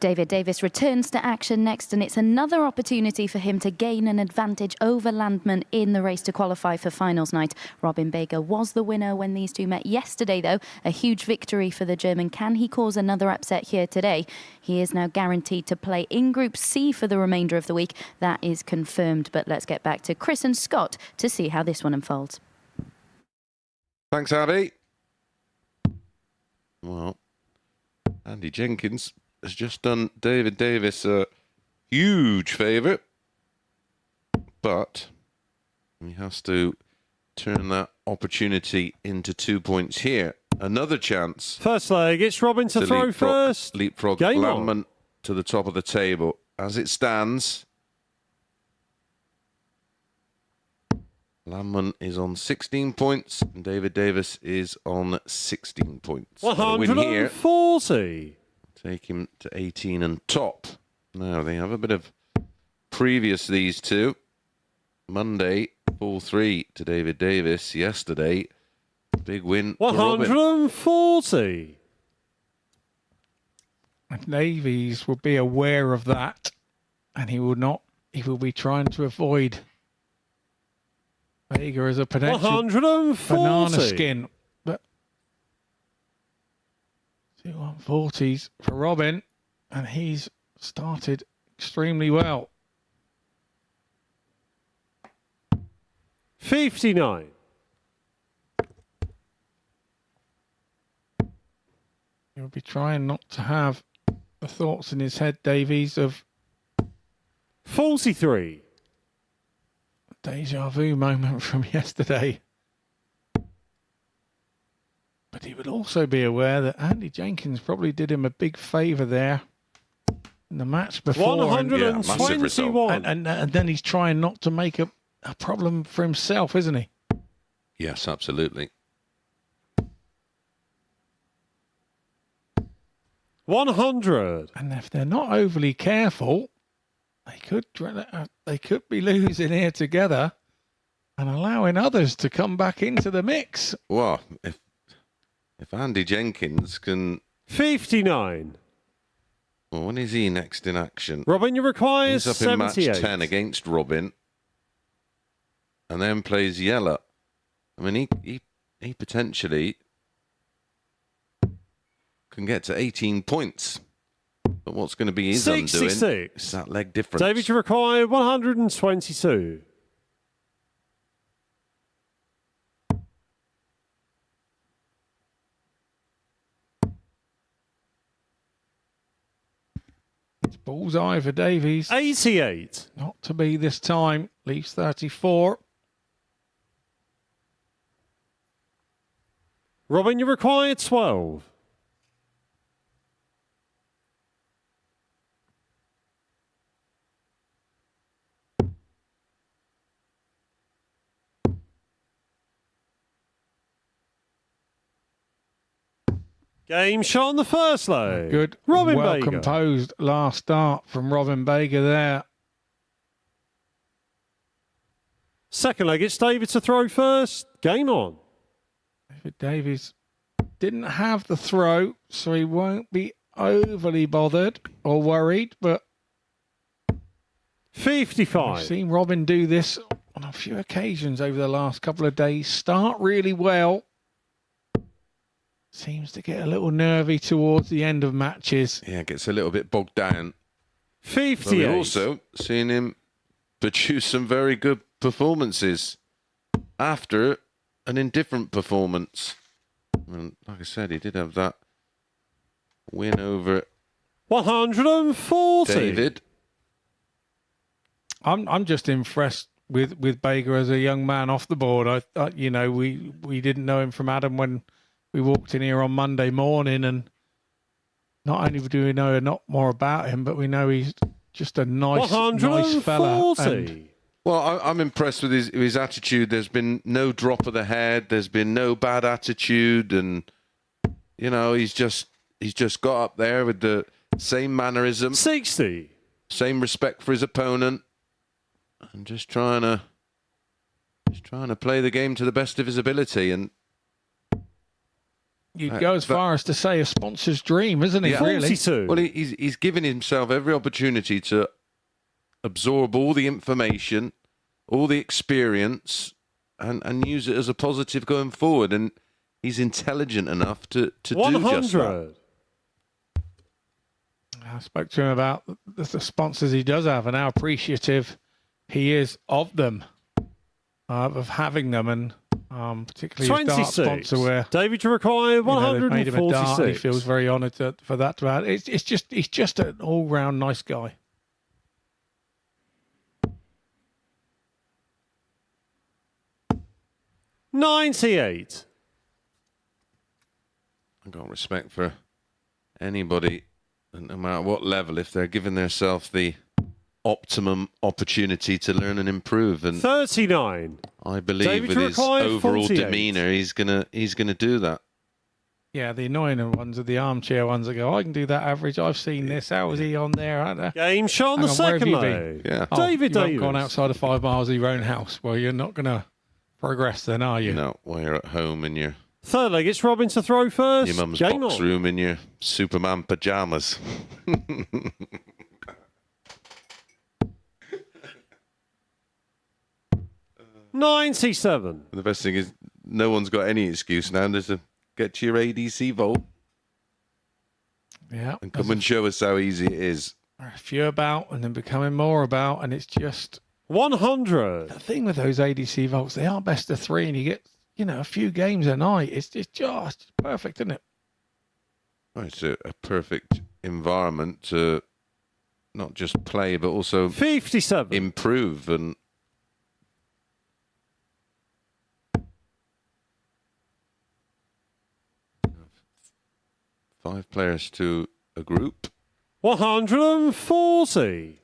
David Davis returns to action next, and it's another opportunity for him to gain an advantage over Landman in the race to qualify for finals night. Robin Baker was the winner when these two met yesterday, though. A huge victory for the German. Can he cause another upset here today? He is now guaranteed to play in Group C for the remainder of the week. That is confirmed. But let's get back to Chris and Scott to see how this one unfolds. Thanks, Abby. Well, Andy Jenkins has just done David Davis a huge favour, but he has to turn that opportunity into 2 points here. Another chance. First leg, it's Robin to throw first. Leapfrog Game Landman to the top of the table. As it stands, Landman is on 16 points and David Davis is on 16 points. 140. Take him to 18 and top. Now they have a bit of previous, these two. Monday, 4-3 to David Davis. Yesterday, big win for Robin. 140. Davies will be aware of that, and he will be trying to avoid Vega as a potential 140. banana skin. But 140s for Robin, and he's started extremely well. 59. He'll be trying not to have the thoughts in his head, Davies, of 43. deja vu moment from yesterday. But he would also be aware that Andy Jenkins probably did him a big favour there in the match before. 121. And then he's trying not to make a problem for himself, isn't he? Yes, absolutely. 100. And if they're not overly careful, they could be losing here together and allowing others to come back into the mix. Well, if Andy Jenkins can... 59. Well, when is he next in action? Robin, you require He's up 78. in match 10 against Robin. And then plays Yella. I mean, he potentially can get to 18 points. But what's going to be his 66. undoing is that leg difference. David, you require 122. It's bullseye for Davies. 88. Not to be this time. Leaves 34. Robin, you require 12. Game shot on the first leg. Good. Robin well Baker. Composed last start from Robin Baker there. Second leg, it's David to throw first. Game on. David Davies didn't have the throw, so he won't be overly bothered or worried, but 55. we've seen Robin do this on a few occasions over the last couple of days. Start really well. Seems to get a little nervy towards the end of matches. Yeah, gets a little bit bogged down. 58. But we've also seen him produce some very good performances after an indifferent performance. And like I said, he did have that win over 140. David. I'm just impressed with Baker as a young man off the board. I you know, we didn't know him from Adam when we walked in here on Monday morning, and not only do we know a lot more about him, but we know he's just a nice fella. And Well, I'm impressed with his attitude. There's been no drop of the head. There's been no bad attitude, and you know he's just got up there with the same mannerism, 60. same respect for his opponent, and just trying to play the game to the best of his ability. And You'd go as far as to say a sponsor's dream, isn't he? Yeah. Really? 42. Well, he's given himself every opportunity to absorb all the information, all the experience, and use it as a positive going forward. And he's intelligent enough to do just that. 100. I spoke to him about the sponsors he does have and how appreciative he is of them, of having them, and particularly his dart 26. sponsor where David, you require they've made him a dart, and he 146. feels very honoured for that. He's just an all-round nice guy. $98. I've got respect for anybody, no matter what level, if they're giving themselves the optimum opportunity to learn and improve. And 39. I believe David, with you his require overall 48. demeanour, he's gonna do that. Yeah, the annoying ones are the armchair ones that go, I can do that average. I've seen this. How was he on there? Game shot on the Hang on, where have second you leg. been? Yeah. Oh, David you haven't Davis. gone outside of 5 miles of your own house. Well, you're not going to progress then, are you? No, while you're at home in your Third leg, it's Robin to throw first. mum's Game box on. room in your Superman pajamas. 97. The best thing is no one's got any excuse now. There's a get to your ADC vault Yeah. and come and show us how easy it is. A few about and then becoming more about, and it's just 100. the thing with those ADC vaults. They are best of 3, and you get a few games a night. It's just perfect, isn't it? Well, it's a perfect environment to not just play but also 57. improve. And five players to a group. 140.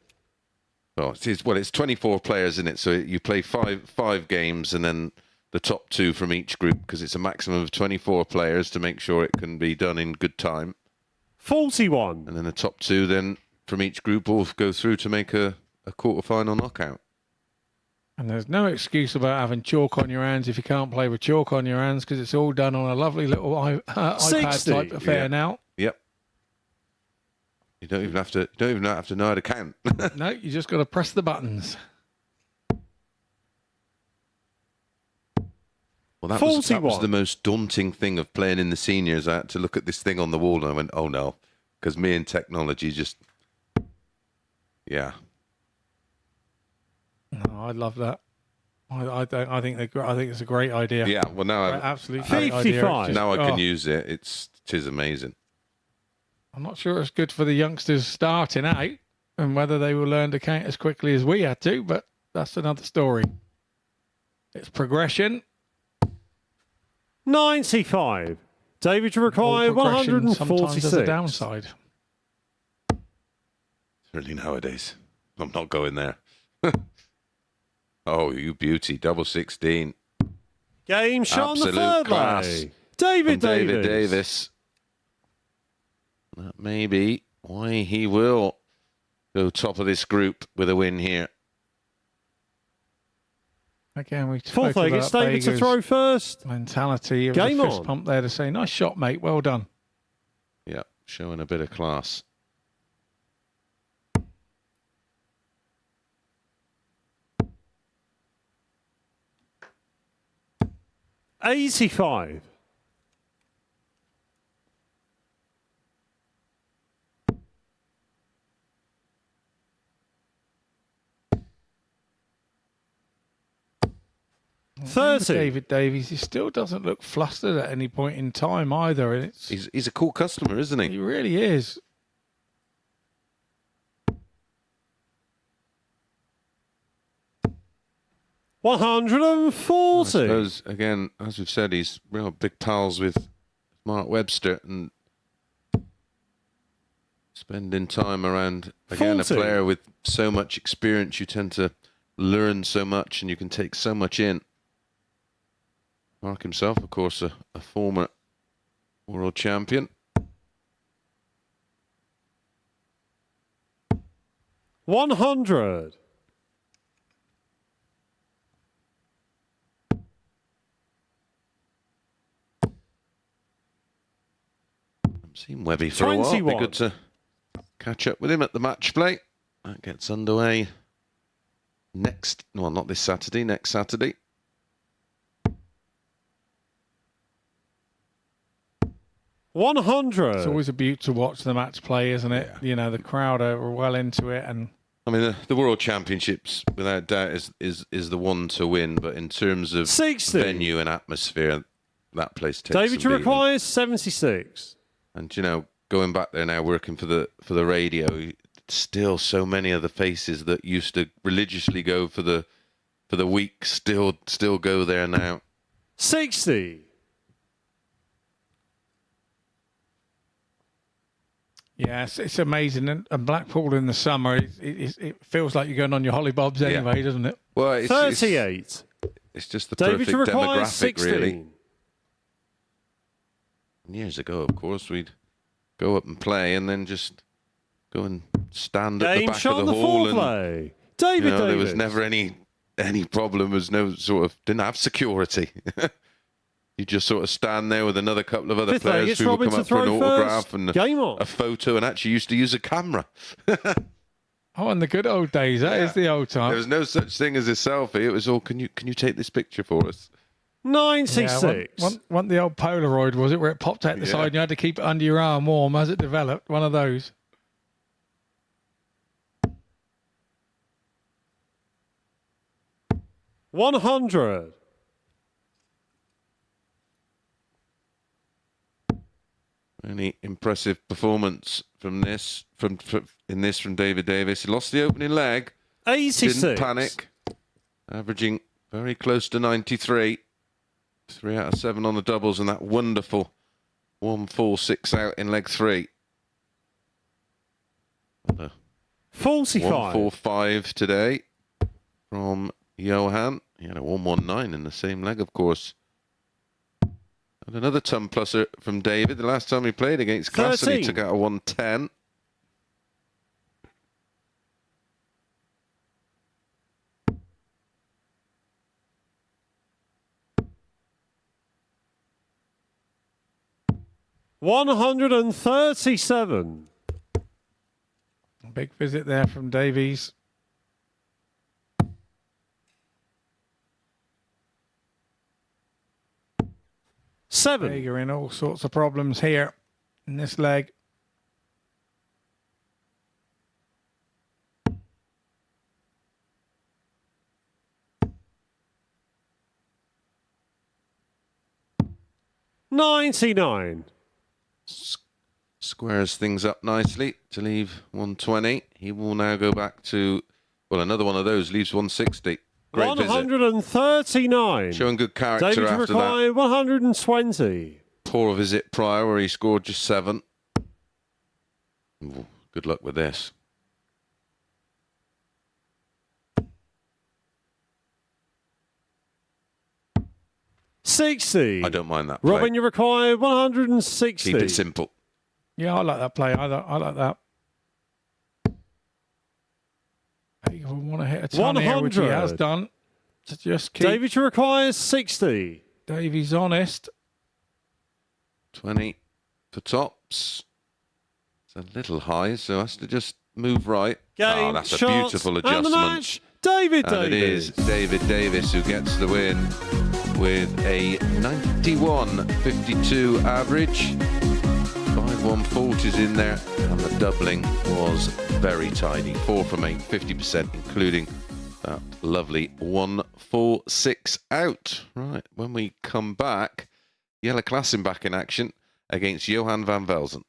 It's 24 players in it, so you play five games and then the top 2 from each group, because it's a maximum of 24 players to make sure it can be done in good time. 41. And then the top 2 then from each group all go through to make a quarter-final knockout. And there's no excuse about having chalk on your hands if you can't play with chalk on your hands, because it's all done on a lovely little iPad 60. type affair Yeah. now. Yep. You don't even have to know how to count. No, you just got to press the buttons. Well, that was 41. the most daunting thing of playing in the seniors. I had to look at this thing on the wall and I went, oh no, because me and technology just, yeah. No, I love that. I think it's a great idea. Yeah, well now Absolutely. 55. now I can use it. It is amazing. I'm not sure it's good for the youngsters starting out and whether they will learn to count as quickly as we had to, but that's another story. It's progression. 95. David, you All require progression sometimes has a 146. downside. Really nowadays. I'm not going there. Oh, you beauty. Double 16. Game shot on the Absolute third class leg. David From David Davis. Davis. That may be why he will go top of this group with a win here. Again, we spoke Fourth leg, about it's David to Vega's throw first. mentality of Game the fist on. pump there to say, nice shot, mate. Well done. Yeah, showing a bit of class. $85. Remember 30. David Davies, he still doesn't look flustered at any point in time either. And He's a cool customer, isn't he he? really is. I 140. suppose, again, as we've said, he's real big pals with Mark Webster and spending time around, again, 40. a player with so much experience. You tend to learn so much and you can take so much in. Mark himself, of course, a former world champion. 100. Seen Webby for a while. 21. Be good to catch up with him at the match play. That gets underway next, well, not this Saturday, next Saturday. It's always a beaut to watch the match play, isn't it? Yeah. You know, the crowd are well into it, and I mean, the World Championships, without doubt, is the one to win. But in terms of 60. venue and atmosphere, that place takes David some beating. requires 76. And you know, going back there now, working for the radio, still so many of the faces that used to religiously go for the week still go there now. 60. yeah, it's amazing. And Blackpool in the summer, it feels like you're going on your hollybobs anyway, doesn't it? Well, it's 38. it's just the David perfect requires demographic, 16. really. Years ago, of course, we'd go up and play, and then just go and stand at the Game back shot of on the the hall, and foreplay. David, there was Davis. never any problem. There was no didn't have security. You just sort of stand there with another couple of other Fifth leg, players it's who would Robin come to up for an throw autograph first. and Game on. a photo, and actually used to use a camera. Oh, in the good old days, that is the old time. There was no such thing as a selfie. It was all, can you take this picture for us? 96. Yeah, one the old Polaroid, was it, where it popped out the Yeah. side and you had to keep it under your arm warm as it developed? One of those. 100. Any impressive performance from this from David Davis. He lost the opening leg. 86. Didn't panic. Averaging very close to 93. 3 out of 7 on the doubles, and that wonderful 1-4-6 out in leg 3. 45. 1-4-5 today from Johan. He had a 1-1-9 in the same leg, of course. And another ton pluser from David. The last time he played against Klassen, he 13. took out a 1-10. $137. Big visit there from Davies. Seven. Vega in all sorts of problems here in this leg. $99. Squares things up nicely to leave 120. He will now go back to, well, another one of those leaves 160. Great visit. 139. Showing good character David after that. Require 120. Poor visit prior where he scored just 7. Ooh, good luck with this. $60. I don't mind that play. Robin, you require 160. Keep it simple. Yeah, I like that play. I like that. He will want to hit a ton here, which he 100. has done. To just keep David, you require 60. Davies honest. 20 for tops. It's a little high, so has to just move right. Game, that's a shots, beautiful and the adjustment. match, David And it is Davis. David Davis who gets the win with a 91.52 average. 5 140s in there, and the doubling was very tidy. 4 from 8, 50%, including that lovely 1-4-6 out. Right, when we come back, Jelle Klassen back in action against Johan van Velzen.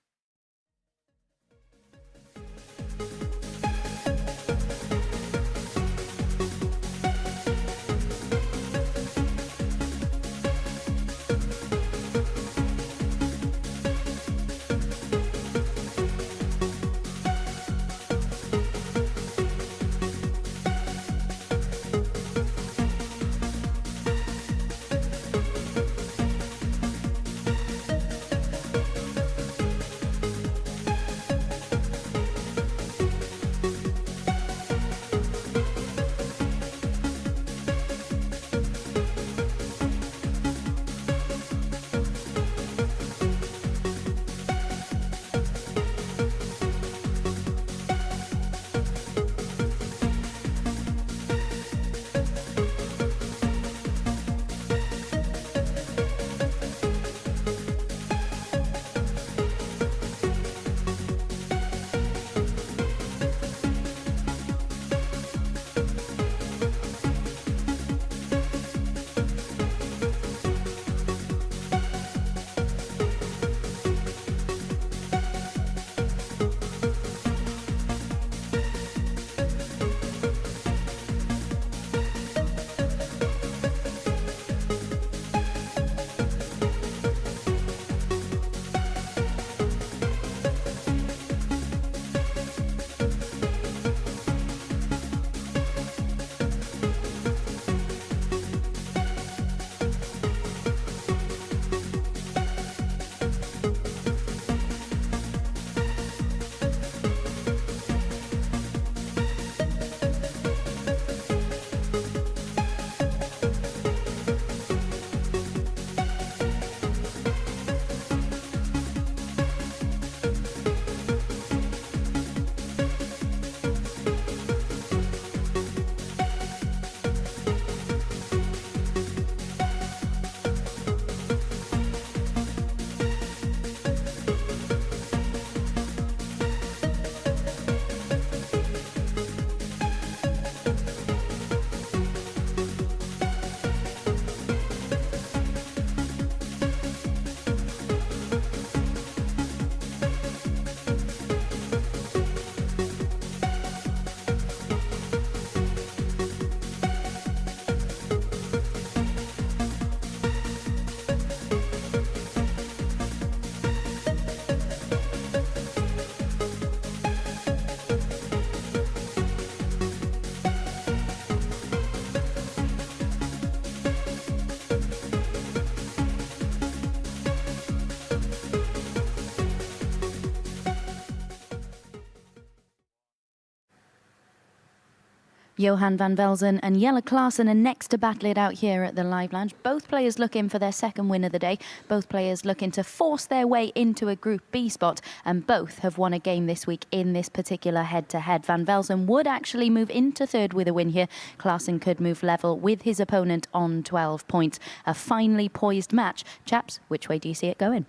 Johan van Velzen and Jelle Klaassen are next to battle it out here at the Live Lounge. Both players looking for their second win of the day. Both players looking to force their way into a Group B spot. And both have won a game this week in this particular head-to-head. Van Velzen would actually move into third with a win here. Klaassen could move level with his opponent on 12 points. A finely poised match. Chaps, which way do you see it going?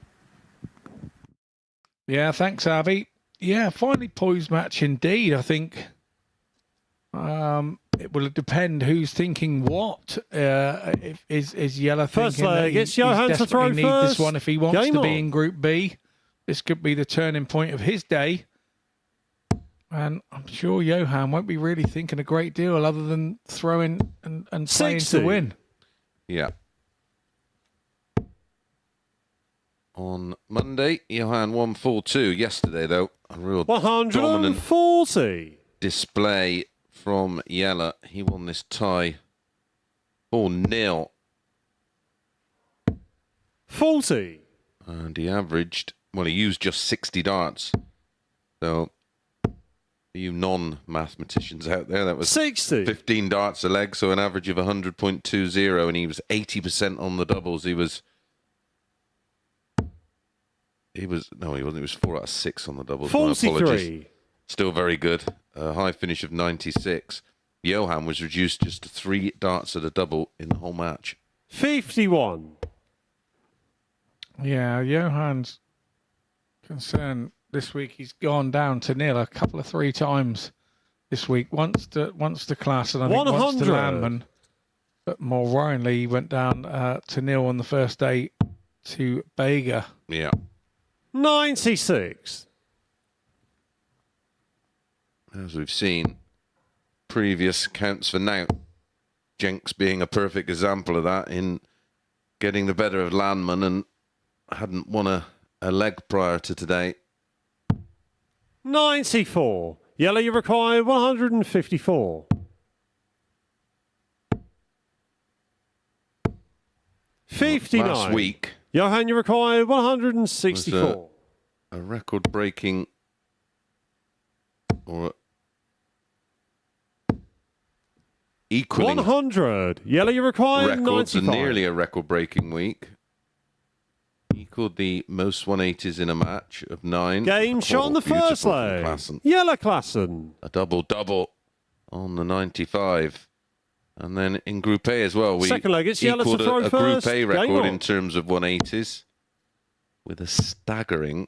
Yeah, thanks, Avi. Yeah, finely poised match indeed. I think it will depend who's thinking what. Is Jelle First thinking leg, that it's Johan to throw needs first. this one if he wants Game to on. be in Group B? This could be the turning point of his day. And I'm sure Johan won't be really thinking a great deal other than throwing and playing 60. to win. Yeah. On Monday, Johan won 4-2. Yesterday, though, a real dominant 140. display from Jelle. He won this tie 4-0. 40. And he averaged, well, he used just 60 darts. So, for you non-mathematicians out there, that was 60. 15 darts a leg, so an average of 100.20, and he was 80% on the doubles. He wasn't. He was 4 out of 6 on the doubles. My apologies. 43. Still very good. A high finish of 96. Johan was reduced just to 3 darts at a double in the whole match. 51. Yeah, Johan's concern this week, he's gone down to nil a couple of 3 times this week. Once to Klaassen, I think 100. once to Landman. But more worryingly, he went down to nil on the first day to Bega. Yeah. 96. As we've seen, previous counts for now. Jenks being a perfect example of that in getting the better of Landman and hadn't won a leg prior to today. 94. Jelle, you require 154. 59. Last week, Johan, you require 164. a record-breaking or equaling 100. Jelle, you require records 95. and nearly a record-breaking week. Equaled the most 180s in a match of 9. Game shot on the first Beautiful from leg. Klaassen. Jelle Klaassen. A double-double on the 95. And then in Group A as well, we Second leg, it's Jelle to equaled throw a first. Group A Game record on. in terms of 180s with a staggering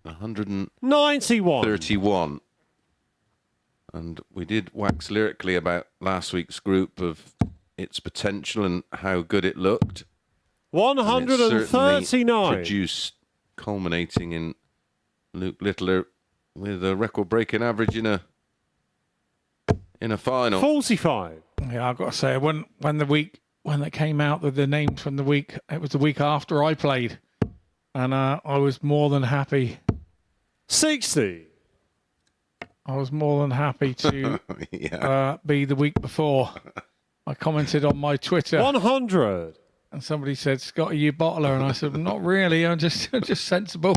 91. 131. And we did wax lyrically about last week's group of its potential and how good it looked. And it certainly 139. produced, culminating in Luke Littler with a record-breaking average in a final. 45. Yeah, I've got to say, when they came out with the names from the week, it was the week after I played, and I was more than happy. 60. I was more than happy to Yeah. be the week before. I commented on my Twitter, 100. and somebody said, "Scott, are you bottler?" And I said, "Not really. I'm just sensible."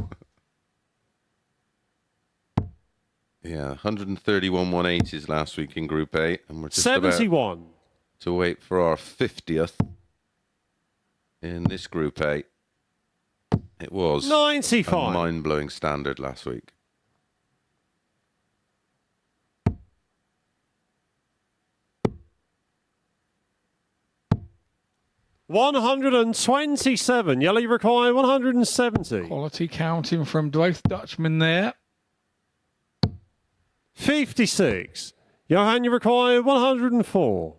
Yeah, 131 180s last week in Group A, and we're just about 71. to wait for our 50th in this Group A. It was a 95. mind-blowing standard last week. $127. Jelle, you require 170. Quality counting from both Dutchmen there. 56. Johan, you require 104.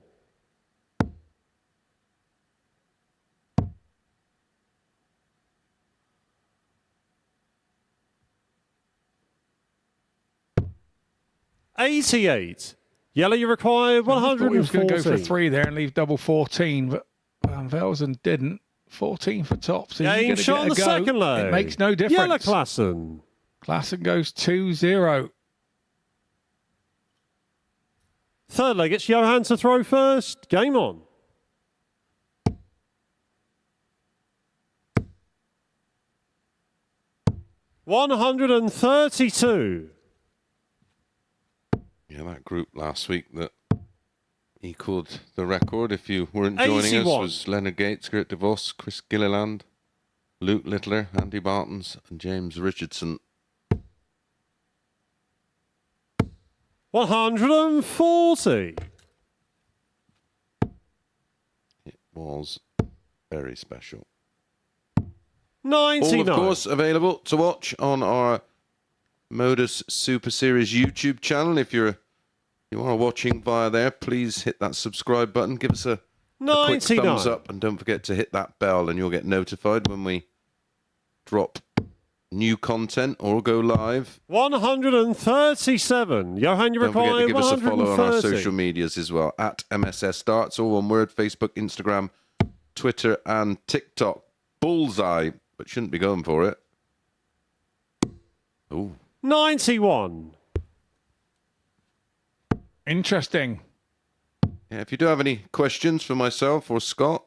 $88. Jelle, you require I thought he was going to go for 114. 3 there and leave double 14, but Van Velzen didn't. 14 for top. So Game shot on the second leg. It makes no Jelle difference. Klaassen. Klaassen goes 2-0. Third leg, it's Johan to throw first. Game on. $132. Yeah, that group last week that equalled the record, if you weren't joining us, was Leonard Gates, Gert de Vos, Chris Gilliland, Luke Littler, Andy Bartons, and James Richardson. 140. It was very special. 99. All, of course, available to watch on our MODUS Super Series YouTube channel. If you are watching via there, please hit that subscribe button. Give us a quick thumbs up, and don't forget to hit that bell, and you'll get notified when we drop new content or go live. 137. Johan, you Don't forget require to give us a follow on our 130. social medias as well, at MSS Darts, all one word, Facebook, Instagram, Twitter, and TikTok. Bullseye, but shouldn't be going for it. Ooh. 91. Interesting. Yeah, if you do have any questions for myself or Scott,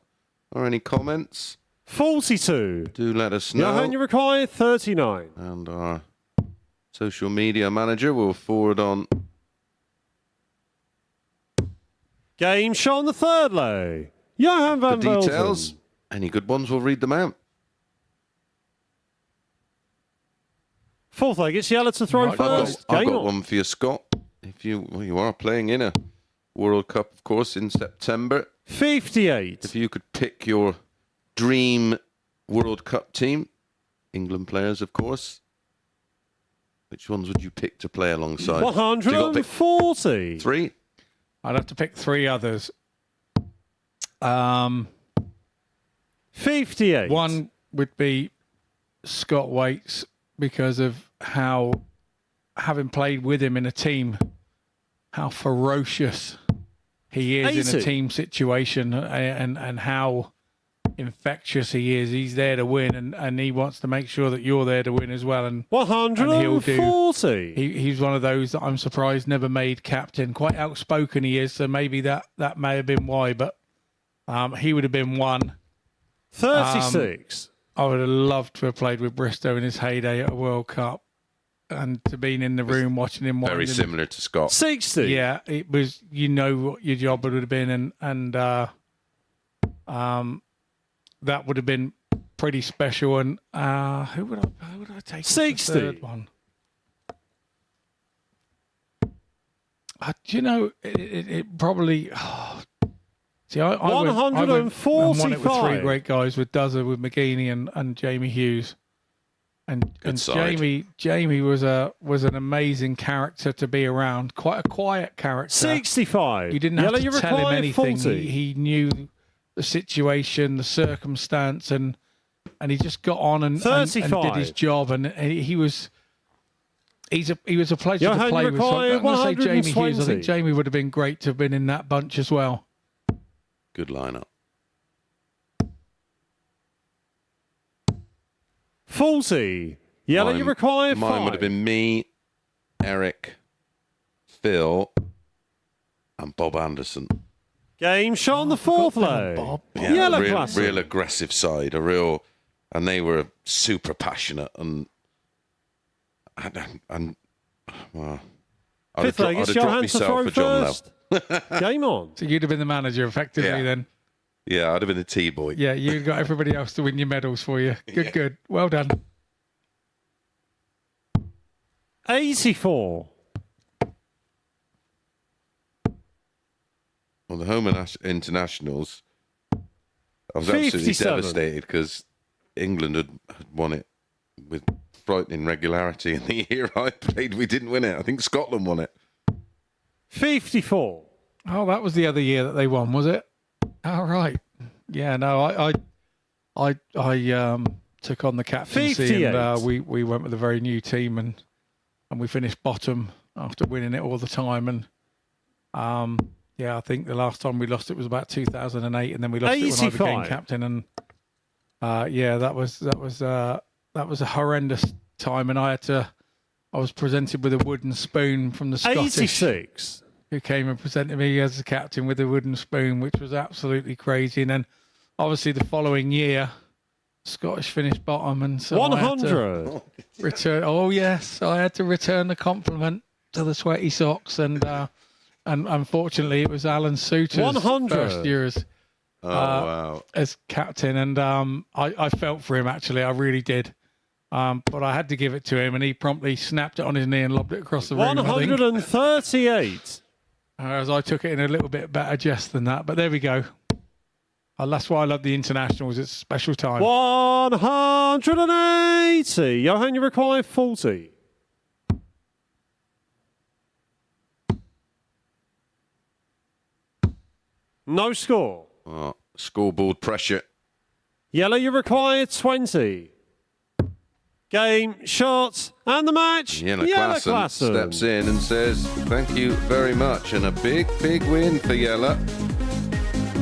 or any comments, 42. do let us know. Johan, you require 39. And our social media manager will forward on. Game shot on the third lay. Johan The van Velden. details. Any good ones, we'll read them out. Fourth leg, it's Yella to throw Right, first. I've Game got on. one for you, Scott. If you are playing in a World Cup, of course, in September. 58. If you could pick your dream World Cup team, England players, of course, which ones would you pick to play alongside? So you got to pick 140. 3. I'd have to pick 3 others. 58. One would be Scott Waits, because of how, having played with him in a team, how ferocious he is in a 80. team situation, and how infectious he is. He's there to win, and he wants to make sure that you're there to win as well. And 140. he's one of those that I'm surprised never made captain. Quite outspoken he is, so maybe that may have been why. But he would have been one. 36. I would have loved to have played with Bristow in his heyday at a World Cup, and to been in the room watching him. Very similar to Scott. 60. Yeah, it was. You know what your job would have been, and that would have been pretty special. And who would I take? 60. The third one. Do you know it probably. See, I won it with 3 great guys, with Duzzer, with McGeeney, and Jamie Hughes. And Jamie was an amazing character to be around. Quite a quiet character. 65. You didn't have to tell him anything. 40. He knew the situation, the circumstance, and he just got on and did his job. And he was a pleasure to play with. So I'm going to say Jamie Hughes. I think Jamie would have been great to have been in that bunch as well. Good lineup. 40. Yella, you require 5. Mine would have been me, Eric, Phil, and Bob Anderson. Game shot on the fourth lay. Yeah, Yella real aggressive side, and they were super passionate and well, I'd have dropped myself for John now. Game on. So you'd have been the manager effectively then. Yeah, I'd have been the T-boy. Yeah, you got everybody else to win your medals for you. Good. Well done. 84. Well, the home internationals, I was 57. absolutely devastated because England had won it with frightening regularity. And the year I played, we didn't win it. I think Scotland won it. 54. Oh, that was the other year that they won, was it? All right. Yeah, no, I took on the captaincy 58. and we went with a very new team and we finished bottom after winning it all the time. And yeah, I think the last time we lost it was about 2008, and then we lost 85. it when I became captain. And yeah, that was a horrendous time, and I was presented with a wooden spoon from the Scottish. 86. Who came and presented me as a captain with a wooden spoon, which was absolutely crazy. And then, obviously, the following year, Scottish finished bottom, and so 100. I had to return. Oh yes, I had to return the compliment. to the sweaty socks, and unfortunately, it was Alan Suter's 100. first year Wow. as captain, and I felt for him, actually. I really did. But I had to give it to him, and he promptly snapped it on his knee and lobbed it across the room, I think. 138. As I took it in a little bit better jest than that. But there we go. That's why I love the internationals. It's a special time. 180. Johan, you require 40. No score. Oh, scoreboard pressure. Yellow, you require 20. Game, shots, and the match. Jelle Klaassen steps in and says, thank you very much. And a big, big win for Jelle.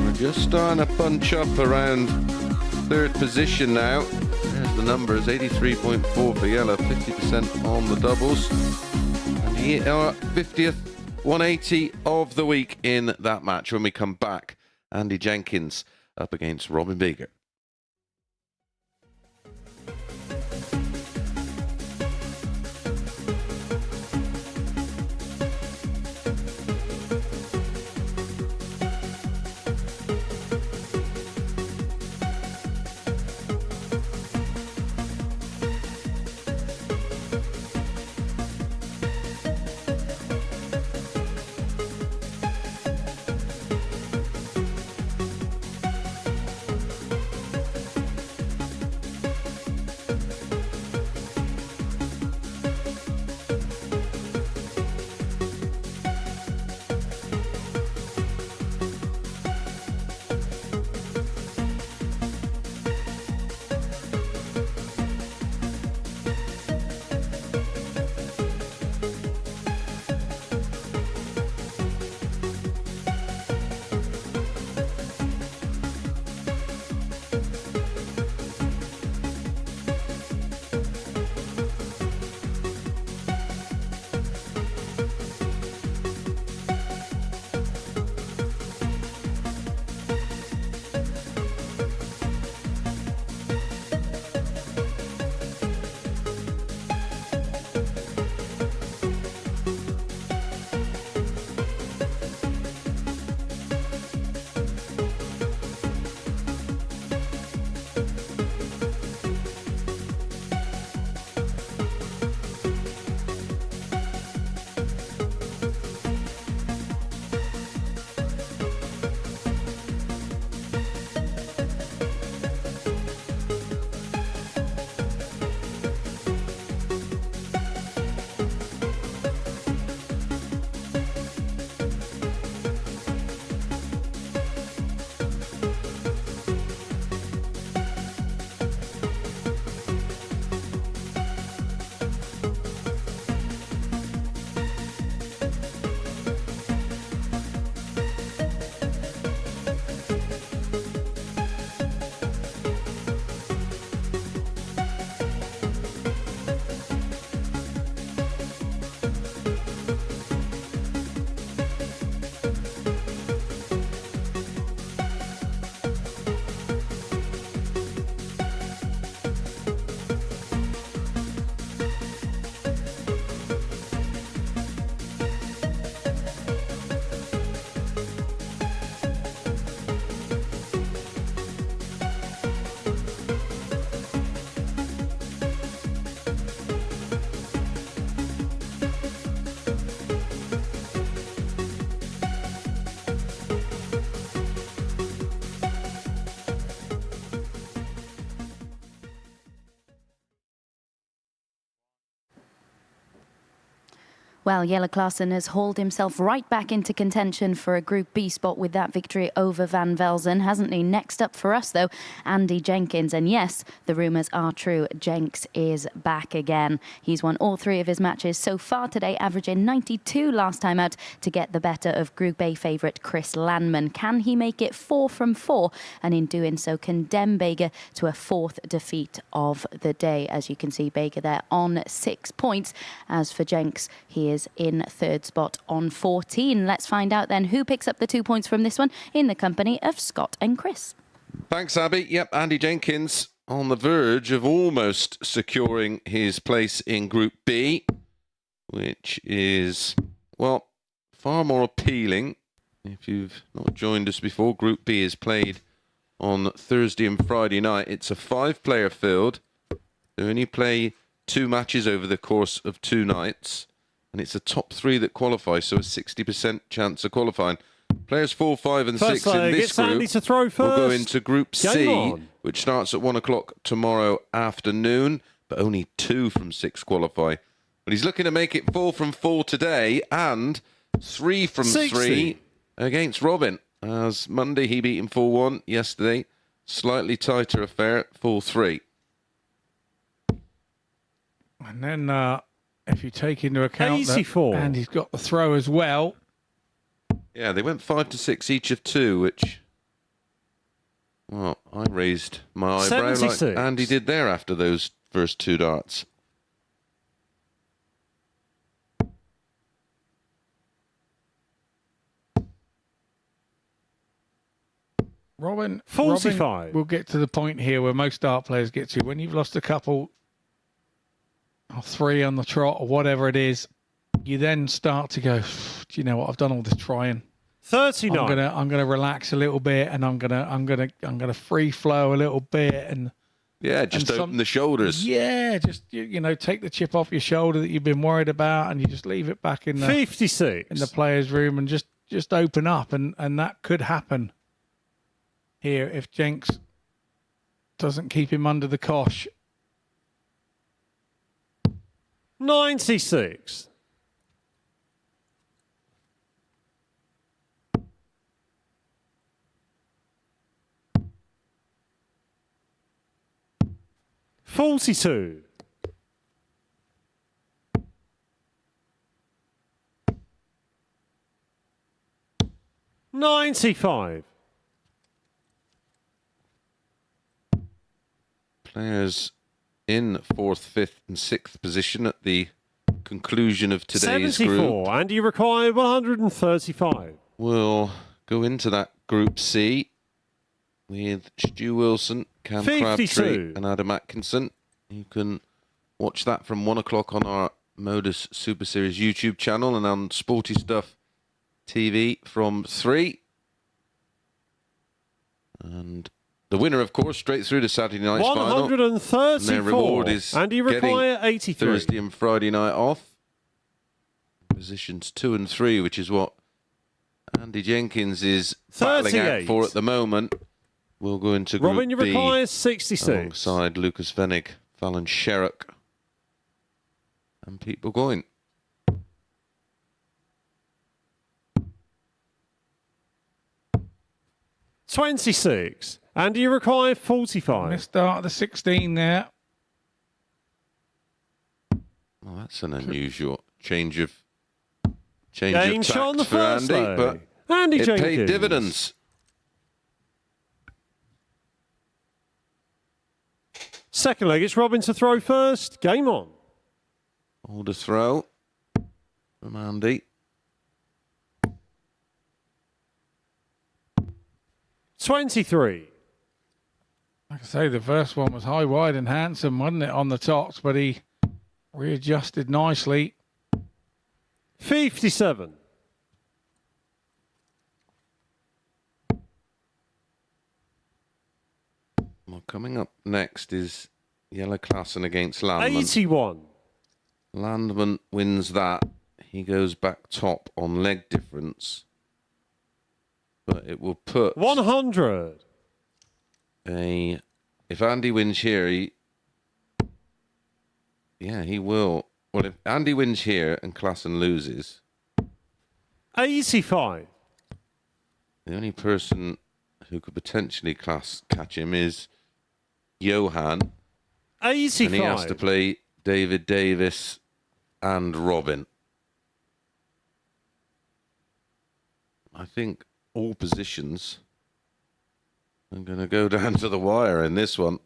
We're just starting to punch up around third position now. There's the numbers, 83.4 for Jelle, 50% on the doubles. And he are 50th, 180 of the week in that match. When we come back, Andy Jenkins up against Robin Baker. Well, Jelle Klaassen has hauled himself right back into contention for a Group B spot with that victory over Van Velzen, hasn't he? Next up for us, though, Andy Jenkins. And yes, the rumours are true. Jenks is back again. He's won all three of his matches so far today, averaging 92 last time out to get the better of Group A favourite Chris Landman. Can he make it 4 from 4? And in doing so, condemn Baker to a fourth defeat of the day. As you can see, Baker there on 6 points. As for Jenks, he is in third spot on 14. Let's find out then who picks up the 2 points from this one in the company of Scott and Chris. Thanks, Abby. Yep, Andy Jenkins on the verge of almost securing his place in Group B. which is, well, far more appealing. If you've not joined us before, Group B is played on Thursday and Friday night. It's a 5-player field. They only play 2 matches over the course of 2 nights, and it's a top 3 that qualify, so a 60% chance of qualifying. Players 4, 5 and 6 in this group Andy to throw first. will go into Group C, on. which starts at 1 o'clock tomorrow afternoon, but only 2 from 6 qualify. But he's looking to make it 4 from 4 today and 3 from 60. 3 against Robin. As Monday he beat him 4-1, yesterday slightly tighter affair, 4-3. And then if you take into account 84. that Andy's got the throw as well. Yeah, they went 5 to 6 each of 2, which, well, I raised my eyebrow 76. like Andy did there after those first 2 darts. Robin 45. We'll get to the point here where most dart players get to. When you've lost a couple or 3 on the trot or whatever it is, you then start to go, do you know what? I've done all this trying. 39. I'm gonna relax a little bit, and I'm gonna free flow a little bit, and Yeah, just open the shoulders. yeah, just you know, take the chip off your shoulder that you've been worried about, and you just leave it back in the 56. in the players' room, and just open up, and that could happen here if Jenks doesn't keep him under the cosh. 96. $42. 95. Players in 4th, 5th and 6th position at the conclusion of today's 74. group And you require 135. will go into that Group C with Stu Wilson, Cam 52. Crabtree and Adam Atkinson. You can watch that from 1 o'clock on our MODUS Super Series YouTube channel and on Sporty Stuff TV from 3. And the winner, of course, straight through to Saturday night's final. 134. And their reward is and you require getting 83. Thursday and Friday night off. Positions 2 and 3, which is what Andy Jenkins is battling out 38. for at the moment. We'll go into Group Robin, you B require 66. alongside Lucas Vennig, Fallon Sherrock and Pete Burgoyne. $26. And you require 45. Let's start the 16 there. Well, that's an unusual change of Game shot on the tact for first Andy, day. but Andy it Jenkins. paid dividends. Second leg, it's Robin to throw first. Game on. Hold a throw from Andy. 23. Like I say, the first one was high, wide and handsome, wasn't it, on the tops, but he readjusted nicely. 57. Well, coming up next is Yellow Klassen against Landman. 81. Landman wins that. He goes back top on leg difference. But it will put 100. if Andy wins here, he will. Well, if Andy wins here and Klassen loses, 85. the only person who could potentially catch him is Johan. 85. And he has to play David Davis and Robin. I think all positions are going to go down to the wire in this one.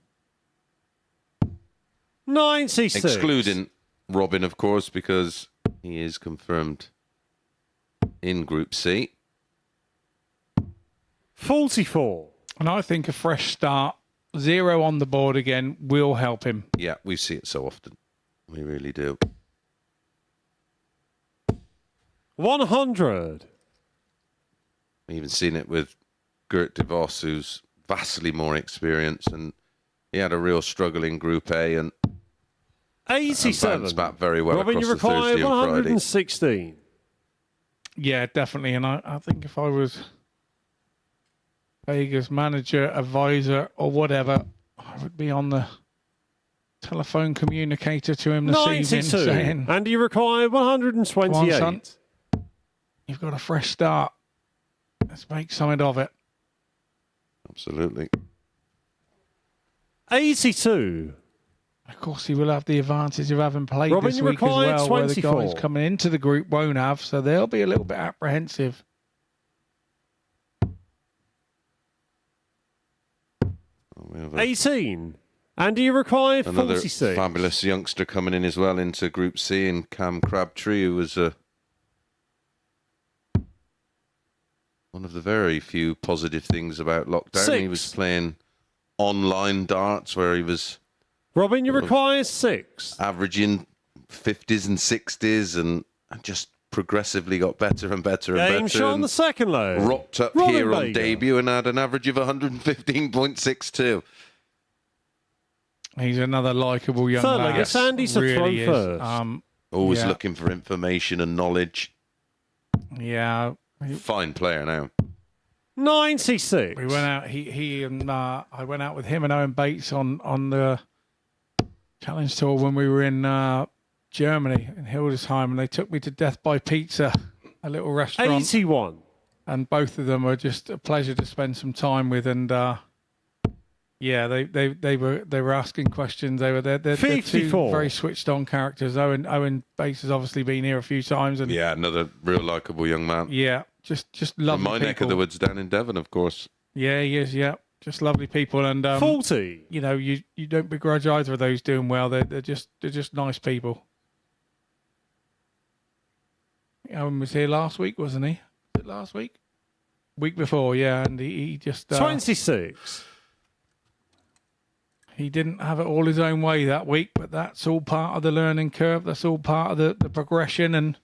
96. Excluding Robin, of course, because he is confirmed in Group C. 44. And I think a fresh start, 0 on the board again, will help him. Yeah, we see it so often. We really do. 100. Even seen it with Gert de Vos, who's vastly more experienced, and he had a real struggle in Group A and 87. bounced back very well Robin, across you the Thursday require and Friday. 116. Yeah, definitely. And I think if I was Vega's manager, advisor, or whatever, I would be on the telephone communicator to him this evening 92. saying, And you require "Come on, 128. son. You've got a fresh start. Let's make something of it." Absolutely. 82. Of course, he will have the advantage of having played Robin, this you week as require well, where the 24. guys coming into the group won't have, so they'll be a little bit apprehensive. We have 18. And you require another 46. fabulous youngster coming in as well into Group C, and Cam Crabtree, who was one of the very few positive things about lockdown. 6. He was playing online darts where he was Robin, you require 6. averaging 50s and 60s and just progressively got better and better and Game better. shot on and the second leg. rocked up Robin here on Vega. debut and had an average of 115.62. He's another likeable young Third lad. leg, it's Andy to Really throw is. first. Always Yeah. looking for information and knowledge. Yeah, Fine player now. 96. we went out. He and I went out with him and Owen Bates on the challenge tour when we were in Germany in Hildesheim, and they took me to Death by Pizza, a little restaurant. 81. And both of them were just a pleasure to spend some time with. And yeah, they were asking questions. They're 54. two very switched on characters. Owen Bates has obviously been here a few times, and Yeah, another real likeable young man. yeah, just From lovely my people. neck of the woods down in Devon, of course. Yeah, he is. Yeah, just lovely people. And 40. you know, you don't begrudge either of those doing well. They're just nice people. Owen was here last week, wasn't he? Was it last week? Week before, yeah. And he just 26. he didn't have it all his own way that week, but that's all part of the learning curve. That's all part of the progression. And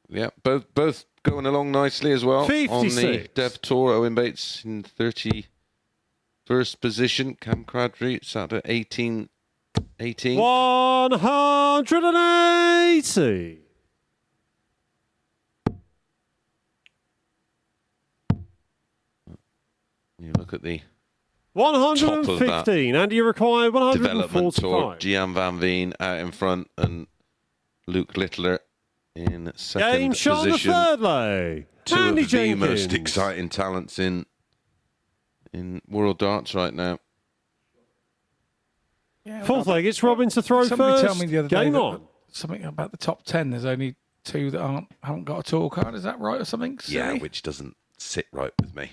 Yeah, both going along nicely as well on the 56. Dev Tour. Owen Bates in 31st position. Cam Crabtree sat at 18. 180. You look at the 115. And you require development tour. 145. Gian Van Veen out in front and Luke Littler in second Game shot on the position. third leg. Two Andy of the Jenkins. most exciting talents in world darts right now. yeah, Fourth leg, it's Robin to throw somebody first. told me the other day Game that on. something about the top 10. There's only 2 that haven't got a tour card. Is that right, or something? Yeah, silly? which doesn't sit right with me.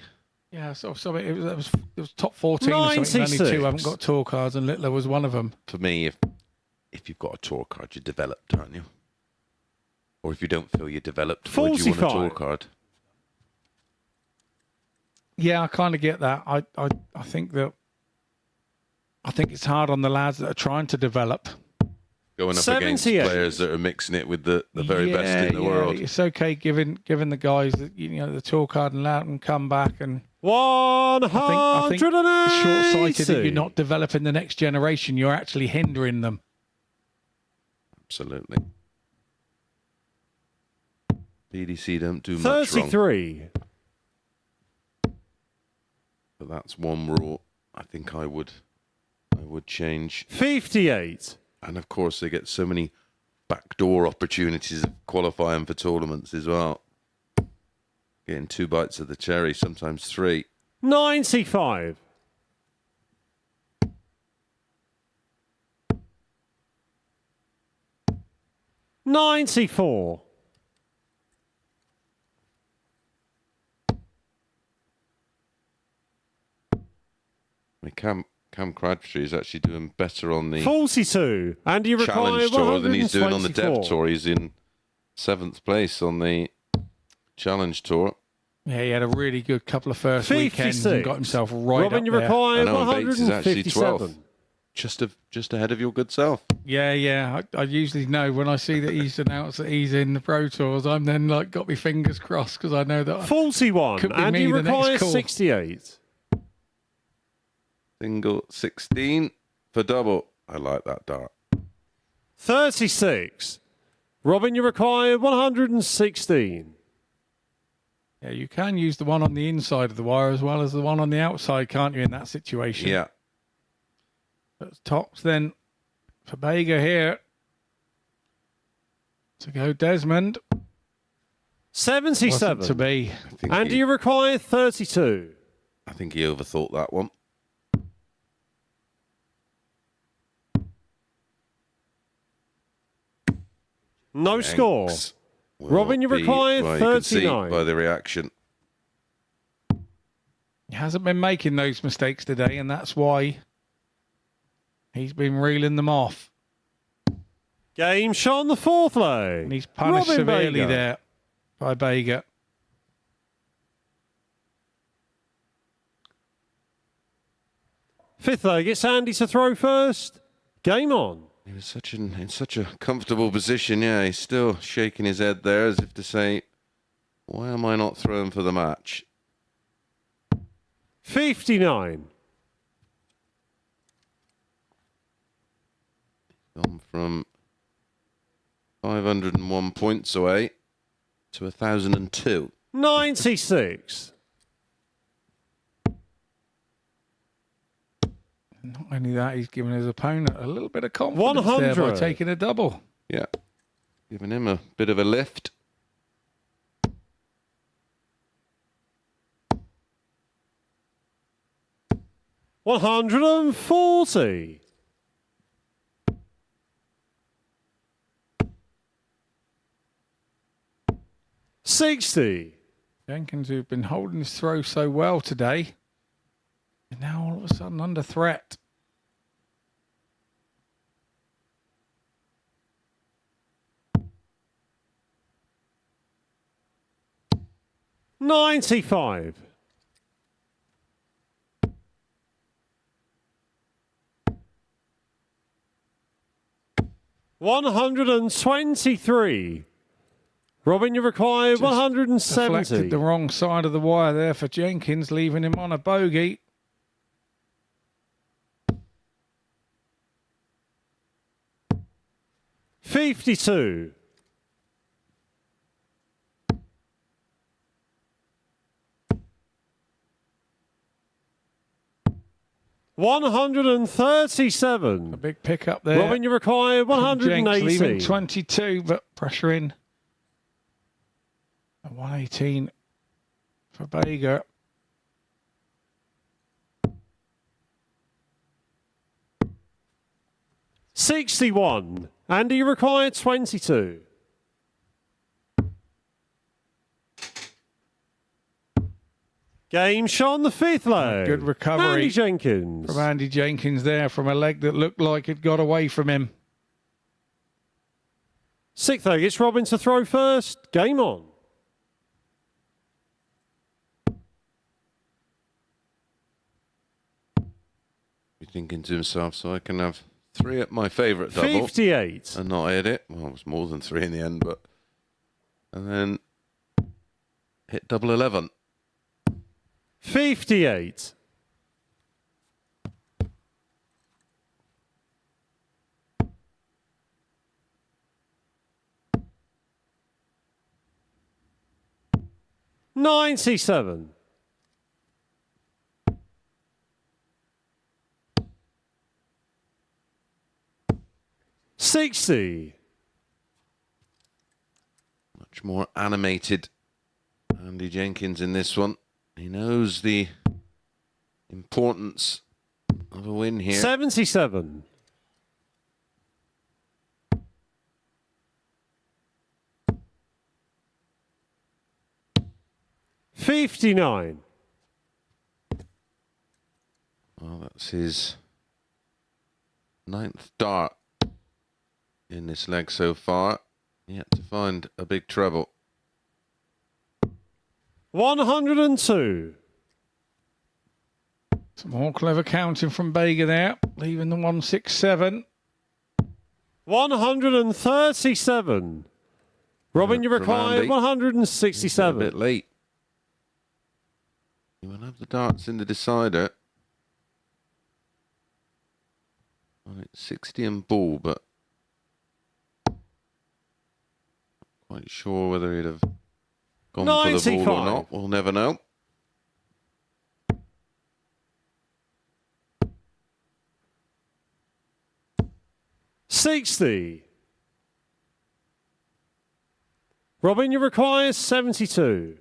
Yeah, so something. It was top 14 or something. and Only 2 96. haven't got tour cards, and Littler was one of them. For me, if you've got a tour card, you're developed, aren't you? Or if you don't feel you're developed, why do you want a tour 45. card? Yeah, I kind of get that. I think it's hard on the lads that are trying to develop. Going up against 78. players that are mixing it with the very best in the world. It's okay giving the guys the tour card and let them come back. And 180. I think it's short-sighted if you're not developing the next generation. You're actually hindering them. Absolutely. BDC don't do much wrong, 33. but that's one rule I think I would change. 58. And of course, they get so many backdoor opportunities of qualifying for tournaments as well. Getting 2 bites of the cherry, sometimes 3. 95. $94. I mean, Cam Crabtree is actually doing better on the 42. And you require Challenge Tour than he's doing on the Dev 124. Tour. He's in 7th place on the Challenge Tour. Yeah, he had a really good couple of first weekends and 56. got himself right Robin, up you there. require And Owen Bates is actually 157. just ahead of your good self. Yeah. I usually know when I see that he's announced that he's in the Pro Tours. I'm then like got my fingers crossed because I know that 41. could be Andy me the next requires call. 68. Single 16 for double. I like that dart. 36. Robin, you require 116. Yeah, you can use the one on the inside of the wire as well as the one on the outside, can't you, in that situation? Yeah. But tops then for Bega here. To go Desmond. 77. Wasn't to be. Andy, you require 32. I think he overthought that one. No score. Thanks. Will Robin, you be- require well, you can see 39. by the reaction. He hasn't been making those mistakes today, and that's why he's been reeling them off. Game shot on the fourth leg. And he's punished Robin severely Bega. there by Bega. Fifth leg, it's Andy to throw first. Game on. He was in such a comfortable position. Yeah, he's still shaking his head there as if to say, why am I not throwing for the match? 59. Gone from 501 points away to 1,002. 96. Not only that, he's given his opponent a little bit of confidence there by 100. taking a double. Yeah, giving him a bit of a lift. $140. $60. Jenkins, who've been holding his throw so well today, is now all of a sudden under threat. $95. $123. Robin, you require Deflected 170. the wrong side of the wire there for Jenkins, leaving him on a bogey. $52. $137. A big pickup there. Robin, you require Jenks leaving 180. 22, but pressure in. A 118 for Bega. $61. Andy, you require 22. Game shot on the fifth leg. Good recovery Andy Jenkins. from Andy Jenkins there from a leg that looked like it got away from him. Sixth leg, it's Robin to throw first. Game on. He's thinking to himself, so I can have 3 at my favourite double 58. and not hit it. Well, it was more than 3 in the end, but and then hit double 11. 58. $97. $60. Much more animated Andy Jenkins in this one. He knows the importance of a win here. 77. $59. Well, that's his 9th dart in this leg so far. Yet to find a big treble. 102. Some more clever counting from Bega there, leaving the 167. 137. Robin, you From require Andy. 167. A bit late. You will have the darts in the decider. Well, it's 60 and ball, but not quite sure whether he'd have gone for the ball or 95. not. We'll never know. $60. Robin, you require 72.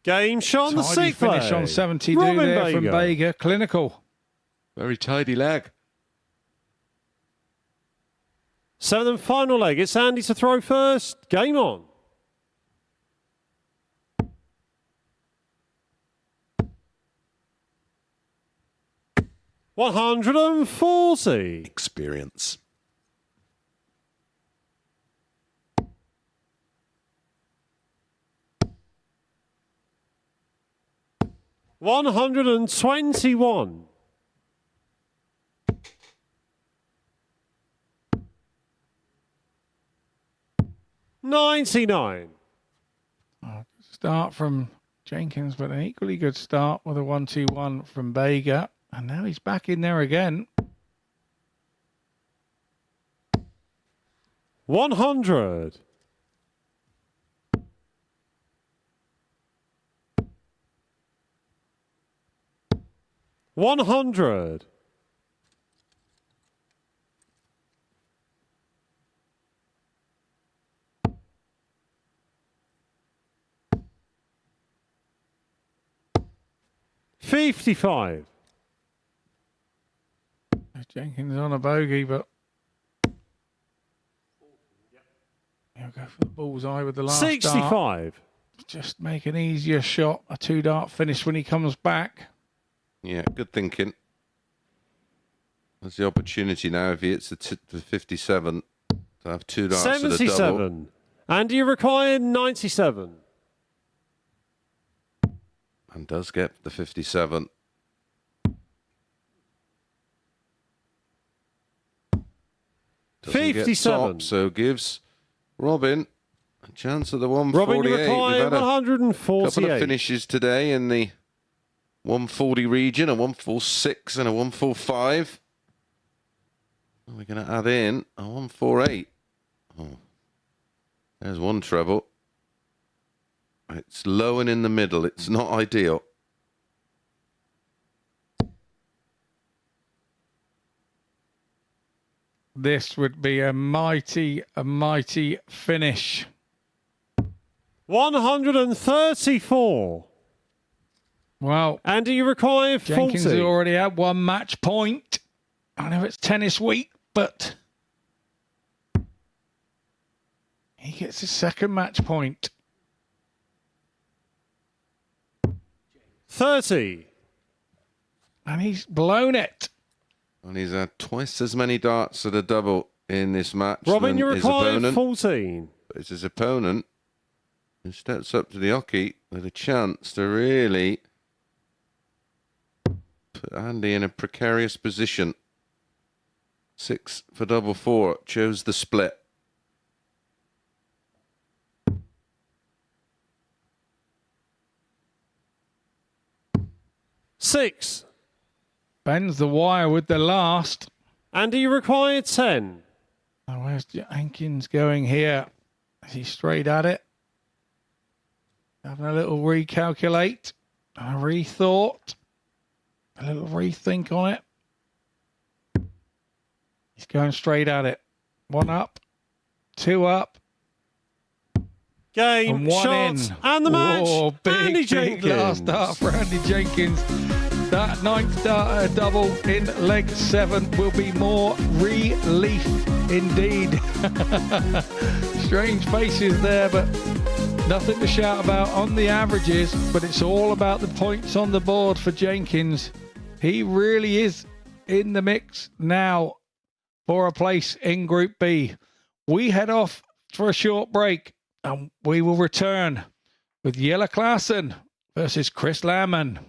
Game shot on the Tidy sixth finish leg. on 72 Robin there from Bega. Bega. Clinical. Very tidy leg. Seventh and final leg. It's Andy to throw first. Game on. $140. Experience. $121. $99. Start from Jenkins, but an equally good start with a 1-2-1 from Bega. And now he's back in there again. 100. $100. $55. Jenkins on a bogey, but he'll go for the bullseye with the last dart. 65. Just make an easier shot, a 2-dart finish when he comes back. Yeah, good thinking. There's the opportunity now if he hits the 57 to have 2 darts at a double. 77. And you require 97. And does get the 57. Doesn't get 57. top, so gives Robin a chance at the 148. Robin, you We've require had a 148. couple of finishes today in the 140 region, a 146 and a 145. We're going to add in a 148. Oh, there's one treble. It's low and in the middle. It's not ideal. This would be a mighty finish. 134. Well, And do you require 40? Jenkins has already had one match point. I know it's tennis week, but he gets his second match point. 30. And he's blown it. And he's had twice as many darts at a double in this match Robin, than you his require opponent. 14. But it's his opponent who steps up to the hockey with a chance to really put Andy in a precarious position. 6 for double 4. Chose the split. $6. Bends the wire with the last. And do you require 10? Now where's Jenkins going here? Is he straight at it? Having a little recalculate, a rethought, a little rethink on it. He's going straight at it. 1 up, 2 up, Game, and 1 shot, in. and the match. Whoa, Andy big Jenkins. last start for Andy Jenkins. That 9th dart double in leg 7 will be more relief indeed. Strange faces there, but nothing to shout about on the averages, but it's all about the points on the board for Jenkins. He really is in the mix now for a place in Group B. We head off for a short break, and we will return with Jelle Klaassen versus Chris Landman.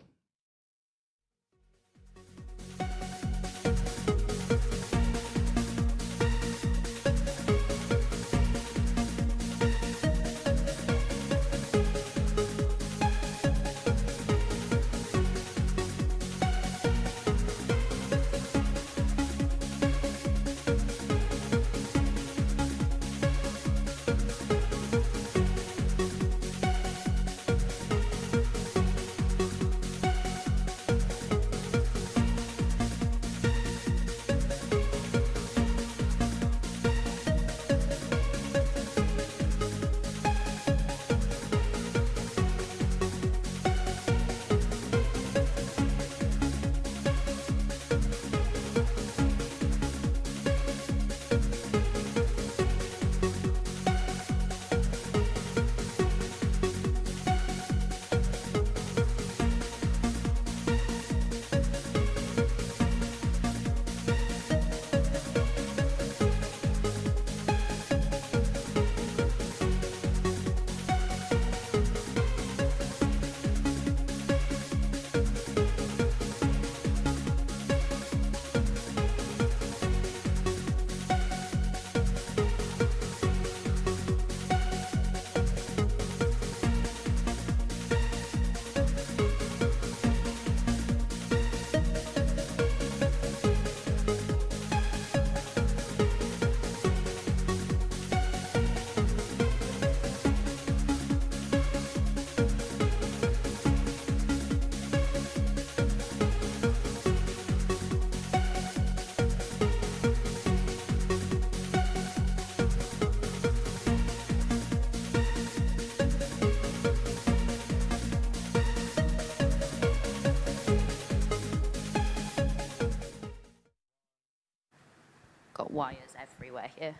Got wires everywhere here.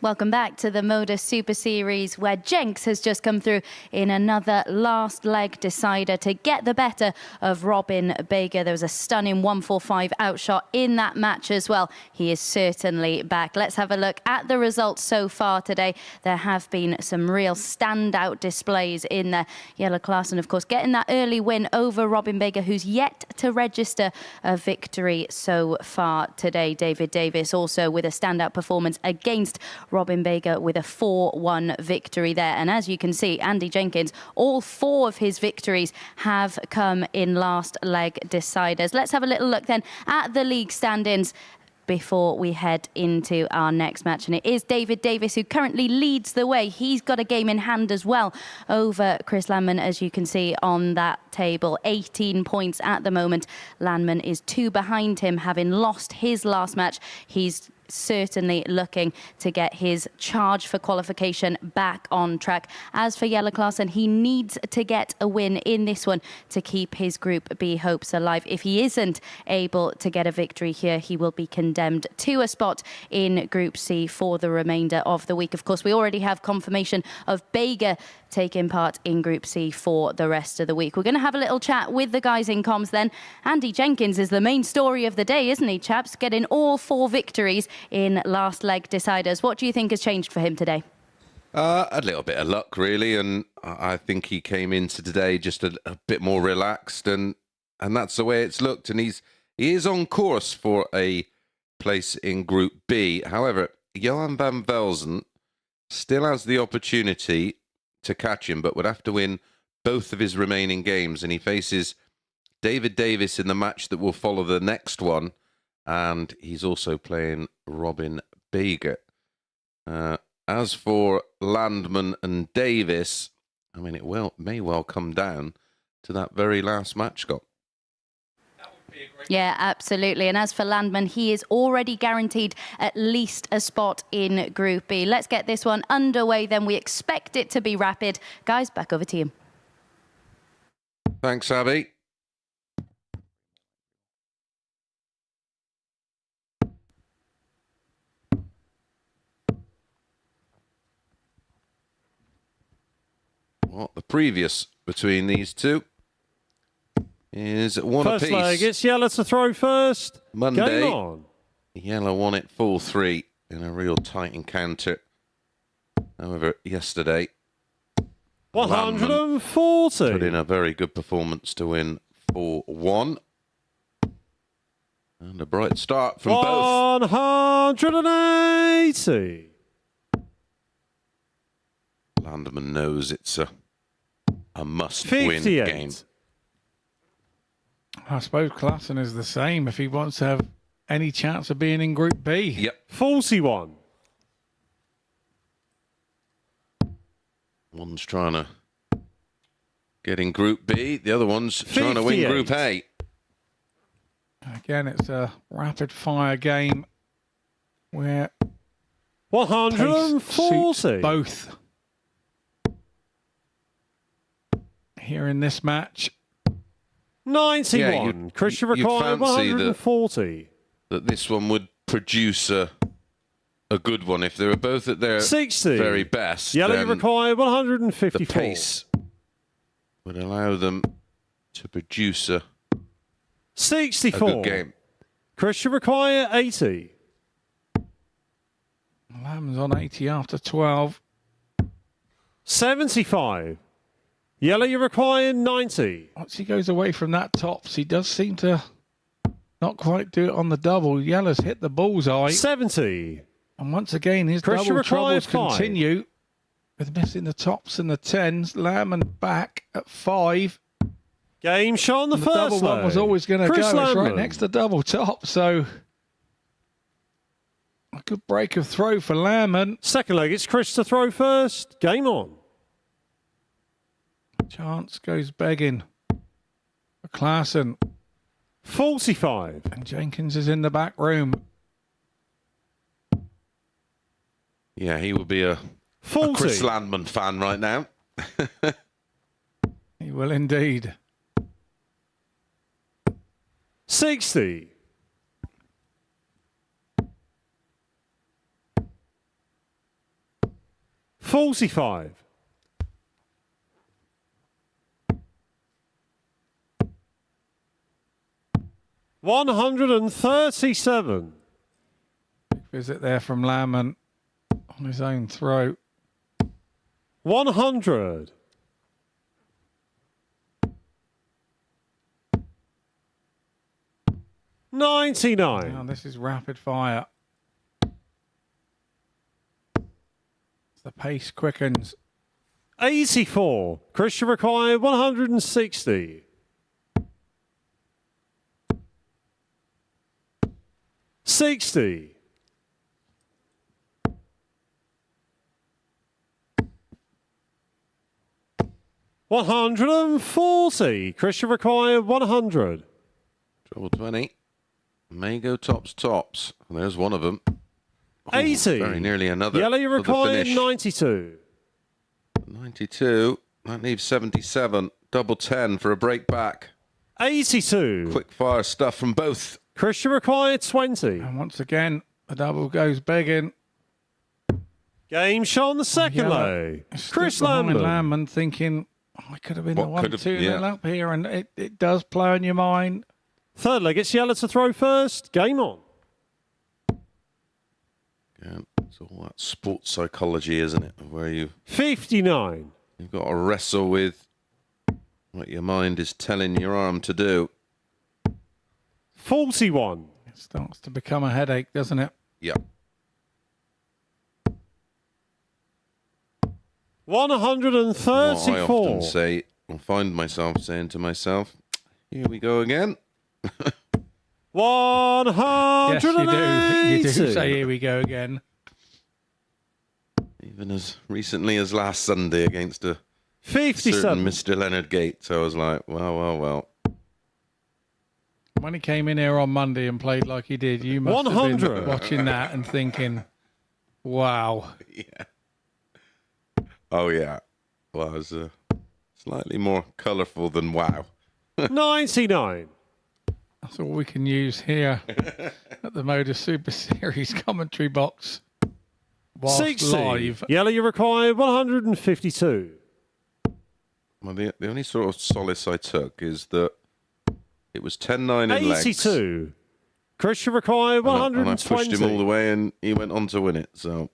Welcome back to the MODUS Super Series, where Jenks has just come through in another last leg decider to get the better of Robin Baker. There was a stunning 145 outshot in that match as well. He is certainly back. Let's have a look at the results so far today. There have been some real standout displays in there. Jelle Klaassen, of course, getting that early win over Robin Baker, who's yet to register a victory so far today. David Davis also with a standout performance against Robin Baker with a 4-1 victory there. And as you can see, Andy Jenkins, all 4 of his victories have come in last leg deciders. Let's have a little look then at the league standings before we head into our next match. And it is David Davis who currently leads the way. He's got a game in hand as well over Chris Landman, as you can see on that table. 18 points at the moment. Landman is 2 behind him, having lost his last match. He's certainly looking to get his charge for qualification back on track. As for Jelle Klaassen, he needs to get a win in this one to keep his Group B hopes alive. If he isn't able to get a victory here, he will be condemned to a spot in Group C for the remainder of the week. Of course, we already have confirmation of Baker taking part in Group C for the rest of the week. We're going to have a little chat with the guys in comms then. Andy Jenkins is the main story of the day, isn't he, chaps? Getting all 4 victories in last leg deciders. What do you think has changed for him today? A little bit of luck, really, and I think he came into today just a bit more relaxed, and And that's the way it's looked. And he is on course for a place in Group B. However, Johan van Velzen still has the opportunity to catch him, but would have to win both of his remaining games. And he faces David Davis in the match that will follow the next one. And he's also playing Robin Bager. As for Landman and Davis, I mean, it may well come down to that very last match, Scott. Yeah, absolutely. And as for Landman, he is already guaranteed at least a spot in Group B. Let's get this one underway then. We expect it to be rapid. Guys, back over to you. Thanks, Abby. Well, the previous between these two is one First apiece. leg, it's Yellow to throw first. Monday, Game on. Yellow won it full 3 in a real tight encounter. However, yesterday, 140. put in a very good performance to win 4-1. And a bright start from both. 180. Landman knows it's a must-win 58. game. I suppose Klassen is the same if he wants to have any chance of being in Group B. Yep. 41. One's trying to get in Group B. The other one's trying to win 58. Group A. Again, it's a rapid-fire game where pace 140. suits both. Here in this match, 91. Yeah, Christian you'd required fancy that- 140. That this one would produce a good one. If they were both at their 60. very best, Yellow then required the 154. pace would allow them to produce a 64. good game. Christian required 80. Lamb's on 80 after 12. 75. Yellow, you require 90. Once he goes away from that tops, he does seem to not quite do it on the double. Yellow's hit the bullseye. 70. And once again, his Christian double required troubles 5. continue with missing the tops and the tens. Lamb back at 5. Game shot on the And the first double one was leg. always going to go. Chris It's right Landman. next to double top. So a good break of throw for Lamb. Second leg, it's Chris to throw first. Game on. Chance goes begging for Klassen. 45. And Jenkins is in the back room. Yeah, he will be a 40. Chris Landman fan right now. He will indeed. 60. $45. $137. Visit there from Lamb on his own throw. 100. Now 99. this is rapid fire. The pace quickens. 84. Christian required 160. 60. $140. Christian required 100. Treble 20. May go tops. And there's one of them. 80. Very nearly another. Yellow, you other required finish. 92. 92. That leaves 77. Double 10 for a break back. 82. Quick fire stuff from both. Christian required 20. And once again, the double goes begging. Game shot on the second Yellow leg. stood Chris behind Lambert. Lamb thinking, oh, I could have been What the could have- 1-2 yeah. nil up here. And it does play on your mind. Third leg, it's Yellow to throw first. Game on. Yeah, it's all that sports psychology, isn't it? Where you've 59. got to wrestle with what your mind is telling your arm to do. 41. It starts to become a headache, doesn't it? Yeah. 134. What I often say, I'll find myself saying to myself, here we go again. 180. Yes, you do say, here we go again. Even as recently as last Sunday against a 57. certain Mr. Leonard Gates, I was like, well. When he came in here on Monday and played like he did, you must have 100. been watching that and thinking, wow. Yeah. Oh, yeah. Well, it was slightly more colourful than wow. 99. That's all we can use here at the MODUS Super Series commentary box. Whilst 60. live. Yellow, you require 152. Well, the only sort of solace I took is that it was 10-9 in legs. 82. Chris, you require And I 120. pushed him all the way and he went on to win it. So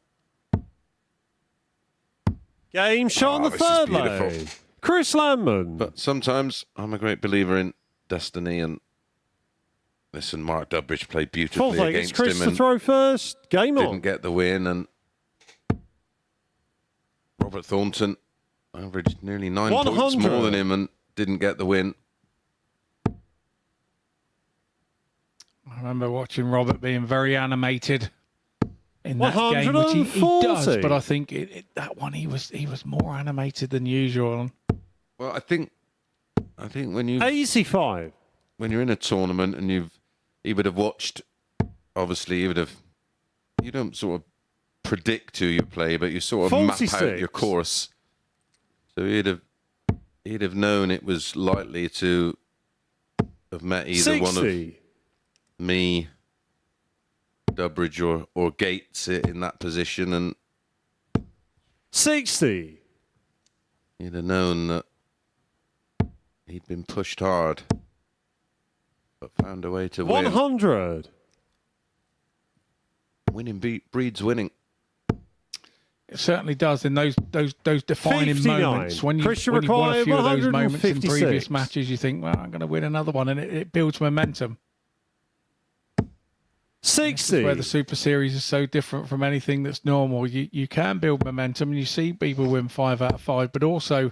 Game shot on the this is third beautiful. lane. Chris Landman. But sometimes I'm a great believer in destiny, and listen, Mark Dubbridge played beautifully Fourth leg, it's against Chris him to and throw first. Game didn't on. get the win. And Robert Thornton averaged nearly 9 points 100. more than him and didn't get the win. I remember watching Robert being very animated in that game, which he does. 140. But I think that one he was more animated than usual. Well, I think when you 85. when you're in a tournament and he would have watched, obviously you don't sort of predict who you play, but you sort of map 46. out your course. So he'd have known it was likely to have met either 60. one of me, Dubbridge or Gates in that position, and 60. he'd have known that he'd been pushed hard, but found a way to win. 100. Winning breeds winning. It certainly does in those defining 59. moments. When you won a required few of those moments in 156. previous matches, you think, well, I'm going to win another one, and it builds momentum. This 60. is where the Super Series is so different from anything that's normal. You can build momentum, and you see people win 5 out of 5, but also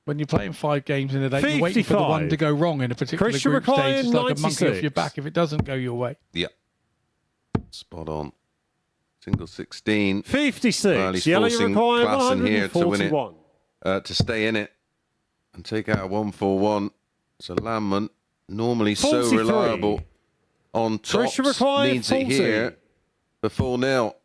when you're playing 5 games in a day, you're waiting for the one 55. to go wrong in a particular Christian group stage. required It's like a monkey off 96. your back if it doesn't go your way. Yeah. Spot on. Single 16. 56. Well, he's Yellow, you forcing require Klassen here to win it. 141. To stay in it and take out a 1-4-1. So Landman, normally 43. so reliable on tops, Pressure required, needs it 40. here for 4-0.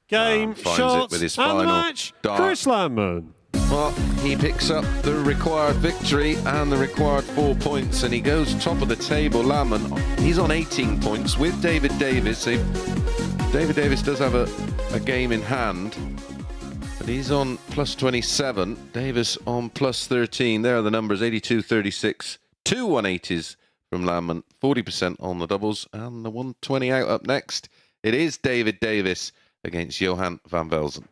Game, finds shots, it with his and the final match. dart. Chris Landman. Well, he picks up the required victory and the required 4 points, and he goes top of the table. Landman, he's on 18 points with David Davis. So David Davis does have a game in hand, but he's on plus 27. Davis on plus 13. There are the numbers, 82-36. 2 180s from Landman, 40% on the doubles, and the 120 out up next. It is David Davis against Johan van Velzen.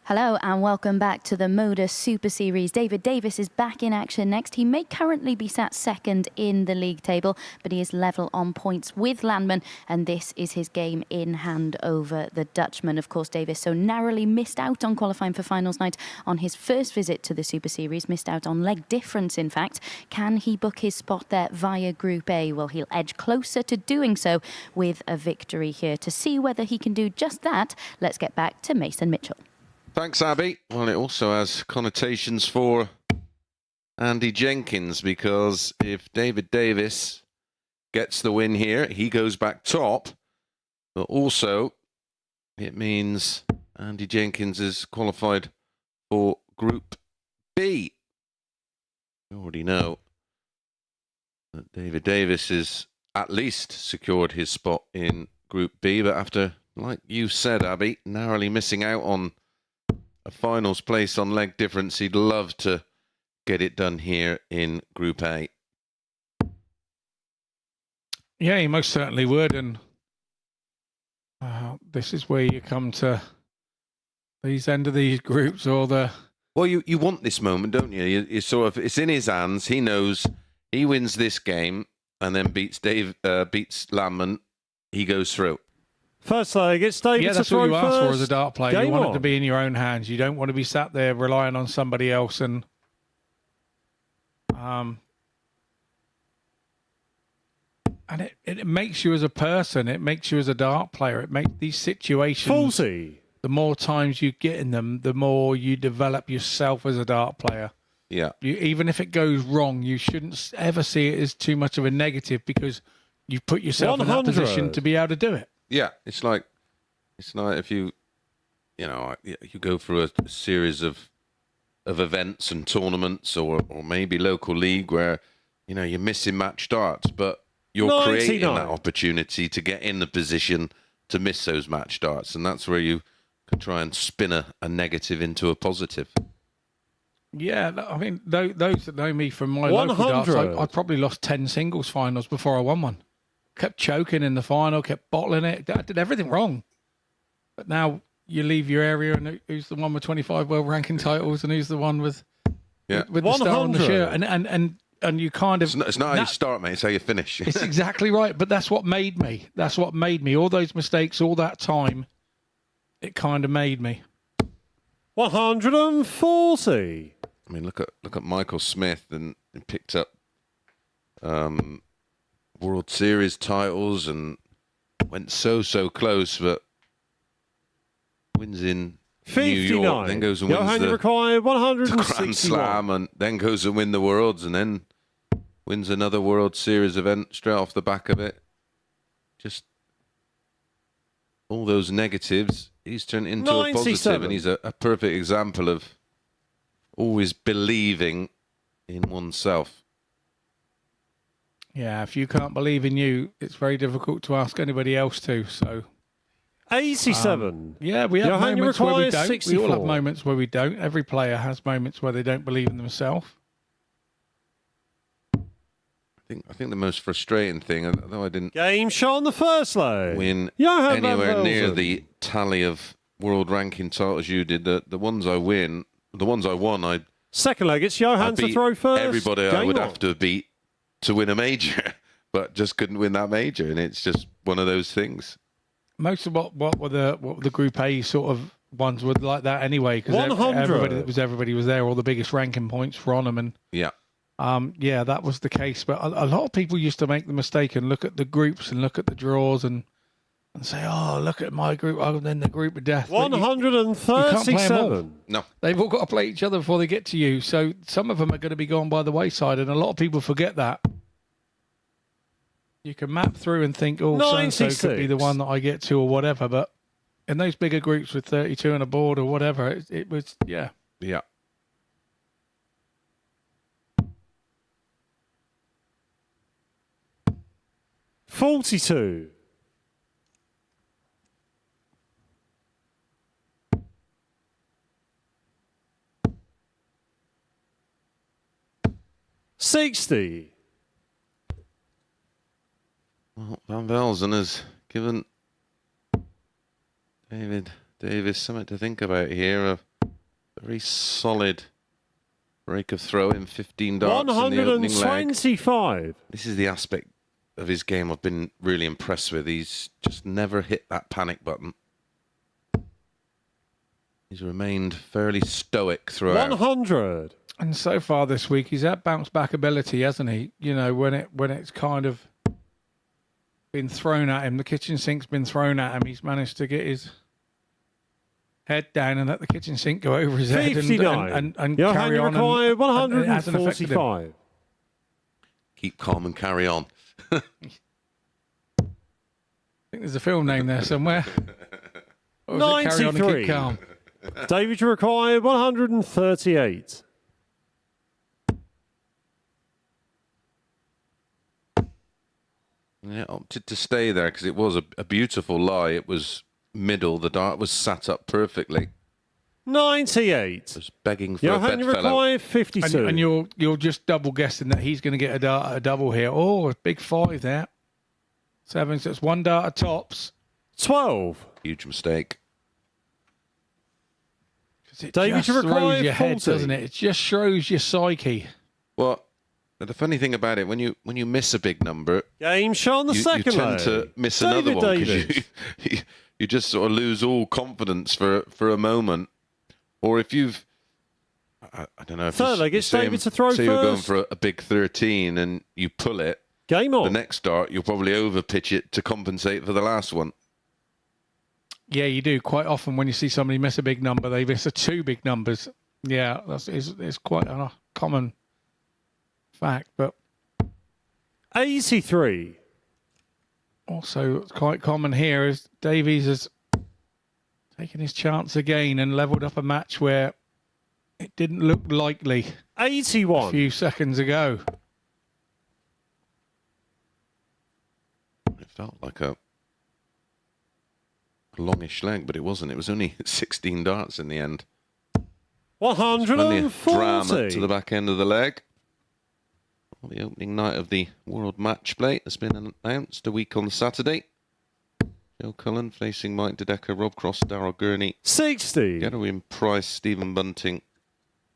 Hello and welcome back to the MODUS Super Series. David Davis is back in action next. He may currently be sat second in the league table, but he is level on points with Landman, and this is his game in hand over the Dutchman. Of course, Davis so narrowly missed out on qualifying for finals night on his first visit to the Super Series, missed out on leg difference, in fact. Can he book his spot there via Group A? Well, he'll edge closer to doing so with a victory here. To see whether he can do just that, let's get back to Mason Mitchell. Thanks, Abby. Well, it also has connotations for Andy Jenkins, because if David Davis gets the win here, he goes back top. But also, it means Andy Jenkins is qualified for Group B. You already know that David Davis has at least secured his spot in Group B, but after, like you said, Abby, narrowly missing out on a finals place on leg difference, he'd love to get it done here in Group A. Yeah, he most certainly would. And this is where you come to these end of these groups, or the... Well, you want this moment, don't you? You sort of, it's in his hands. He knows he wins this game and then beats Landman. He goes through. First leg, it's David. Yeah, that's what you ask for as a dart player. Game You want on. it to be in your own hands. You don't want to be sat there relying on somebody else. And it makes you as a person. It makes you as a dart player. It makes these situations. 40. The more times you get in them, the more you develop yourself as a dart player. Yeah. Even if it goes wrong, you shouldn't ever see it as too much of a negative, because you've put yourself in that 100. position to be able to do it. Yeah, it's like if you go through a series of events and tournaments, or maybe local league where you're missing match darts, but you're creating 99. that opportunity to get in the position to miss those match darts, and that's where you can try and spin a negative into a positive. Yeah, I mean, those that know me from my local darts, 100. I probably lost 10 singles finals before I won one. Kept choking in the final, kept bottling it. I did everything wrong. But now you leave your area, and who's the one with 25 world ranking titles, and who's the one with the star on the 100. shirt, and you kind of... It's not how you start, mate. It's how you finish. It's exactly right. But that's what made me. That's what made me. All those mistakes, all that time, it kind of made me. 140. I mean, look at Michael Smith, and he picked up World Series titles and went so close, but wins in 59. New York, then goes and wins Johan, the you require Grand 161. Slam, and then goes and win the Worlds, and then wins another World Series event straight off the back of it. Just all those negatives, he's turned into a positive, 97. and he's a perfect example of always believing in oneself. Yeah, if you can't believe in you, it's very difficult to ask anybody else to. So 87. yeah, we have Johan, you moments where we require don't. 64. We all have moments where we don't. Every player has moments where they don't believe in themselves. I think the most frustrating thing, although I didn't Game shot on the first leg. win Johan van anywhere near Velzen. the tally of world ranking titles you did, the ones I won, I Second leg, it's Johan to beat throw first. everybody I Game would on. have to beat to win a major, but just couldn't win that major, and it's just one of those things. Most of what were the Group A sort of ones were like that anyway, because 100. everybody was there. All the biggest ranking points were on them, and Yeah. yeah, that was the case. But a lot of people used to make the mistake and look at the groups and look at the draws and say, "Oh, look at my group. I'm in the group of death." But you can't play 'em all. 137. No. They've all got to play each other before they get to you. So some of them are going to be gone by the wayside, and a lot of people forget that. You can map through and think, "Oh, so-and-so could be the 96. one that I get to," or whatever. But in those bigger groups with 32 on a board or whatever, it was, yeah. Yeah. $42. $60. Well, Van Velzen has given David Davis something to think about here. Very solid break of throw in 15 darts in the opening leg. 125. This is the aspect of his game I've been really impressed with. He's just never hit that panic button. He's remained fairly stoic throughout. 100. And so far this week, he's had bounce back ability, hasn't he? You know, when it's kind of been thrown at him, the kitchen sink's been thrown at him, he's managed to get his head down and let the kitchen sink go over his head 59. and Johan carry on. required And it hasn't affected him. 145. Keep calm and carry on. I think there's a film name there somewhere. Or was it Carry On and 93. Keep Calm? David required 138. Yeah, opted to stay there because it was a beautiful lie. It was middle. The dart was sat up perfectly. 98. Just begging for a Johan bedfellow. required 52. And you're just double guessing that he's going to get a double here. Oh, a big 5 there. 7, so it's 1 dart at tops. 12. Huge mistake. It David, just you require throws your head, 40. doesn't it? It just shows your psyche. Well, the funny thing about it, when you miss a big number, Game shot on the you second tend leg. to miss David another one Davis. because you just sort of lose all confidence for a moment. Or if you've, I don't know. If Third you- leg, you it's say David to throw say you're going first. for a big 13 and you pull it, Game on. the next dart you'll probably overpitch it to compensate for the last one. Yeah, you do. Quite often when you see somebody miss a big number, they miss 2 big numbers. Yeah, it's quite a common fact. But 83. also quite common here is Davies has taken his chance again and levelled up a match where it didn't look likely a 81. few seconds ago. It felt like a longish leg, but it wasn't. It was only 16 darts in the end. Only a drama to the 140. back end of the leg. Well, the opening night of the World Match Play has been announced a week on Saturday. Joe Cullen facing Mike DeDecker, Rob Cross, Darryl Gurney, 60. Getawin Price, Stephen Bunting,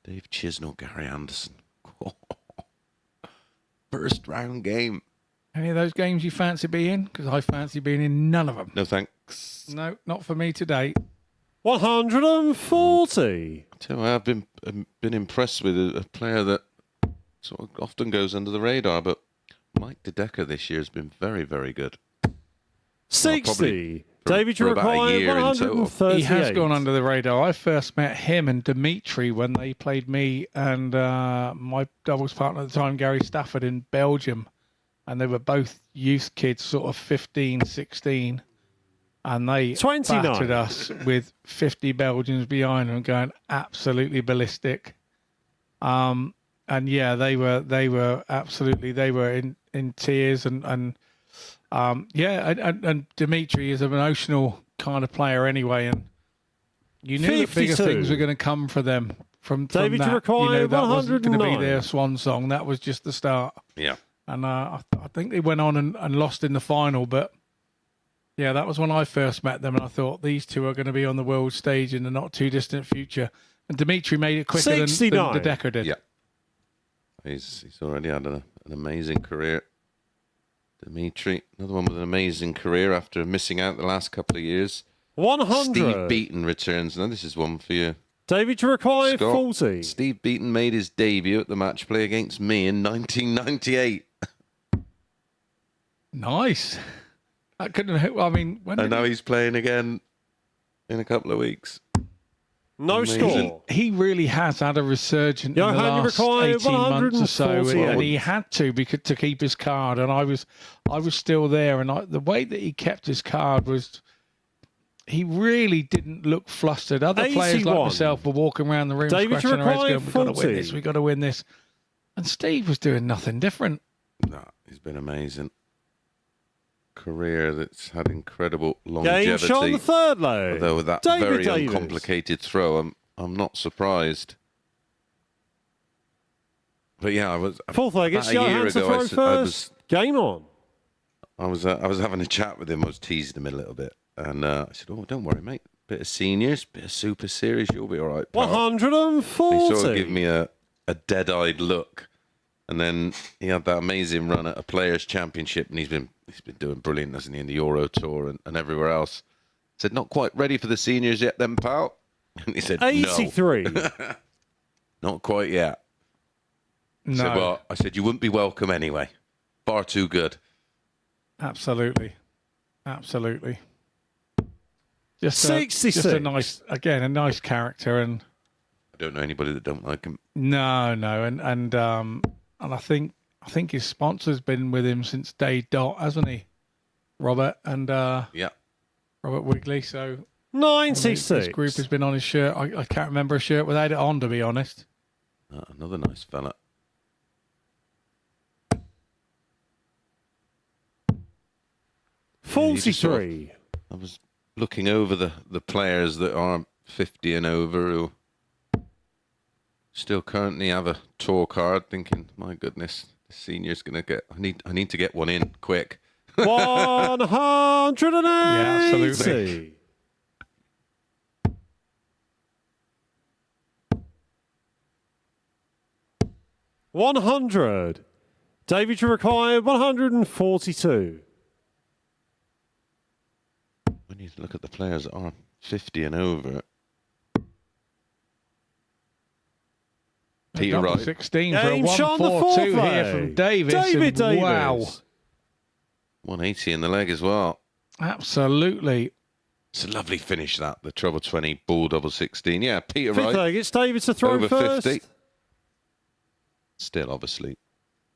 Dave Chisnell, Gary Anderson. First round game. Any of those games you fancy being? Because I fancy being in none of them. No thanks. No, not for me today. 140. I have been impressed with a player that sort of often goes under the radar, but Mike DeDecker this year has been very, very good. 60. for- David for about a required year in total. 138. He has gone under the radar. I first met him and Dimitri when they played me and my doubles partner at the time, Gary Stafford, in Belgium. And they were both youth kids, sort of 15, 16. And they 29. battered us with 50 Belgians behind them, going absolutely ballistic. And yeah, they were absolutely, they were in tears and Dimitri is an emotional kind of player anyway, and you knew that bigger 52. things were going to come for them from David, that. you require that wasn't going to be 109. their swan song. That was just the start. Yeah. And I think they went on and lost in the final, but yeah, that was when I first met them, and I thought these two are going to be on the world stage in the not too distant future. And Dimitri made it quicker than 69. the Decker did. Yeah. He's already had an amazing career. Dimitri, another one with an amazing career after missing out the last couple of years. 100. Steve Beaton returns. Now, this is one for you, David required Scott. 40. Steve Beaton made his debut at the match play against me in 1998. Nice. That couldn't have, I mean, when And did now he's playing again in a couple of weeks. No Amazing. score. he really has had a resurgence in Johan, the you last require 18 months or so, 148. and he had to because to keep his card. And I was still there, and the way that he kept his card was, he really didn't look flustered. Other players like 81. myself were walking around the room David, scratching their heads, require going, "We've got to 40. win this. We've got to win this." And Steve was doing nothing different. No, he's been amazing. Career that's had incredible Game shot on longevity. the third leg. Although with that David very Davis. uncomplicated throw, I'm not surprised. But yeah, I was Fourth leg, it's about a year Johan to ago. throw I first. Game on. was having a chat with him. I was teasing him a little bit, and I said, "Oh, don't worry, mate. Bit of seniors, bit of Super Series. You'll be all right, pal. 140. He sort of gave me a dead-eyed look, and then he had that amazing run at a Players' Championship, and he's been doing brilliant, hasn't he, in the Euro Tour and everywhere else. Said, not quite ready for the seniors yet, then, pal. And he said, 83. no, not quite yet. No. So, well, I said, you wouldn't be welcome anyway. Far too good. Absolutely. Absolutely. Just 66. Just a nice character, and I don't know anybody that don't like him. no, and I think his sponsor's been with him since day dot, hasn't he? Robert and Yeah. Robert Wigley. So 96. this group has been on his shirt. I can't remember a shirt without it on, to be honest. Another nice fella. $43. I was looking over the players that are 50 and over who still currently have a tour card, thinking, my goodness, the senior's going to get... I need to get one in quick. 180. Yeah, absolutely. 100. David, you require 142. We need to look at the players that are 50 and over. Peter Wright. 16 for a Game shot on the 142 fourth here leg. from Davis. David Davis. Wow. 180 in the leg as well. Absolutely. It's a lovely finish, that. The treble 20, bull double 16. Yeah, Peter Fifth Wright. leg, it's David to throw Over first. 50. Still, obviously,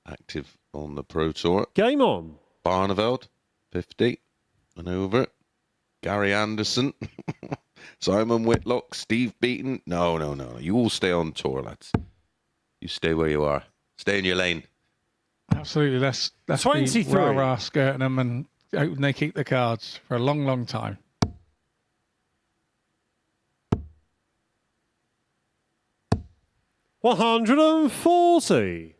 active on the Pro Tour. Game on. Barneveld, 50 and over. Gary Anderson. Simon Whitlock. Steve Beaton. No. You all stay on tour, lads. You stay where you are. Stay in your lane. Absolutely. Let's 23. be rah-rah skirting them and hoping they keep the cards for a long, long time. $140.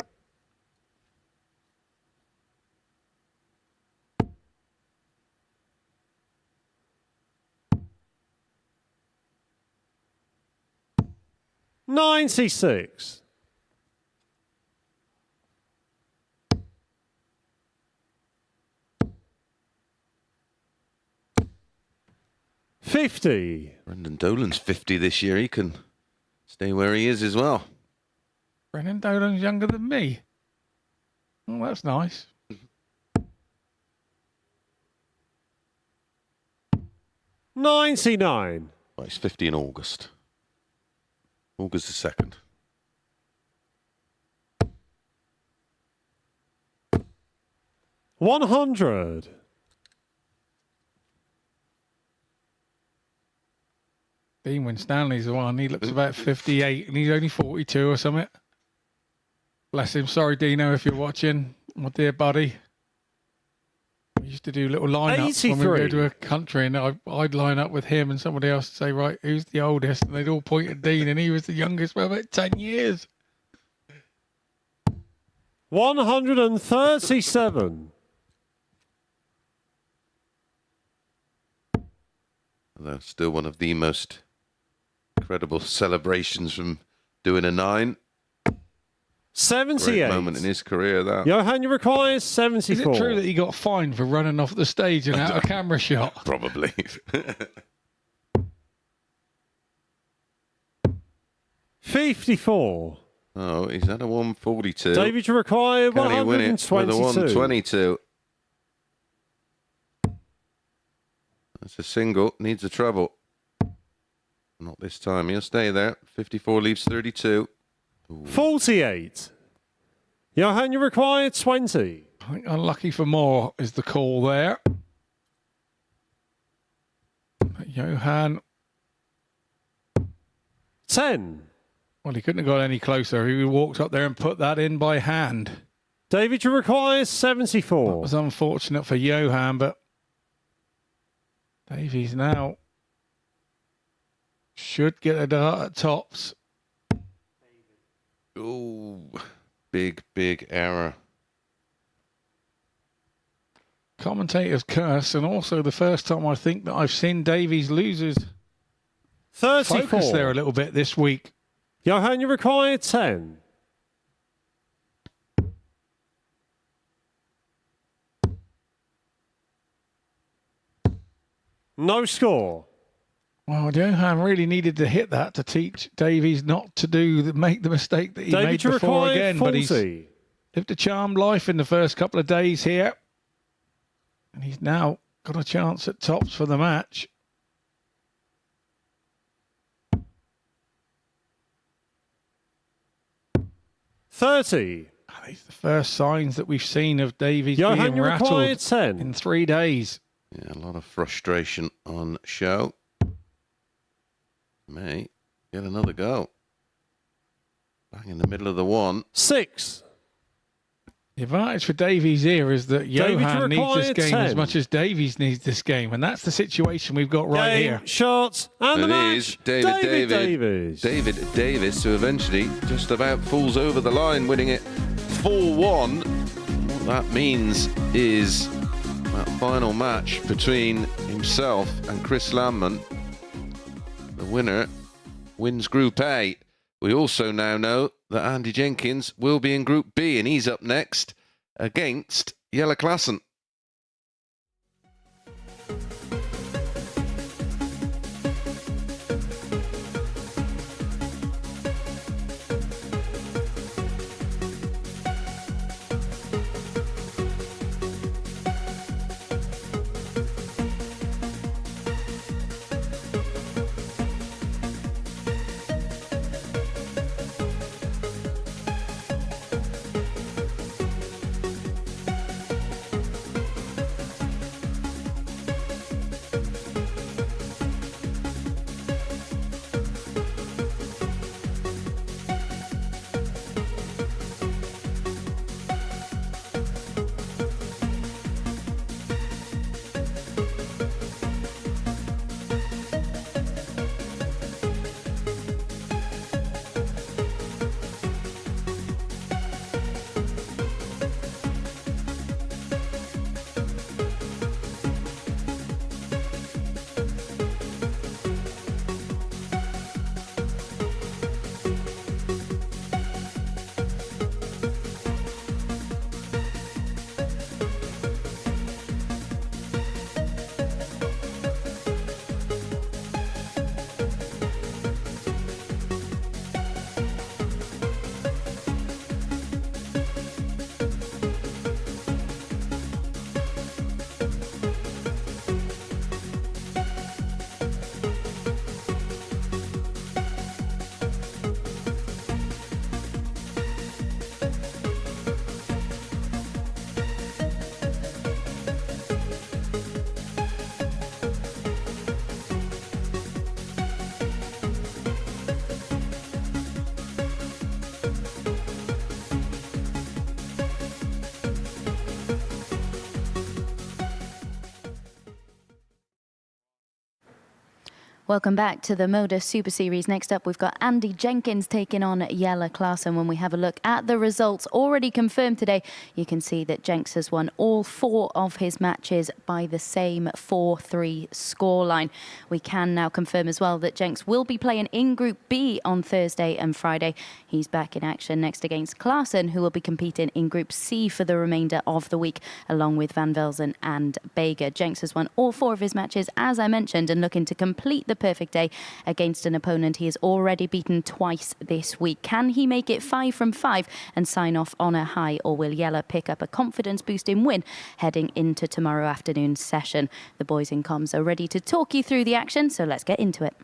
$96. $50. Brendan Dolan's 50 this year. He can stay where he is as well. Brennan Dolan's younger than me. Oh, that's nice. $99. Well, he's 50 in August. August the 2nd. $100. Dean Winstanley's the one. He looks about 58 and he's only 42 or something. Bless him. Sorry, Dino, if you're watching. My dear buddy. We used to do little lineups when we would go to a country, and I'd line up with him and somebody else to say, right, who's the oldest? And they'd all point at Dean, and he was the youngest by about 10 years. 137. Although still one of the most incredible celebrations from doing a 9. 78. Great moment in his career, that. Johan, you require 74. Is it true that he got fined for running off the stage and out of camera shot? Probably. $54. Oh, he's at a 142. David, you require Can he win it with a 122. 122? That's a single. Needs a treble. Not this time. He'll stay there. 54 leaves 32. 48. Johan, you require 20. I think unlucky for more is the call there. Johan, 10. well, he couldn't have got any closer. He walked up there and put that in by hand. David, you require That 74. was unfortunate for Johan, but Davies now should get a dart at tops. Ooh, big error. Commentators curse, and also the first time I think that I've seen Davies losers 34. focus there a little bit this week. Johan, you require 10. No score. Well, Johan really needed to hit that to teach Davies not to make the mistake that he David, made you before require again. 40. But he's lived a charmed life in the first couple of days here. And he's now got a chance at tops for the match. $30. These are the first signs that we've seen of Davies Johan, being you require rattled 10. in 3 days. Yeah, a lot of frustration on show. May get another go. Bang in the middle of the one. 6. The advantage for Davies here is that Johan needs this game 10. as much as Davies needs this game, and that's the situation we've got right Game, here. shots, and the It match. is David Davies. David Davis, who eventually just about falls over the line, winning it 4-1. What that means is that final match between himself and Chris Landman. The winner wins Group A. We also now know that Andy Jenkins will be in Group B, and he's up next against Jelle Klassen. Welcome back to the MODUS Super Series. Next up, we've got Andy Jenkins taking on Jelle Klassen. When we have a look at the results already confirmed today, you can see that Jenks has won all 4 of his matches by the same 4-3 scoreline. We can now confirm as well that Jenks will be playing in Group B on Thursday and Friday. He's back in action next against Klassen, who will be competing in Group C for the remainder of the week, along with Van Velzen and Bega. Jenks has won all 4 of his matches, as I mentioned, and looking to complete the perfect day against an opponent he has already beaten twice this week. Can he make it 5 from 5 and sign off on a high, or will Jelle pick up a confidence-boosting win heading into tomorrow afternoon's session? The boys in comms are ready to talk you through the action, so let's get into it.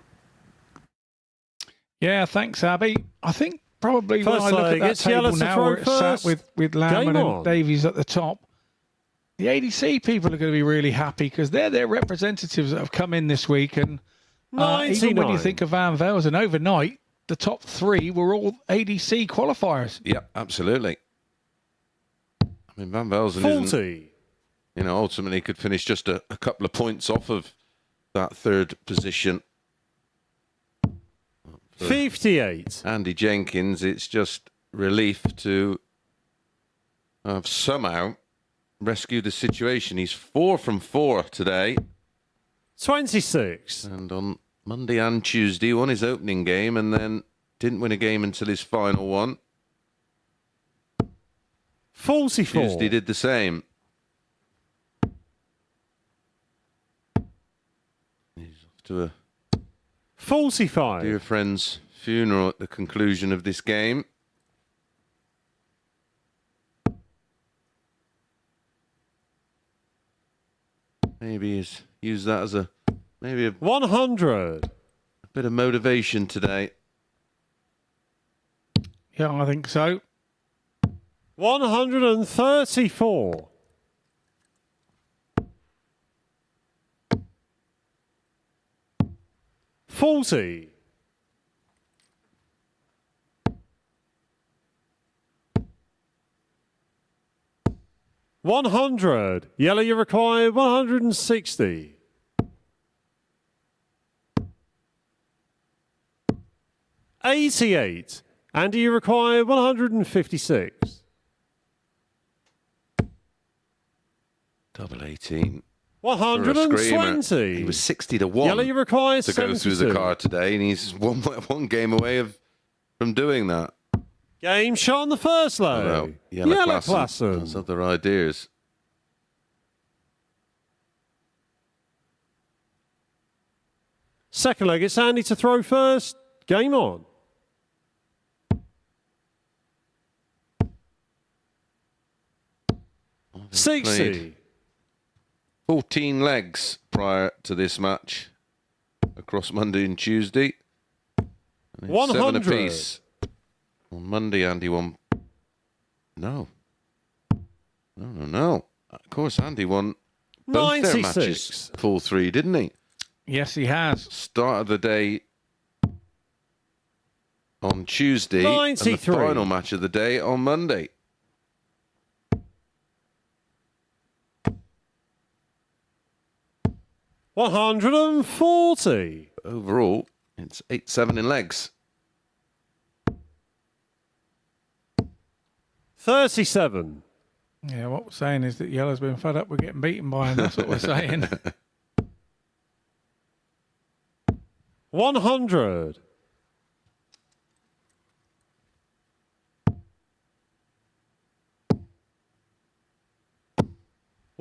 Yeah, thanks, Abby. I think probably First when I look at leg, that it's table Jelle to now throw where it's sat first. with Landman Game and on. Davies at the top, the ADC people are going to be really happy because they're their representatives that have come in this week. And even when you 99. think of Van Velzen, overnight, the top 3 were all ADC qualifiers. Yeah, absolutely. I mean, Van Velzen isn't, 40. ultimately could finish just a couple of points off of that 3rd position. 58. Andy Jenkins, it's just relief to have somehow rescued the situation. He's 4 from 4 today. 26. And on Monday and Tuesday, won his opening game and then didn't win a game until his final one. 44. Tuesday did the same. He's off to a 45. dear friend's funeral at the conclusion of this game. Maybe he's used that as a 100. bit of motivation today. Yeah, I think so. 134. 40. 100. Yellow, you require 160. 88. Andy, you require 156. Double 18. For a 120. screamer. He was 60 to 1 Yellow, you require to go 72. through the card today, and he's one game away from doing that. Game shot on the first leg. Although Yellow Klassen. has other ideas. Second leg, it's Andy to throw first. Game on. Played 60. 14 legs prior to this match across Monday and Tuesday. And it's 7 100. apiece. On Monday, Andy won. No. No. Of course, Andy won both their 96. matches full 3, didn't he? Yes, he has. Start of the day on Tuesday, and 93. the final match of the day on Monday. $140. Overall, it's 8-7 in legs. 37. Yeah, what we're saying is that Yellow's been fed up with getting beaten by him. That's what we're saying. 100.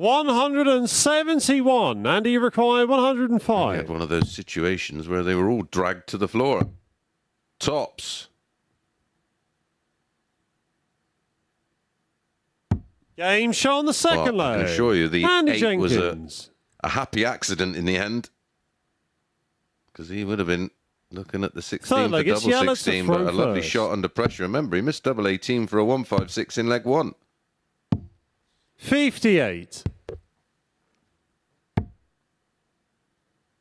171. Andy, you require We had 105. one of those situations where they were all dragged to the floor. Tops. Game shot on the second Well, I leg. can assure you the Andy 8 was Jenkins. a happy accident in the end. Because he would have been looking at the 16 Third for leg, it's double Yellow to 16, but throw a lovely first. shot under pressure. Remember, he missed double 18 for a 156 in leg 1. 58.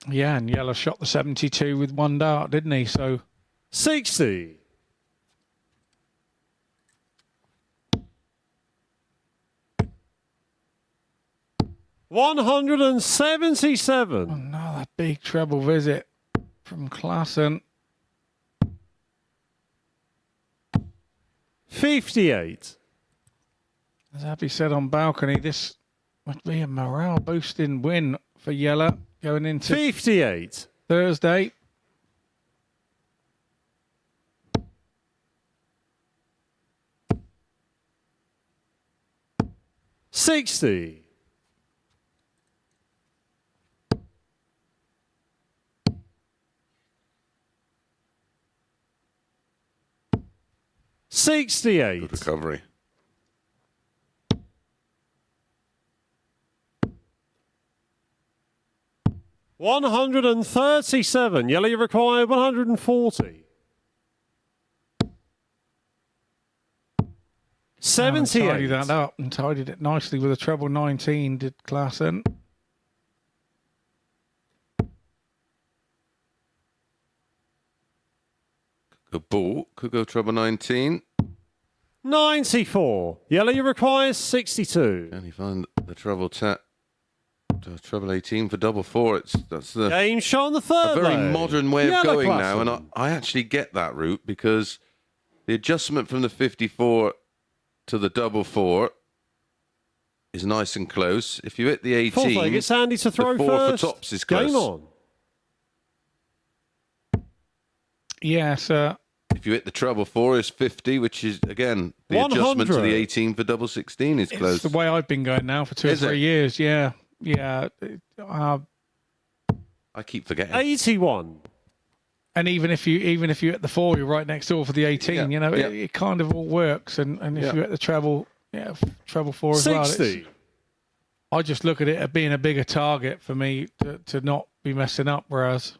Yeah, and Yellow shot the 72 with one dart, didn't he? So 60. 177. another big treble visit from Klassen. 58. As Abby said on balcony, this would be a morale boosting win for Yellow going into 58. Thursday. $60. 68. Good recovery. $137. Yellow, you require 140. 78. Tidied that up and tidied it nicely with a treble 19, did Klassen. Good ball. Could go treble 19. 94. Yellow, you require 62. And he found the treble treble 18 for double 4. That's the Game shot on the third a very leg. modern way of Yellow going now, and Klassen. I actually get that route because the adjustment from the 54 to the double 4 is nice and close. If you hit the 18, Fourth leg, it's Andy to throw the 4 first. for tops is close. Game on. Yes, If you hit the treble 4, it's 50, which is, again, the adjustment to 100. the 18 for double 16 is close. it's the way I've been going now for 2 or Is it? 3 years. Yeah. I keep forgetting. 81. And even if you hit the 4, you're right next door for the 18. Yeah, You know, yeah. it kind of all works. And if Yeah. you hit the treble, treble 4 as well. 60. I just look at it as being a bigger target for me to not be messing up. Whereas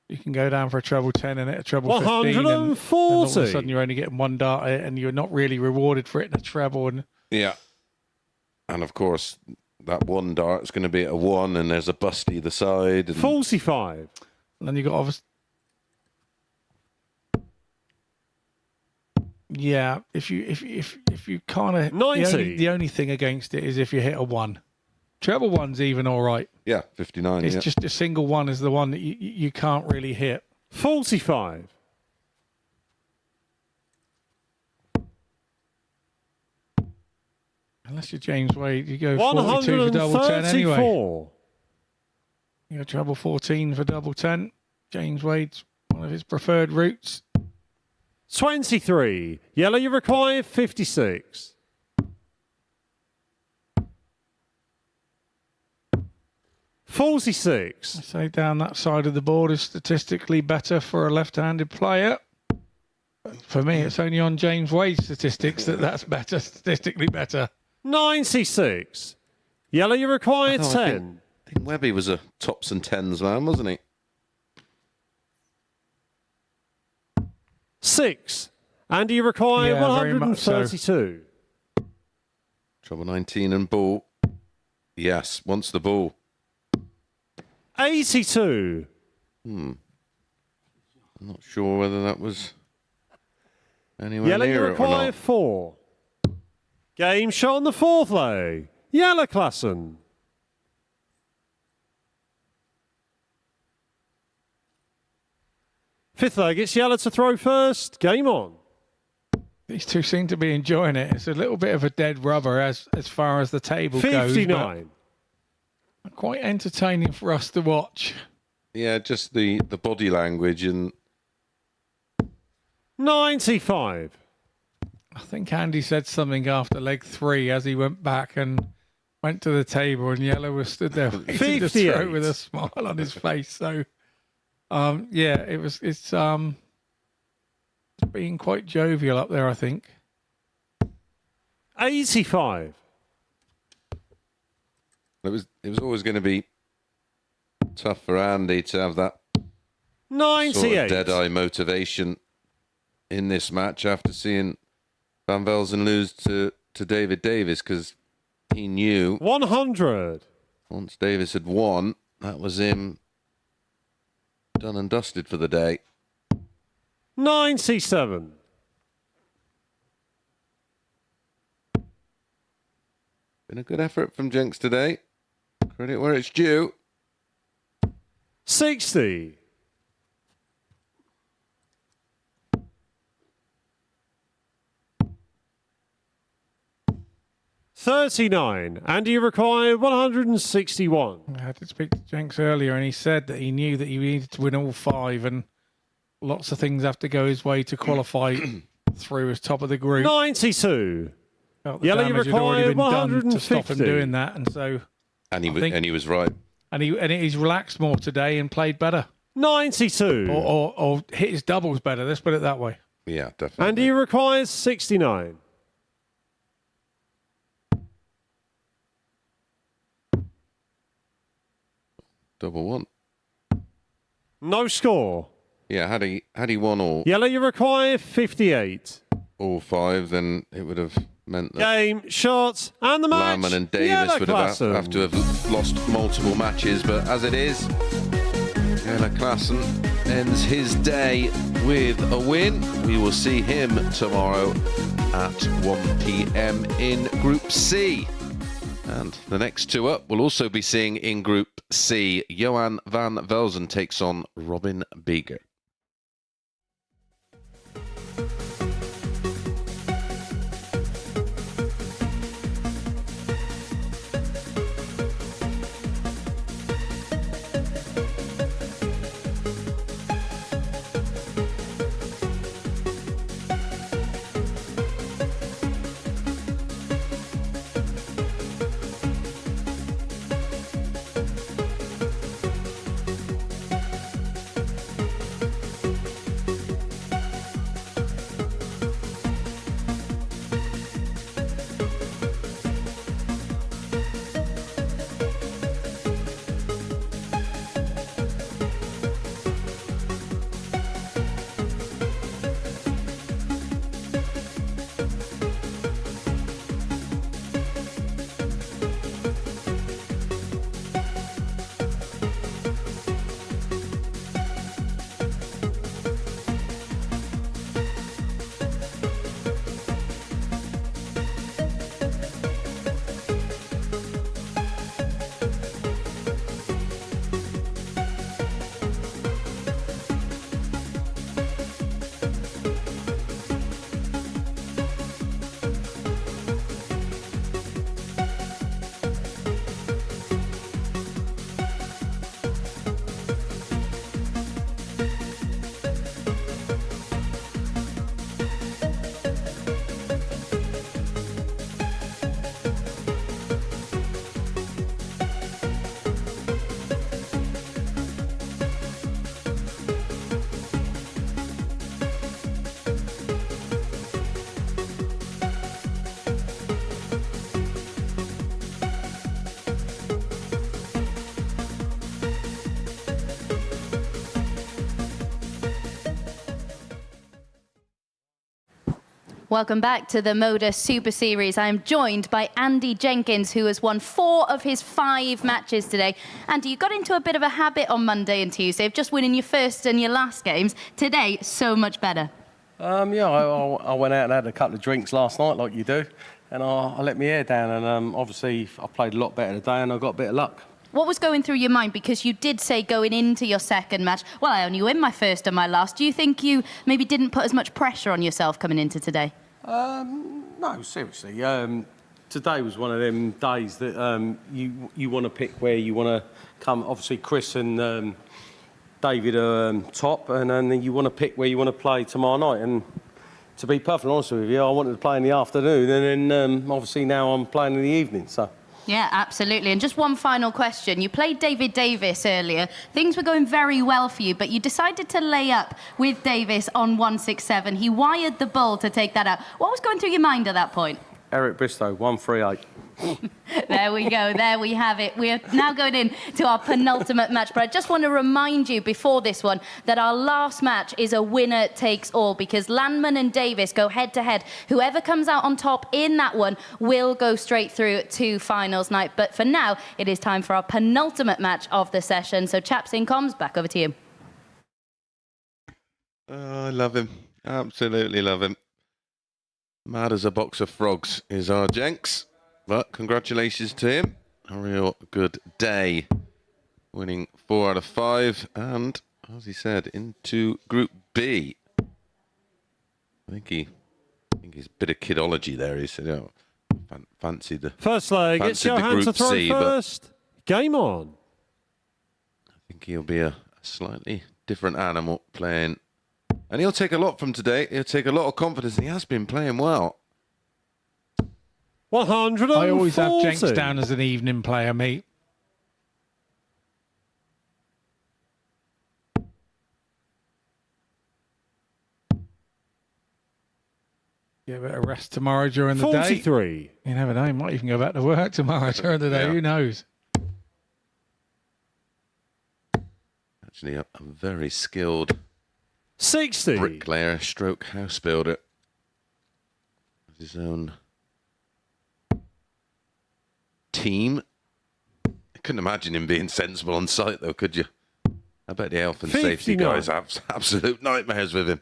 you can go down for a treble 10 and hit a treble 15, and all of a 140. sudden you're only getting one dart and you're not really rewarded for it in a treble. And Yeah. And of course, that one dart is going to be at a 1, and there's a bust either side. And 45. then you got obviously. Yeah, if you kind of 90. the only thing against it is if you hit a 1. Treble 1's even all right. yeah, 59. It's Yeah. just a single 1 is the one that you can't really hit. 45. Unless you're James Wade, you go 42 for double 10 anyway. 134. You go treble 14 for double 10. James Wade's one of his preferred routes. 23. Yellow, you require 56. 46. I say down that side of the board is statistically better for a left-handed player. For me, it's only on James Wade's statistics that's better, statistically better. 96. Yellow, you require Oh, 10. I think Webby was a tops and 10s man, wasn't he? 6. Andy, you require Yeah, very much so. 132. Treble 19 and ball. Yes, wants the ball. 82. I'm not sure whether that was anywhere Yellow, you near it or require not. 4. Game shot on the 4th leg. Yellow Klassen. Fifth leg, it's yellow to throw first. Game on. These two seem to be enjoying it. It's a little bit of a dead rubber as far as the table goes. 59. But quite entertaining for us to watch. Yeah, just the body language and 95. I think Andy said something after leg 3 as he went back and went to the table, and Yellow was stood there waiting to 58. throw with a smile on his face. So, yeah, it's being quite jovial up there, I think. 85. it was always going to be tough for Andy to have that sort 98. of dead-eye motivation in this match after seeing Van Velzen lose to David Davis, because he knew 100. once Davis had won, that was him done and dusted for the day. 97. Been a good effort from Jenks today. Credit where it's due. 60. 39. And you require 161. I did speak to Jenks earlier, and he said that he knew that he needed to win all 5, and lots of things have to go his way to qualify through as top of the group. 92. Felt the Yellow, you damage had already require been done to stop him 150. doing that, and so And he I think- and he was right. and he's relaxed more today and played better, 92. or hit his doubles better. Let's put it that way. Yeah, definitely. And he requires 69. Double one. No score. Yeah, had he won Yellow, you require 58. all 5, then it would have meant that Game, shots, and the match. Landman and Davis Yellow would have to have lost multiple matches, but as it is, Jelle Klassen ends his day with a win. We will see him tomorrow at 1 p.m. in Group C. And the next two up we'll also be seeing in Group C. Johan van Velzen takes on Robin Beeger. Welcome back to the MODUS Super Series. I am joined by Andy Jenkins, who has won 4 of his 5 matches today. Andy, you got into a bit of a habit on Monday and Tuesday of just winning your first and your last games. Today, so much better. Yeah, I went out and had a couple of drinks last night, like you do, and I let my hair down, and obviously I played a lot better today, and I got a bit of luck. What was going through your mind? Because you did say going into your second match, well, I only win my first and my last. Do you think you maybe didn't put as much pressure on yourself coming into today? No, seriously. Today was one of them days that you want to pick where you want to come. Obviously, Chris and David are top, and then you want to pick where you want to play tomorrow night. And to be perfectly honest with you, I wanted to play in the afternoon, and then obviously now I'm playing in the evening. So. Yeah, absolutely. And just one final question. You played David Davis earlier. Things were going very well for you, but you decided to lay up with Davis on 167. He wired the bull to take that out. What was going through your mind at that point? Eric Bristow, 138. There we go. There we have it. We're now going in to our penultimate match. But I just want to remind you before this one that our last match is a winner takes all, because Landman and Davis go head to head. Whoever comes out on top in that one will go straight through to finals night. But for now, it is time for our penultimate match of the session. So chaps in comms, back over to you. Oh, I love him. Absolutely love him. Mad as a box of frogs is our Jenks. But congratulations to him. A real good day. Winning 4 out of 5. And, as he said, into Group B. I think he's a bit of kidology there. He said, oh, fancy the First leg, it's Johan to throw first. Game on. I think he'll be a slightly different animal playing. And he'll take a lot from today. He'll take a lot of confidence. He has been playing well. 140. I always have Jenks down as an evening player, mate. Give it a rest tomorrow during the 43. day. You never know. You might even go back to work tomorrow during the day. Yeah. Who knows? Actually, a very skilled 60. bricklayer stroke house builder. His own team. I couldn't imagine him being sensible on site, though, could you? I bet the health and safety 59. guys have absolute nightmares with him.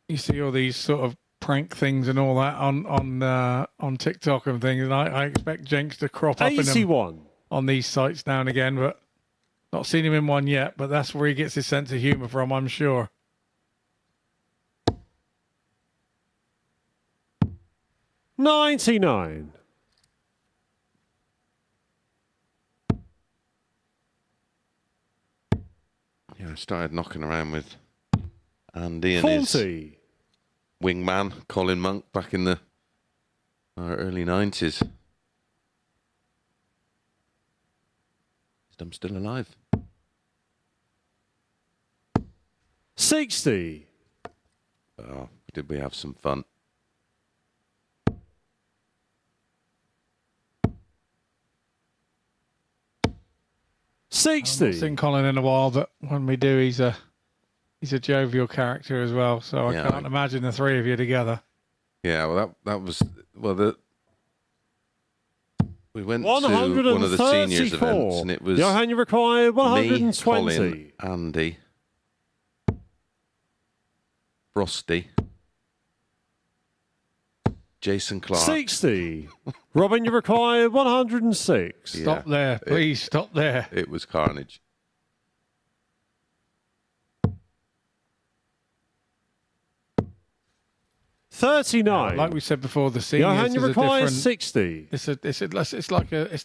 You see all these sort of prank things and all that on TikTok and things, and I expect Jenks to crop up in them 81. on these sites now and again, but not seen him in one yet. But that's where he gets his sense of humour from, I'm sure. 99. Yeah, I started knocking around with Andy and his 40. wingman, Colin Monk, back in the early 90s. I'm still alive. 60. Oh, did we have some fun? I've not 60. seen Colin in a while, but when we do, he's a jovial character as well. So I Yeah, can't imagine the three of you together. Yeah, well, that was we went to one of the seniors 134. events, and it was Johan, you require me, 120. Colin, Andy, Frosty, Jason Clark. 60. Robin, you require 106. Yeah, Stop there, please. Stop there. It was carnage. $39. Like we said before, the seniors Johan, you is a require different. 60. It's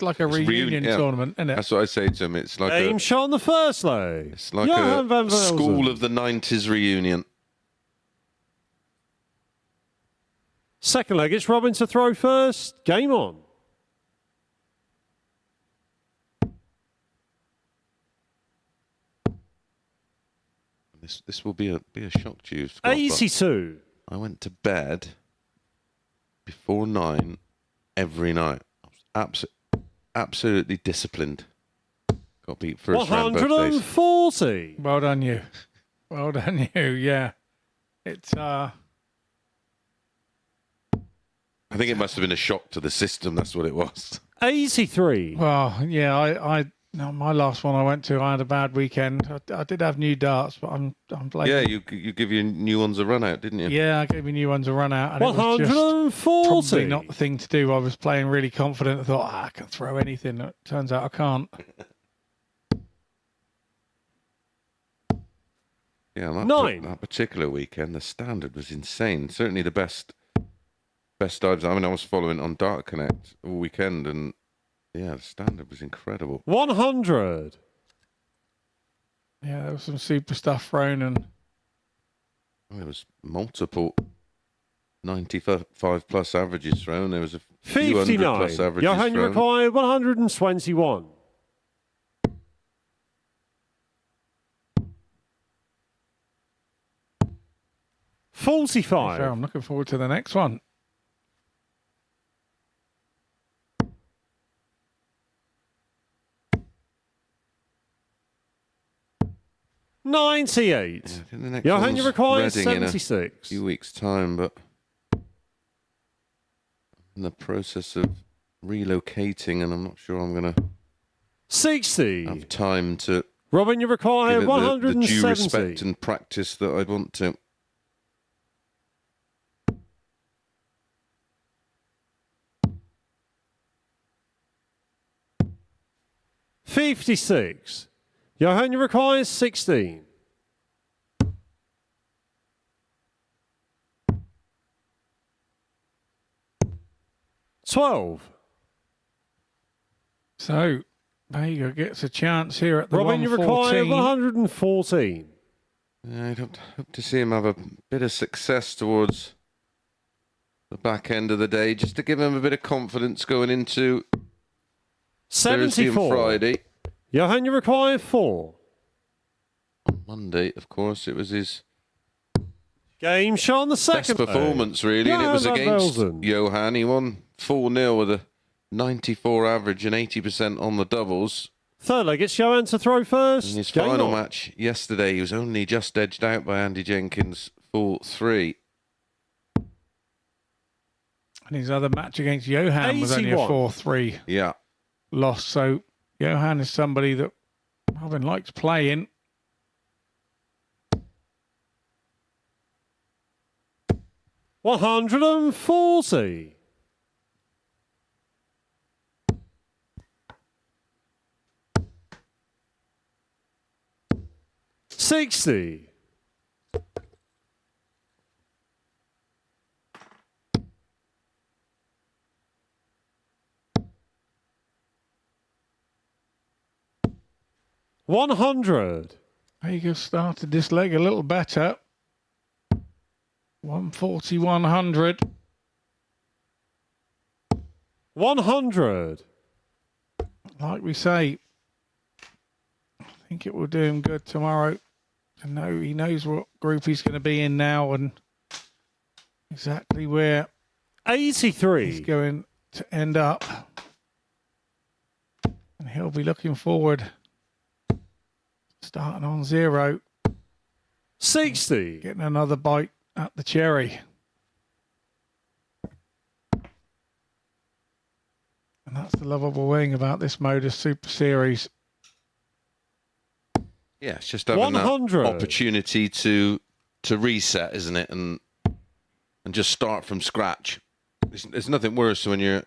like a reunion yeah. tournament, isn't it? That's what I say to him. It's like Aim shot on the first leg. it's like Johan van a Velzen. school of the 90s reunion. Second leg, it's Robin to throw first. Game on. This will be a shock to you, Scott, but 82. I went to bed before 9 every night. I was absolutely disciplined. Got beat first round both days. 140. Well done, you. Well done, you. Yeah, it's I think it must have been a shock to the system. That's what it was. 83. Well, yeah, no, my last one I went to, I had a bad weekend. I did have new darts, but I'm blaming. Yeah, you give your new ones a run out, didn't you? Yeah, I gave me new ones a run out, and it was just 140. probably not the thing to do. I was playing really confident. I thought, I can throw anything. It turns out I can't. Yeah, that particular weekend, the standard was insane. Certainly the best dives. I mean, I was following on Dart Connect all weekend, and yeah, the standard was incredible. 100. Yeah, there was some super stuff thrown, and There was multiple 95 plus averages thrown. There was a few 59. 100 plus averages Johan, you thrown. require 121. so 45. I'm looking forward to the next one. Yeah, 98. I think the next Johan, one's you require Reading in a 76. few weeks' time, but in the process of relocating, and I'm not sure I'm going to 60. have time to Robin, you require give it the due 170. respect and practice that I'd want to. $56. Johan, you require 16. $12. So Vega gets a chance here at the Robin, you require 114. 114. Yeah, I'd hope to see him have a bit of success towards the back end of the day, just to give him a bit of confidence going into Thursday and 74. Friday. Johan, you require 4. Monday, of course, it was his Game shot on the best second performance, really, and it was Johan van against Velzen. Johan. He won 4-0 with a 94 average and 80% on the doubles. Third leg, it's Johan to throw first. In his Game final on. match yesterday, he was only just edged out by Andy Jenkins 4-3. And his other match against Johan was only a 81. 4-3 Yeah. loss. So Johan is somebody that Robin likes playing. $140. $60. $100. Vega started this leg a little better. 140, 100. 100. Like we say, I think it will do him good tomorrow to know he knows what group he's going to be in now and exactly where he's 83. going to end up. And he'll be looking forward, starting on 0, 60. getting another bite at the cherry. And that's the lovable thing about this MODUS Super Series. Yeah, it's just having 100. that opportunity to reset, isn't it? And just start from scratch. There's nothing worse when you're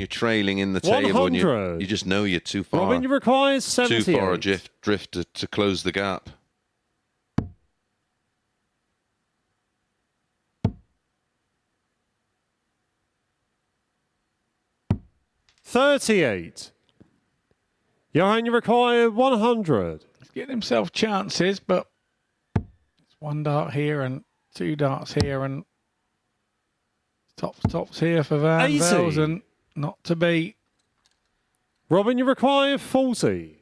trailing in the table and 100. you just know you're too far. Robin, you require 78. Too far drift to close the gap. $38. Johan, you require 100. He's getting himself chances, but it's 1 dart here and 2 darts here and tops here for Van 80. Velzen. Not to be. Robin, you require 40.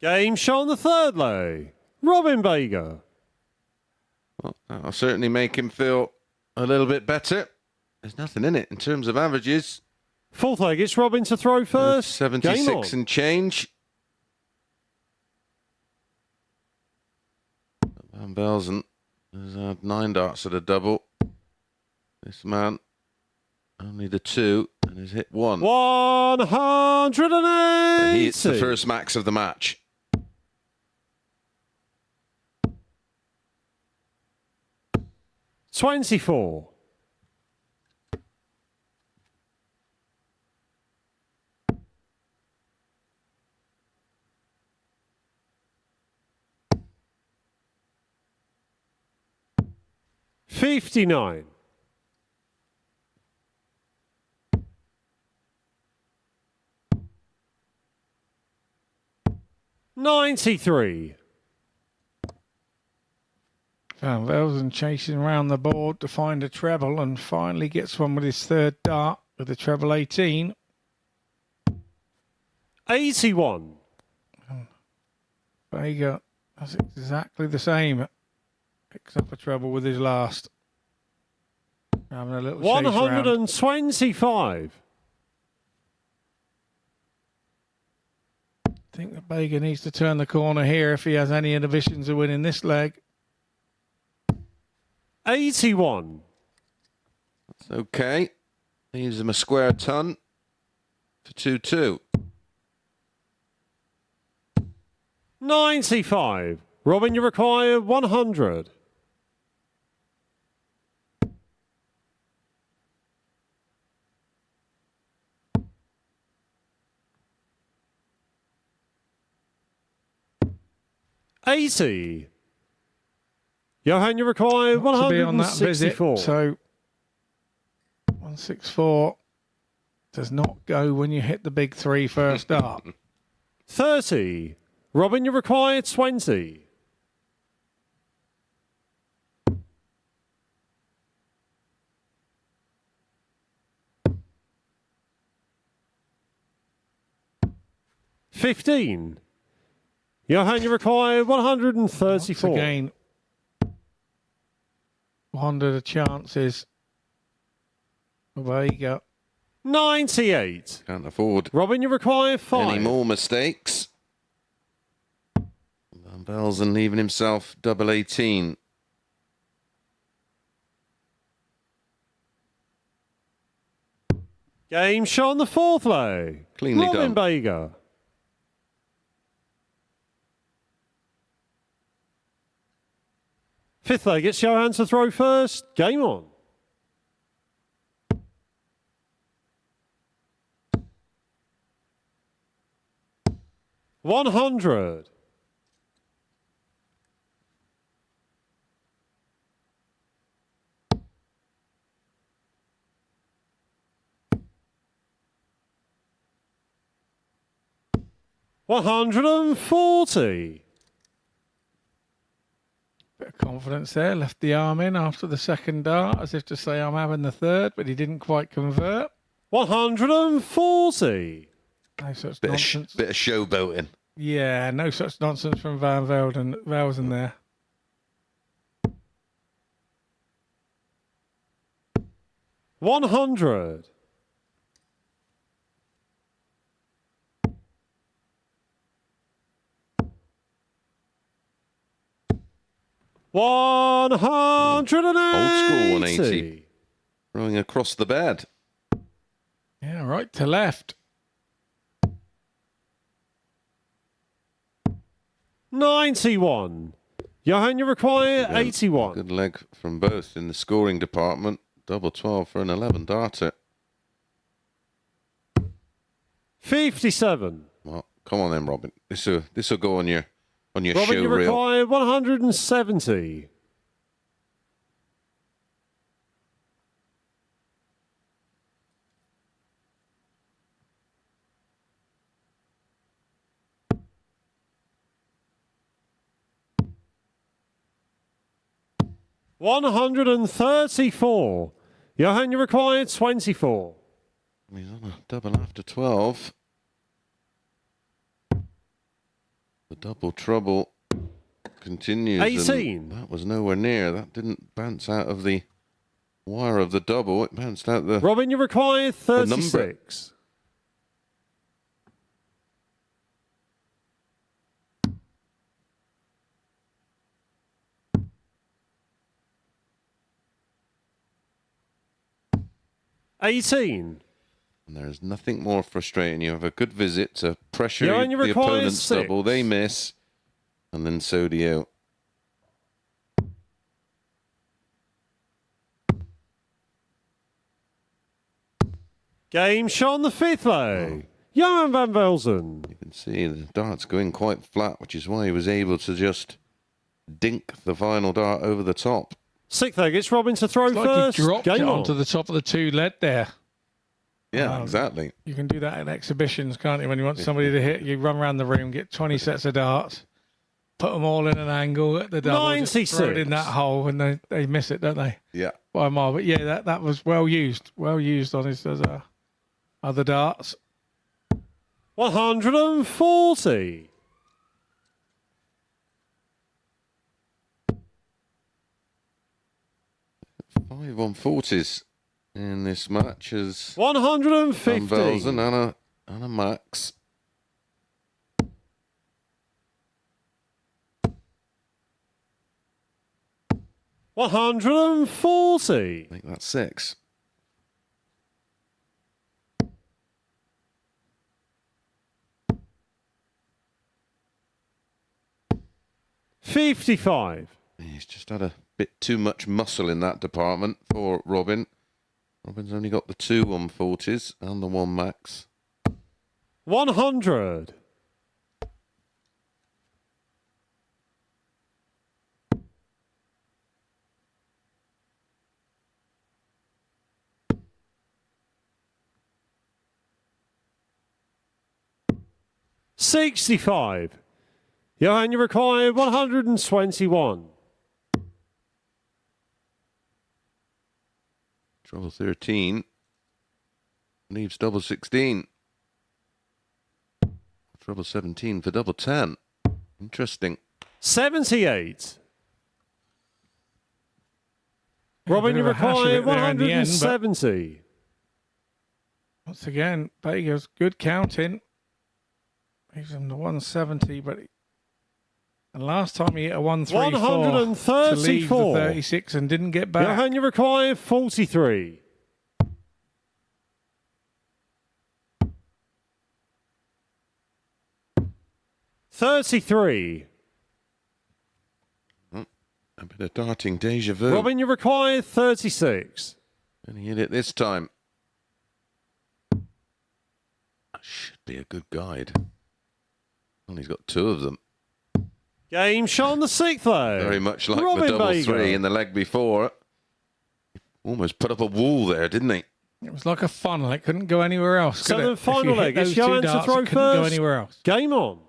Game shot on the third leg. Robin Vega. Well, that'll certainly make him feel a little bit better. There's nothing in it in terms of averages. Fourth leg, it's Robin to throw first. 76 Game on. and change. Van Belzen has had 9 darts at a double. This man, only the 2, and has hit 1. 180. He hits the first max of the match. $24. $59. $93. Van Velzen chasing around the board to find a treble and finally gets one with his third dart with the treble 18. 81. Vega does exactly the same. Picks up a treble with his last. Having a little chase round. 125. I think that Vega needs to turn the corner here if he has any inhibitions of winning this leg. 81. That's okay. Leaves him a square ton for 2-2. 95. Robin, you require 100. $80. Johan, you require To be on that visit, 164. so 164 does not go when you hit the big 3 first dart. 30. Robin, you require 20. $15. Johan, you require 134. Once again, 100 the chances. Vega 98. Can't afford Robin, you require 5. any more mistakes. Van Belzen leaving himself double 18. Game shot on the 4th leg. Cleanly Robin done. Vega. Fifth leg, it's Johan to throw first. Game on. $100. $140. bit of confidence there. Left the arm in after the second dart, as if to say I'm having the third, but he didn't quite convert. 140. No such Bit nonsense. of showboating. Yeah, no such nonsense from Van Velzen there. $100. $180. Old school 180. Throwing across the bed. Yeah, right to left. 91. Johan, you require 81. Good leg from both in the scoring department. Double 12 for an 11 darter. 57. Well, come on then, Robin. This will go on your Robin, show you reel. require 170. $134. Johan, you require 24. He's on a double after 12. The double trouble continues. 18. That was nowhere near. That didn't bounce out of the wire of the double. It bounced out the... Robin, you require number. 36. 18. And there's nothing more frustrating. You have a good visit to pressure Yeah, and you the require opponent's 6. double. They miss, and then so do you. Game shot on the 5th leg. Johan van Velzen. You can see the dart's going quite flat, which is why he was able to just dink the final dart over the top. 6th leg, it's Robin to throw It's like first. he dropped Game it on. onto the top of the 2 lead there. Yeah, exactly. You can do that in exhibitions, can't you? When you want somebody to hit, you run around the room, get 20 sets of darts, put them all in an angle at the double, just throw it in that hole, and they miss it, don't they? Yeah. By a mile. But yeah, that was well used on his other darts. 140. Five 140s in this match as 150. Van Velzen and a Max. $140. I think that's 6. $55. He's just had a bit too much muscle in that department for Robin. Robin's only got the 2 140s and the 1 Max. 100. $65. Johan, you require 121. Treble 13 leaves double 16. Treble 17 for double 10. Interesting. 78. Yeah, Robin, a you bit of a hash of require it there in the end, but 170. once again, Baker's good counting. Leaves him to 170, but the last time he hit a 134 to leave the 36 and didn't get back. Johan, you require 43. $33. A bit of darting deja vu. Robin, you require 36. And he hit it this time. That should be a good guide. Well, he's got 2 of them. Game shot on the 6th leg. Very much like Robin the double Baker. 3 in the leg before. Almost put up a wall there, didn't he? It was like a funnel. It couldn't go anywhere else. So could the it? final If you leg, hit it's those 2 Johan to darts, throw it couldn't go first. anywhere else. Game on.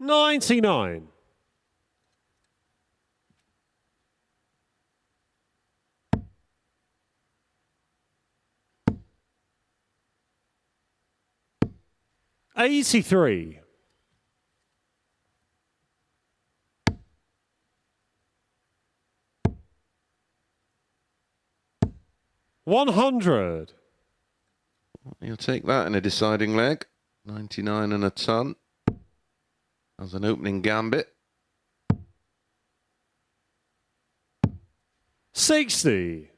$99. $83. $100. He'll take that in a deciding leg. 99 and a ton. As an opening gambit. 60.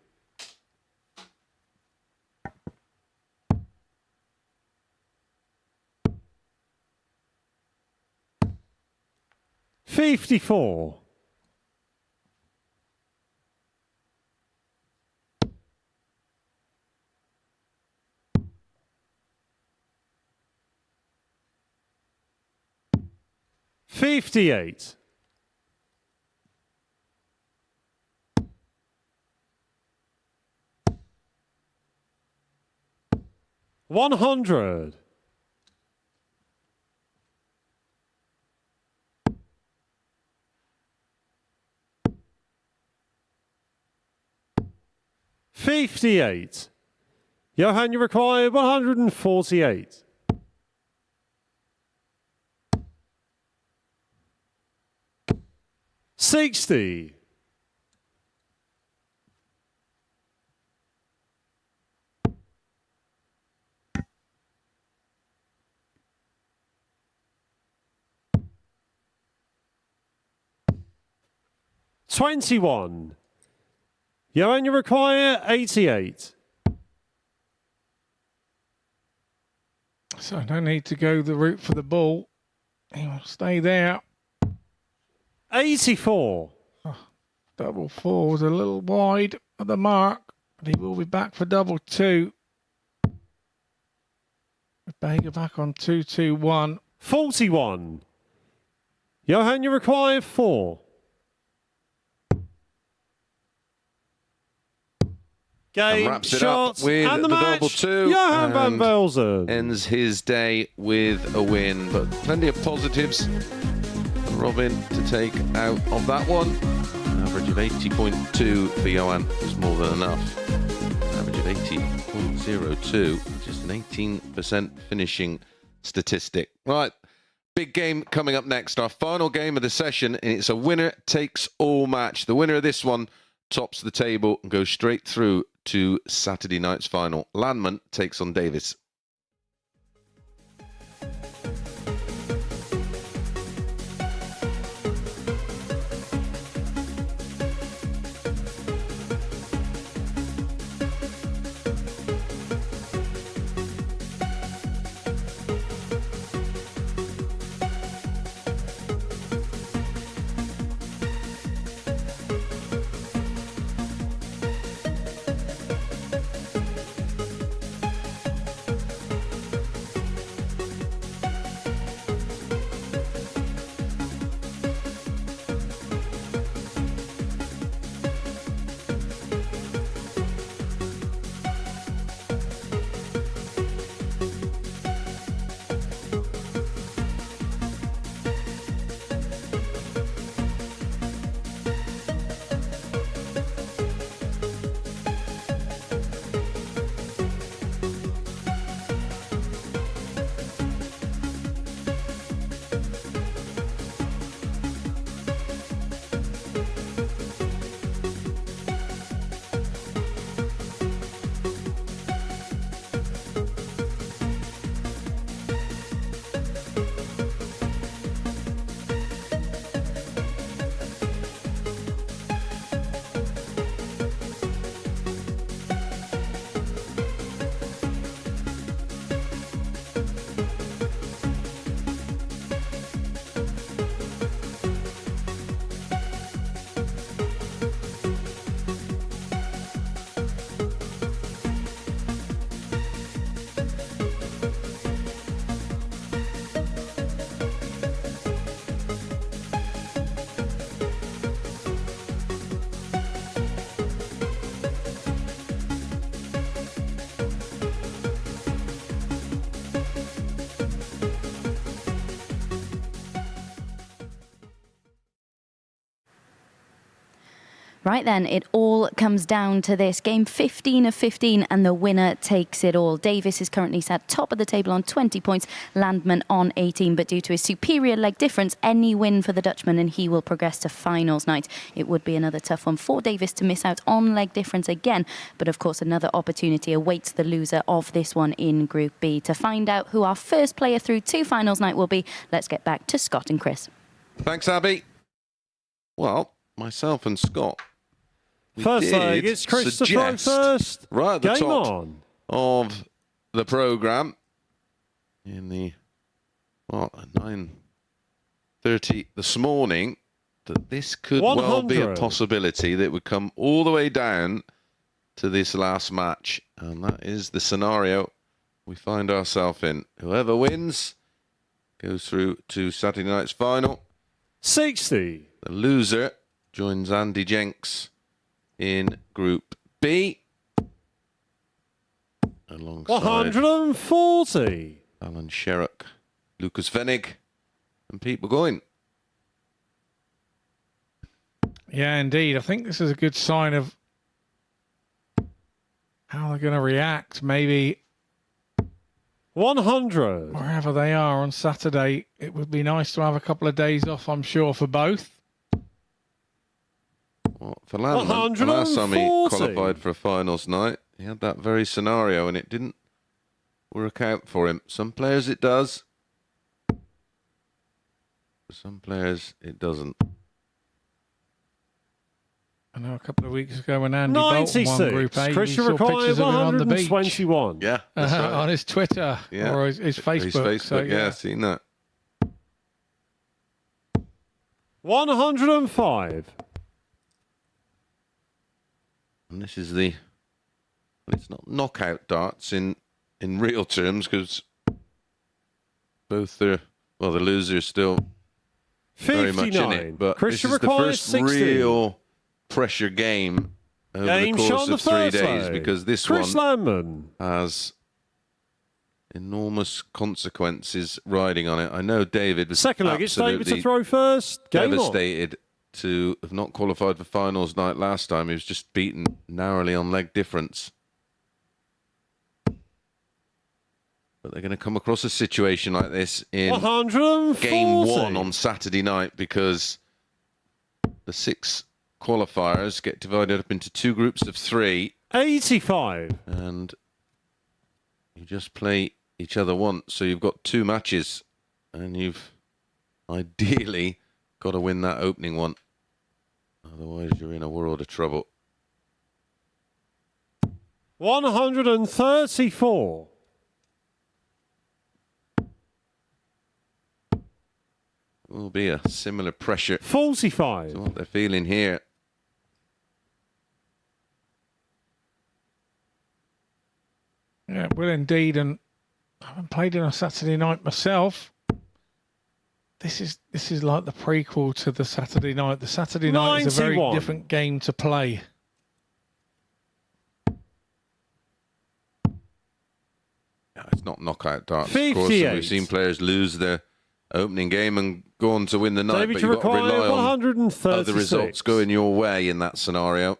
$54. $58. $100. $58. Johan, you require 148. $60. 21. Johan, you require 88. So no need to go the route for the ball. He will stay there. 84. Double four was a little wide of the mark, but he will be back for double two. Baker back on 2-2-1. 41. Johan, you require 4. Game, wraps it shot, up with and the the match. double two. Johan van And Velzen. ends his day with a win, but plenty of positives for Robin to take out of that one. An average of 80.2 for Johan is more than enough. An average of 80.02, just an 18% finishing statistic. Right, big game coming up next, our final game of the session, and it's a winner takes all match. The winner of this one tops the table and goes straight through to Saturday night's final. Landman takes on Davis. Right then, it all comes down to this. Game 15 of 15, and the winner takes it all. Davis is currently sat top of the table on 20 points, Landman on 18, but due to his superior leg difference, any win for the Dutchman and he will progress to finals night. It would be another tough one for Davis to miss out on leg difference again, but of course another opportunity awaits the loser of this one in Group B. To find out who our first player through to finals night will be, let's get back to Scott and Chris. Thanks, Abby. Well, myself and Scott, First leg, it's Chris to throw first. Right at the Game top on. of the programme in the, what, 9:30 this morning, that this could well be a 100. possibility that would come all the way down to this last match. And that is the scenario we find ourselves in. Whoever wins goes through to Saturday night's final. 60. The loser joins Andy Jenks in Group B, alongside 140. Alan Sherrock, Lucas Venig, and Pete Burgoyne. Yeah, indeed. I think this is a good sign of how they're going to react. Maybe 100. wherever they are on Saturday, it would be nice to have a couple of days off, I'm sure, for both. Well, for Landman, the last time he 140. qualified for a finals night, he had that very scenario and it didn't work out for him. Some players it does. For some players it doesn't. know a couple of weeks ago when Andy Bolton won Group 96. A, we Christian saw required pictures of him on the beach 121. Yeah, that's right. on his Twitter or his Facebook. His Facebook, So, yeah, seen that. 105. And this is the... Well, it's not knockout darts in real terms, because both the loser's still very much in it. But Christian this is the requires first 60. real pressure game over Game the shot course on the of 3 first days, leg. because this Chris one Landman. has enormous consequences riding on it. I know David was Second leg, it's David to throw first. Game on. devastated to have not qualified for finals night last time. He was just beaten narrowly on leg difference. But they're going to come across a situation like this in 140. game 1 on Saturday night, because the 6 qualifiers get divided up into 2 groups of 3. 85. And you just play each other once. So you've got 2 matches, and you've ideally got to win that opening one. Otherwise, you're in a world of trouble. 134. Will be a similar pressure 45. to what they're feeling here. Yeah, well, indeed, and I haven't played it on Saturday night myself. This is like the prequel to the Saturday night. The Saturday night is a very 91. different game to play. Yeah, it's not knockout darts, of course. And 58. we've seen players lose their opening game and go on to win the night, David, but you you've got to require rely on 136. other results going your way in that scenario.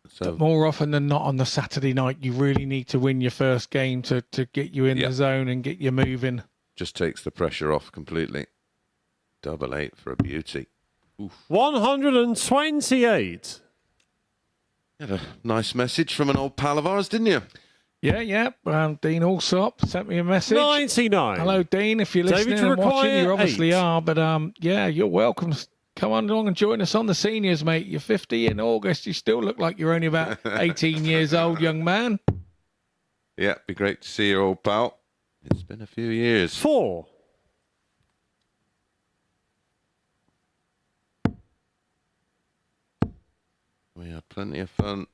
So But more often than not on the Saturday night, you really need to win your first game to get you in Yeah. the zone and get you moving. just takes the pressure off completely. 8 for a beauty. 128. You had a nice message from an old pal of ours, didn't you? Yeah. Dean Allsop sent me a message. 99. Hello, Dean. If you're David, listening you and watching, require you obviously 8. are. But yeah, you're welcome. Come on along and join us on the seniors, mate. You're 50 in August. You still look like you're only about 18 years old, young man. Yeah, be great to see your old pal. It's been a few years. 4. We had plenty of fun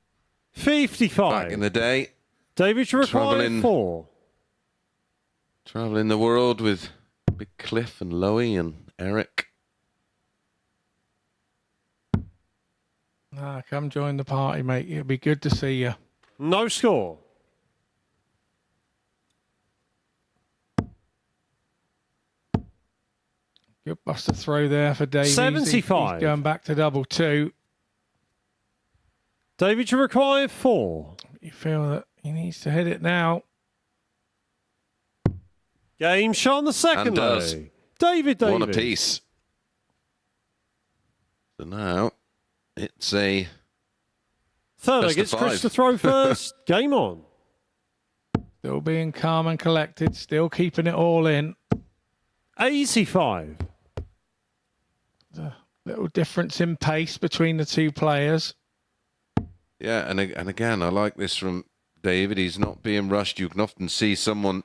55. back in the day, David, you require Travelling. 4. travelling the world with Big Cliff and Loey and Eric. Come join the party, mate. It'll be good to see you. No score. Good buster throw there for Davies. 75. He's going back to double 2. David, you require 4. You feel that he needs to hit it now. Game shot on the second And does. leg. David Davis. One apiece. So now it's a Third Best leg, of it's Chris 5. to throw first. Game on. Still being calm and collected. Still keeping it all in. 85. Little difference in pace between the two players. yeah, and again, I like this from David. He's not being rushed. You can often see someone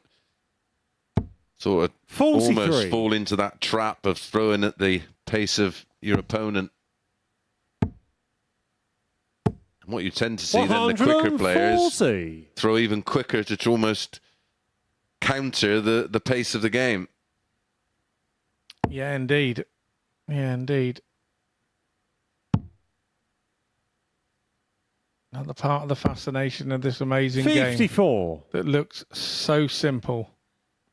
sort of 43. almost fall into that trap of throwing at the pace of your opponent. And what you tend to see then, the quicker players 140. throw even quicker to almost counter the pace of the game. Yeah, indeed. Yeah, indeed. Another part of the fascination of this amazing game 54. that looks so simple.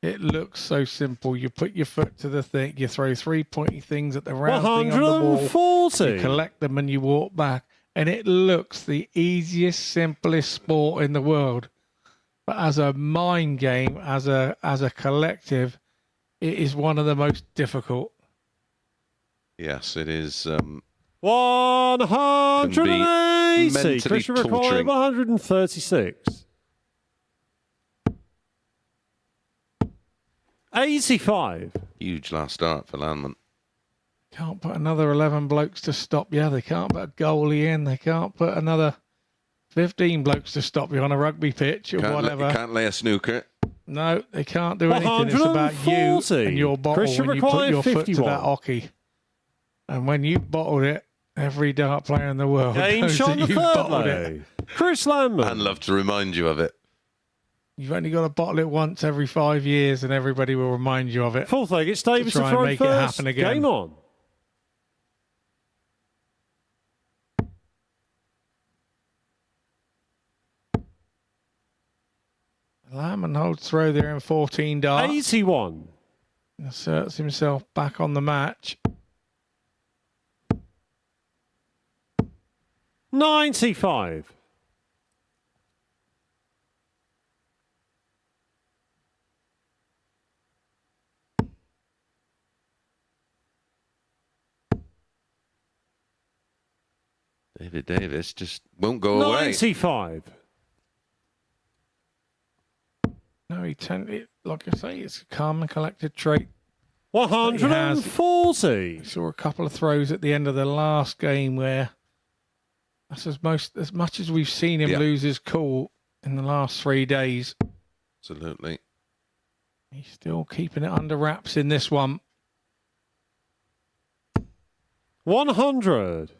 It looks so simple. You put your foot to the thing, you throw 3 pointy things at the round thing on the wall, 140. you collect them and you walk back. And it looks the easiest, simplest sport in the world. But as a mind game, as a collective, it is one of the most difficult. Yes, it is. 180. mentally Christian required torturing. 136. 85. Huge last start for Landman. Can't put another 11 blokes to stop you. They can't put a goalie in. They can't put another 15 blokes to stop you on a rugby pitch or whatever. Can't lay a snooker. No, they can't do anything. It's about you and your bottle Christian when you put your foot to 51. that hockey. And when you bottled it, every dart player in the world Game knows shot that the you third bottled lay. it. Chris Landman. And love to remind you of it. You've only got to bottle it once every 5 years and everybody will remind you of it. Fourth leg, it's David to try and throw make it first. happen again. Game on. Landman holds throw there in 14 darts. 81. Asserts himself back on the match. 95. David Davis just won't go away. 95. No, like I say, it's a calm and collected trait. 140. We saw a couple of throws at the end of the last game where that's as much as we've seen him lose his cool in the last 3 days. Absolutely. He's still keeping it under wraps in this one. 100.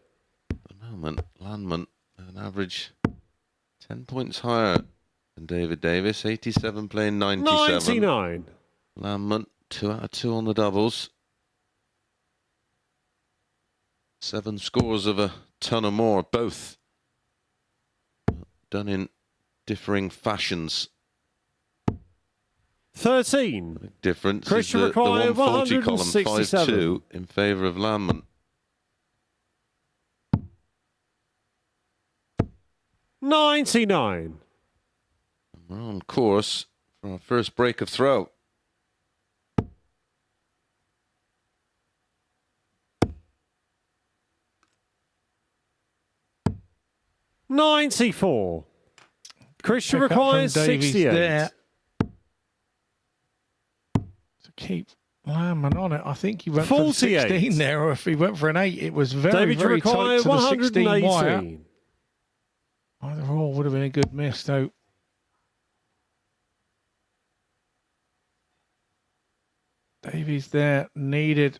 At the moment, Landman, an average 10 points higher than David Davis. 87 playing 97. 99. Landman, 2 out of 2 on the doubles. 7 scores of a ton or more, both done in differing fashions. 13. The difference Christian is the required 140 column, 167. 5-2 in favour of Landman. 99. We're on course for our first break of throw. $94. Christian Pick up from requires Davies 68. there to keep Landman on it. I think he went for 48. 16 there, or if he went for an 8, it was very, David very tight required to the 16 wire. 118. Either or would have been a good miss, though. Davies there needed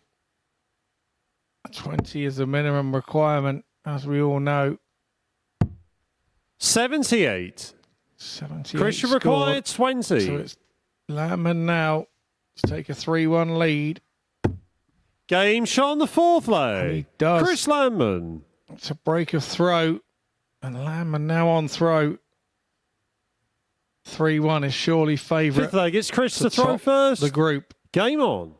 20 as a minimum requirement, as we all know. 78. 78 Christian scored. required 20. So it's Landman now to take a 3-1 lead. Game shot on the fourth And lay. he does. Chris Landman. It's a break of throw. And Landman now on throw. 3-1 is surely favourite. Fifth leg, it's Chris to to throw top first. the group. Game on.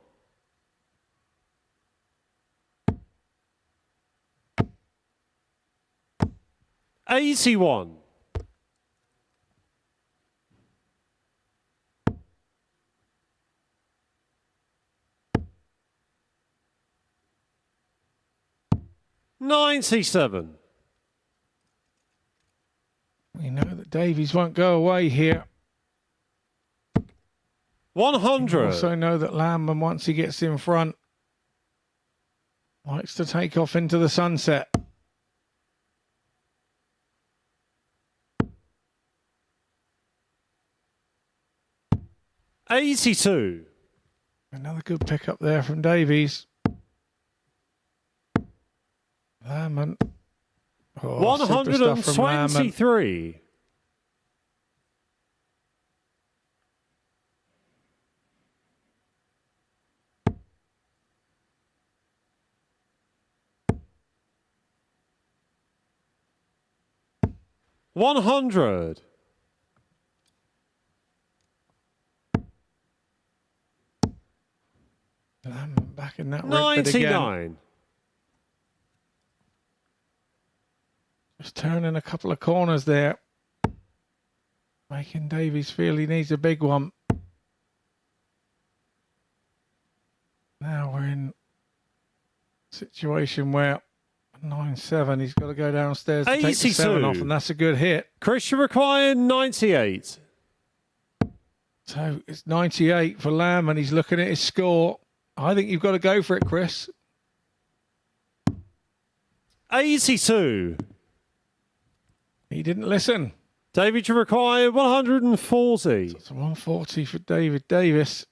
$81. $97. We know that Davies won't go away here. 100. We also know that Landman, once he gets in front, likes to take off into the sunset. $82. Another good pickup there from Davies. Landman. Oh, super stuff from Landman. 123. $100. Landman back in that red bit again. 99. Just turning a couple of corners there. Making Davies feel he needs a big one. Now we're in a situation where 9-7, he's got to go downstairs to take the 7 off, 82. and that's a good hit. Christian required 98. So it's 98 for Lamb, and he's looking at his score. I think you've got to go for it, Chris. 82. He didn't listen. David, you require 140. It's 140 for David Davis.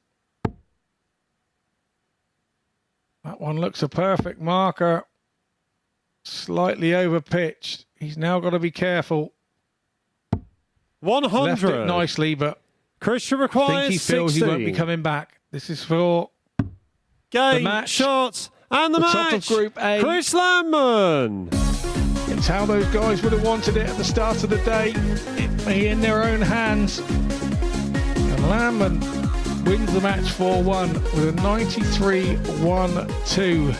That one looks a perfect marker. Slightly over pitched. He's now got to be careful. 100. Left it nicely, but Christian I requires think he feels 60. he won't be coming back. This is for Game, the match. shots, and the match. Top of Group A. Chris Landman. It's how those guys would have wanted it at the start of the day. It be in their own hands. And Landman wins the match 4-1 with a 93-1-2.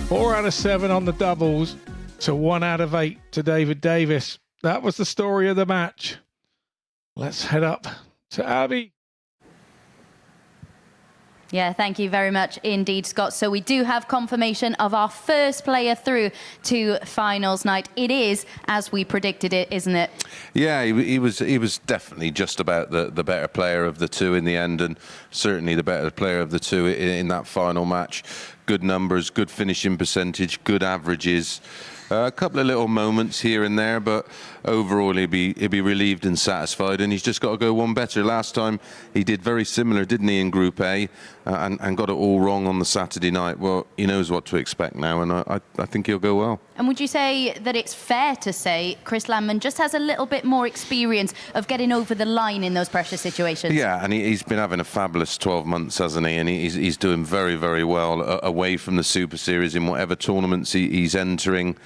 4 out of 7 on the doubles to 1 out of 8 to David Davis. That was the story of the match. Let's head up to Abby. Yeah, thank you very much indeed, Scott. So we do have confirmation of our first player through to finals night. It is, as we predicted it, isn't it? Yeah, he was definitely just about the better player of the two in the end, and certainly the better player of the two in that final match. Good numbers, good finishing percentage, good averages. A couple of little moments here and there, but overall he'd be relieved and satisfied, and he's just got to go one better. Last time he did very similar, didn't he, in Group A, and got it all wrong on the Saturday night. Well, he knows what to expect now, and I think he'll go well. And would you say that it's fair to say Chris Landman just has a little bit more experience of getting over the line in those pressure situations? Yeah, and he's been having a fabulous 12 months, hasn't he? And he's doing very, very well away from the Super Series in whatever tournaments he's entering.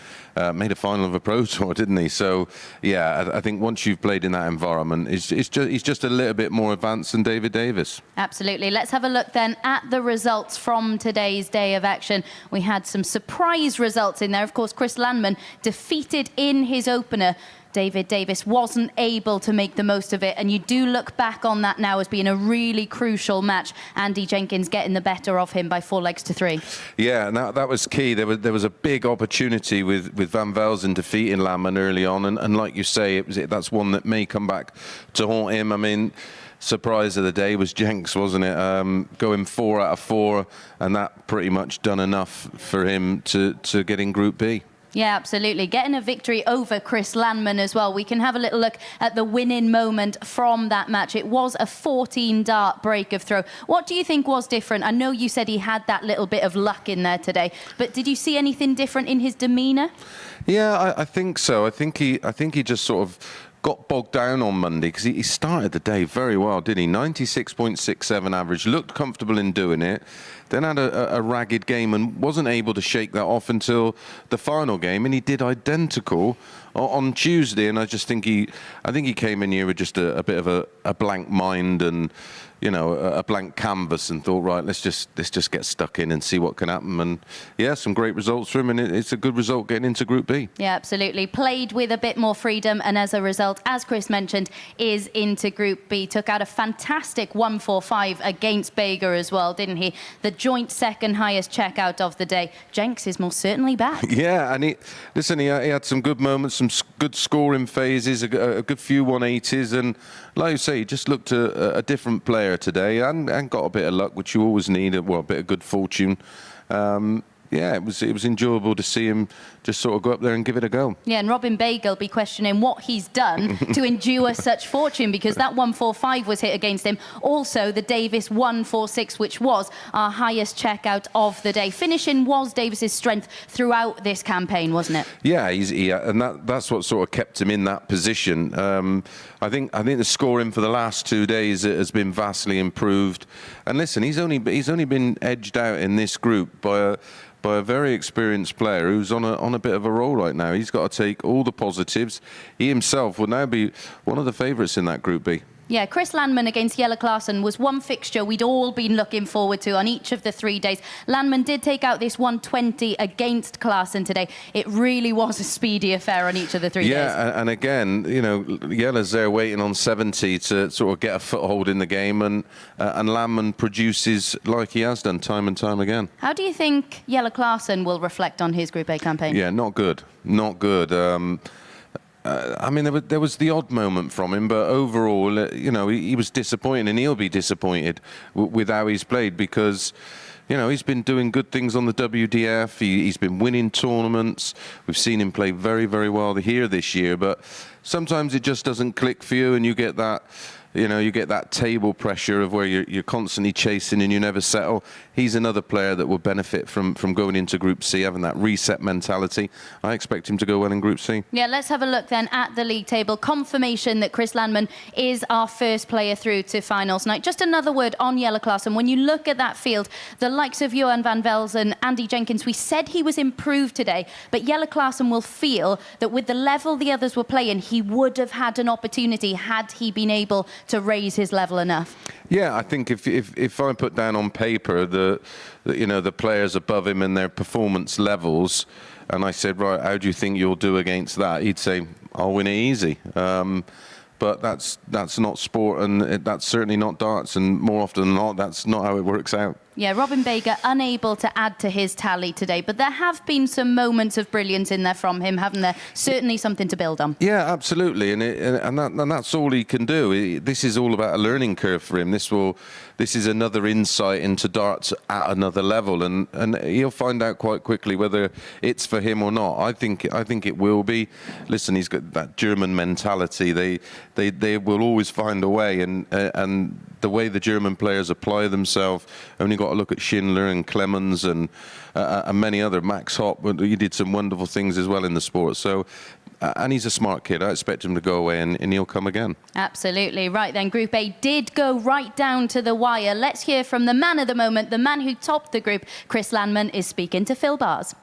Made a final of a Pro Tour, didn't he? So, yeah, I think once you've played in that environment, he's just a little bit more advanced than David Davis. Absolutely. Let's have a look then at the results from today's day of action. We had some surprise results in there. Of course, Chris Landman defeated in his opener. David Davis wasn't able to make the most of it, and you do look back on that now as being a really crucial match. Andy Jenkins getting the better of him by 4 legs to 3. Yeah, and that was key. There was a big opportunity with Van Velzen defeating Landman early on, and like you say, that's one that may come back to haunt him. I mean, surprise of the day was Jenks, wasn't it? Going 4 out of 4, and that pretty much done enough for him to get in Group B. Yeah, absolutely. Getting a victory over Chris Landman as well. We can have a little look at the winning moment from that match. It was a 14-dart break of throw. What do you think was different? I know you said he had that little bit of luck in there today, but did you see anything different in his demeanour? Yeah, I think so. I think he just sort of got bogged down on Monday because he started the day very well, didn't he? 96.67 average, looked comfortable in doing it, then had a ragged game and wasn't able to shake that off until the final game, and he did identical on Tuesday. And I think he came in here with just a bit of a blank mind and, you know, a blank canvas, and thought, right, let's just get stuck in and see what can happen. And yeah, some great results for him, and it's a good result getting into Group B. Yeah, absolutely. Played with a bit more freedom, and as a result, as Chris mentioned, is into Group B. Took out a fantastic 145 against Bager as well, didn't he? The joint second highest checkout of the day. Jenks is most certainly back. Yeah, and he had some good moments, some good scoring phases, a good few 180s, and like you say, he just looked a different player today, and got a bit of luck, which you always need. Well, a bit of good fortune. Yeah, it was enjoyable to see him just sort of go up there and give it a go. Yeah, and Robin Bagel be questioning what he's done to endure such fortune, because that 145 was hit against him. Also, the Davis 146, which was our highest checkout of the day. Finishing was Davis's strength throughout this campaign, wasn't it? Yeah, and that's what sort of kept him in that position. I think the scoring for the last 2 days has been vastly improved. And listen, he's only been edged out in this group by a very experienced player who's on a bit of a roll right now. He's got to take all the positives. He himself will now be one of the favourites in that Group B. Yeah, Chris Landman against Jelle Klaasen was one fixture we'd all been looking forward to on each of the 3 days. Landman did take out this 120 against Klaasen today. It really was a speedy affair on each of the 3 days. Yeah, and again, you know, Jelle's there waiting on 70 to sort of get a foothold in the game, and Landman produces like he has done time and time again. How do you think Jelle Klaasen will reflect on his Group A campaign? Yeah, not good. Not good. I mean, there was the odd moment from him, but overall, you know, he was disappointed, and he'll be disappointed with how he's played, because you know, he's been doing good things on the WDF. He's been winning tournaments. We've seen him play very, very well here this year. But sometimes it just doesn't click for you, and you get that, you know, you get that table pressure of where you're constantly chasing and you never settle. He's another player that will benefit from going into Group C, having that reset mentality. I expect him to go well in Group C. Yeah, let's have a look then at the league table. Confirmation that Chris Landman is our first player through to finals night. Just another word on Jelle Klaassen. When you look at that field, the likes of Johan van Velzen, Andy Jenkins, we said he was improved today, but Jelle Klaassen will feel that with the level the others were playing, he would have had an opportunity had he been able to raise his level enough. Yeah, I think if I put down on paper the players above him and their performance levels, and I said, right, how do you think you'll do against that? He'd say, I'll win it easy. But that's not sport, and that's certainly not darts, and more often than not, that's not how it works out. Yeah, Robin Baker unable to add to his tally today, but there have been some moments of brilliance in there from him, haven't there? Certainly something to build on. Yeah, absolutely, and that's all he can do. This is all about a learning curve for him. This is another insight into darts at another level, and he'll find out quite quickly whether it's for him or not. I think it will be. Listen, he's got that German mentality. They will always find a way, and the way the German players apply themselves. Only got to look at Schindler and Clemens and many other. Max Hopp, he did some wonderful things as well in the sport. So, and he's a smart kid. I expect him to go away and he'll come again. Absolutely. Right then, Group A did go right down to the wire. Let's hear from the man of the moment, the man who topped the group. Chris Landman is speaking to Phil Bars.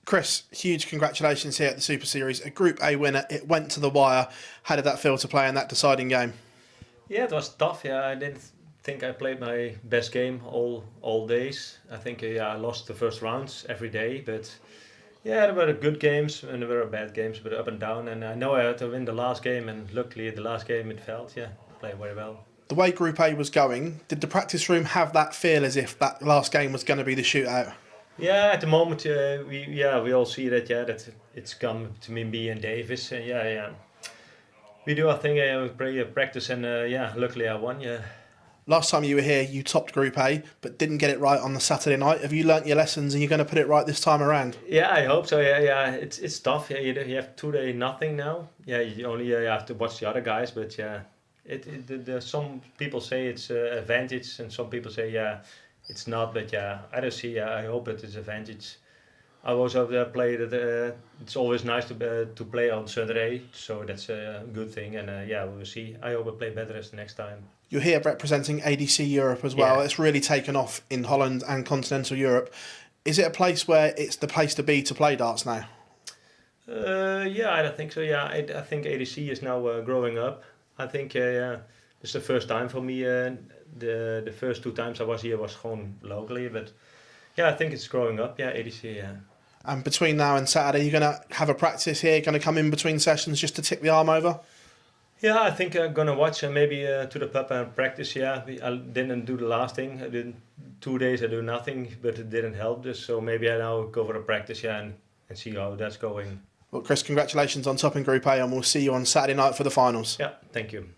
Chris, huge congratulations here at the Super Series. A Group A winner. It went to the wire. How did that feel to play in that deciding game? Yeah, it was tough. Yeah, I didn't think I played my best game all days. I think I lost the first rounds every day, but yeah, there were good games and there were bad games, but up and down. And I know I had to win the last game, and luckily the last game it felt. Yeah, played very well. The way Group A was going, did the practice room have that feel as if that last game was going to be the shootout? Yeah, at the moment we all see that that it's come to me and Davis. Yeah. We do our thing, we practice, and luckily I won. Yeah. Last time you were here, you topped Group A, but didn't get it right on the Saturday night. Have you learnt your lessons and you're going to put it right this time around? Yeah, I hope so. Yeah. It's tough. Yeah, you have 2 days nothing now. Yeah, you only have to watch the other guys, but yeah, some people say it's an advantage, and some people say it's not. But yeah, I don't see. I hope it is advantage. I also played it. It's always nice to play on Saturday, so that's a good thing. And we'll see. I hope I play better as the next time. You're here representing ADC Europe as well. Yeah. It's really taken off in Holland and continental Europe. Is it a place where it's the place to be to play darts now? I think so. Yeah, I think ADC is now growing up. I think it's the first time for me. The first 2 times I was here was gewoon locally, but yeah, I think it's growing up. Yeah, ADC. Yeah. And between now and Saturday, you're going to have a practice here, going to come in between sessions just to tick the arm over? Yeah, I think I'm going to watch maybe to the pub and practice. Yeah, I didn't do the last thing. I did 2 days, I do nothing, but it didn't help this. So maybe I now go for a practice, and see how that's going. Well, Chris, congratulations on topping Group A, and we'll see you on Saturday night for the finals. Yeah, thank you.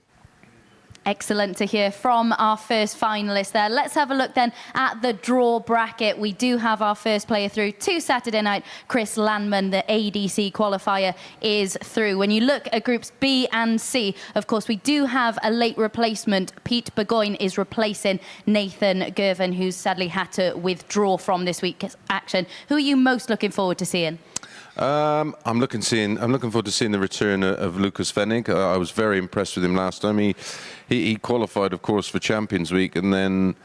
Excellent to hear from our first finalist there. Let's have a look then at the draw bracket. We do have our first player through to Saturday night. Chris Landman, the ADC qualifier, is through. When you look at groups B and C, of course, we do have a late replacement. Pete Burgoyne is replacing Nathan Gervin, who's sadly had to withdraw from this week's action. Who are you most looking forward to seeing? I'm looking forward to seeing the return of Lucas Venig. I was very impressed with him last time. He qualified, of course, for Champions Week, and then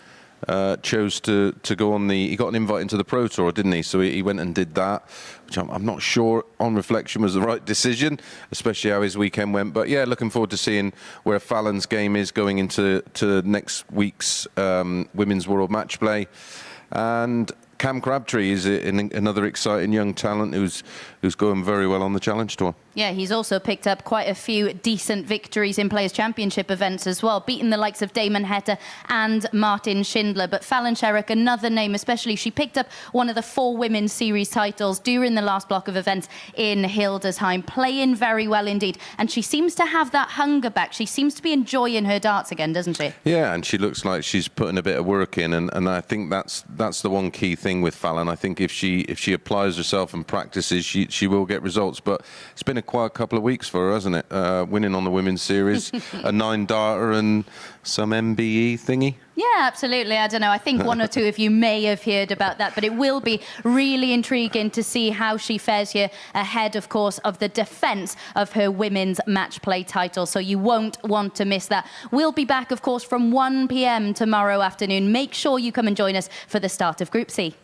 chose to go on he got an invite into the Pro Tour, didn't he? So he went and did that, which I'm not sure on reflection was the right decision, especially how his weekend went. But yeah, looking forward to seeing where Fallon's game is going into next week's Women's World Match Play. And Cam Crabtree is another exciting young talent who's going very well on the Challenge Tour. Yeah, he's also picked up quite a few decent victories in Players' Championship events as well, beating the likes of Damon Heta and Martin Schindler. But Fallon Sherrock, another name especially, she picked up one of the 4 women's series titles during the last block of events in Hildesheim, playing very well indeed. And she seems to have that hunger back. She seems to be enjoying her darts again, doesn't she? Yeah, and she looks like she's putting a bit of work in, and I think that's the one key thing with Fallon. I think if she applies herself and practices, she will get results. But it's been a quiet couple of weeks for her, hasn't it? Winning on the women's series, a 9-darter and some MBE thingy. Yeah, absolutely. I don't know. I think one or two of you may have heard about that, but it will be really intriguing to see how she fares here ahead, of course, of the defence of her women's match play title. So you won't want to miss that. We'll be back, of course, from 1 p.m. tomorrow afternoon. Make sure you come and join us for the start of Group C.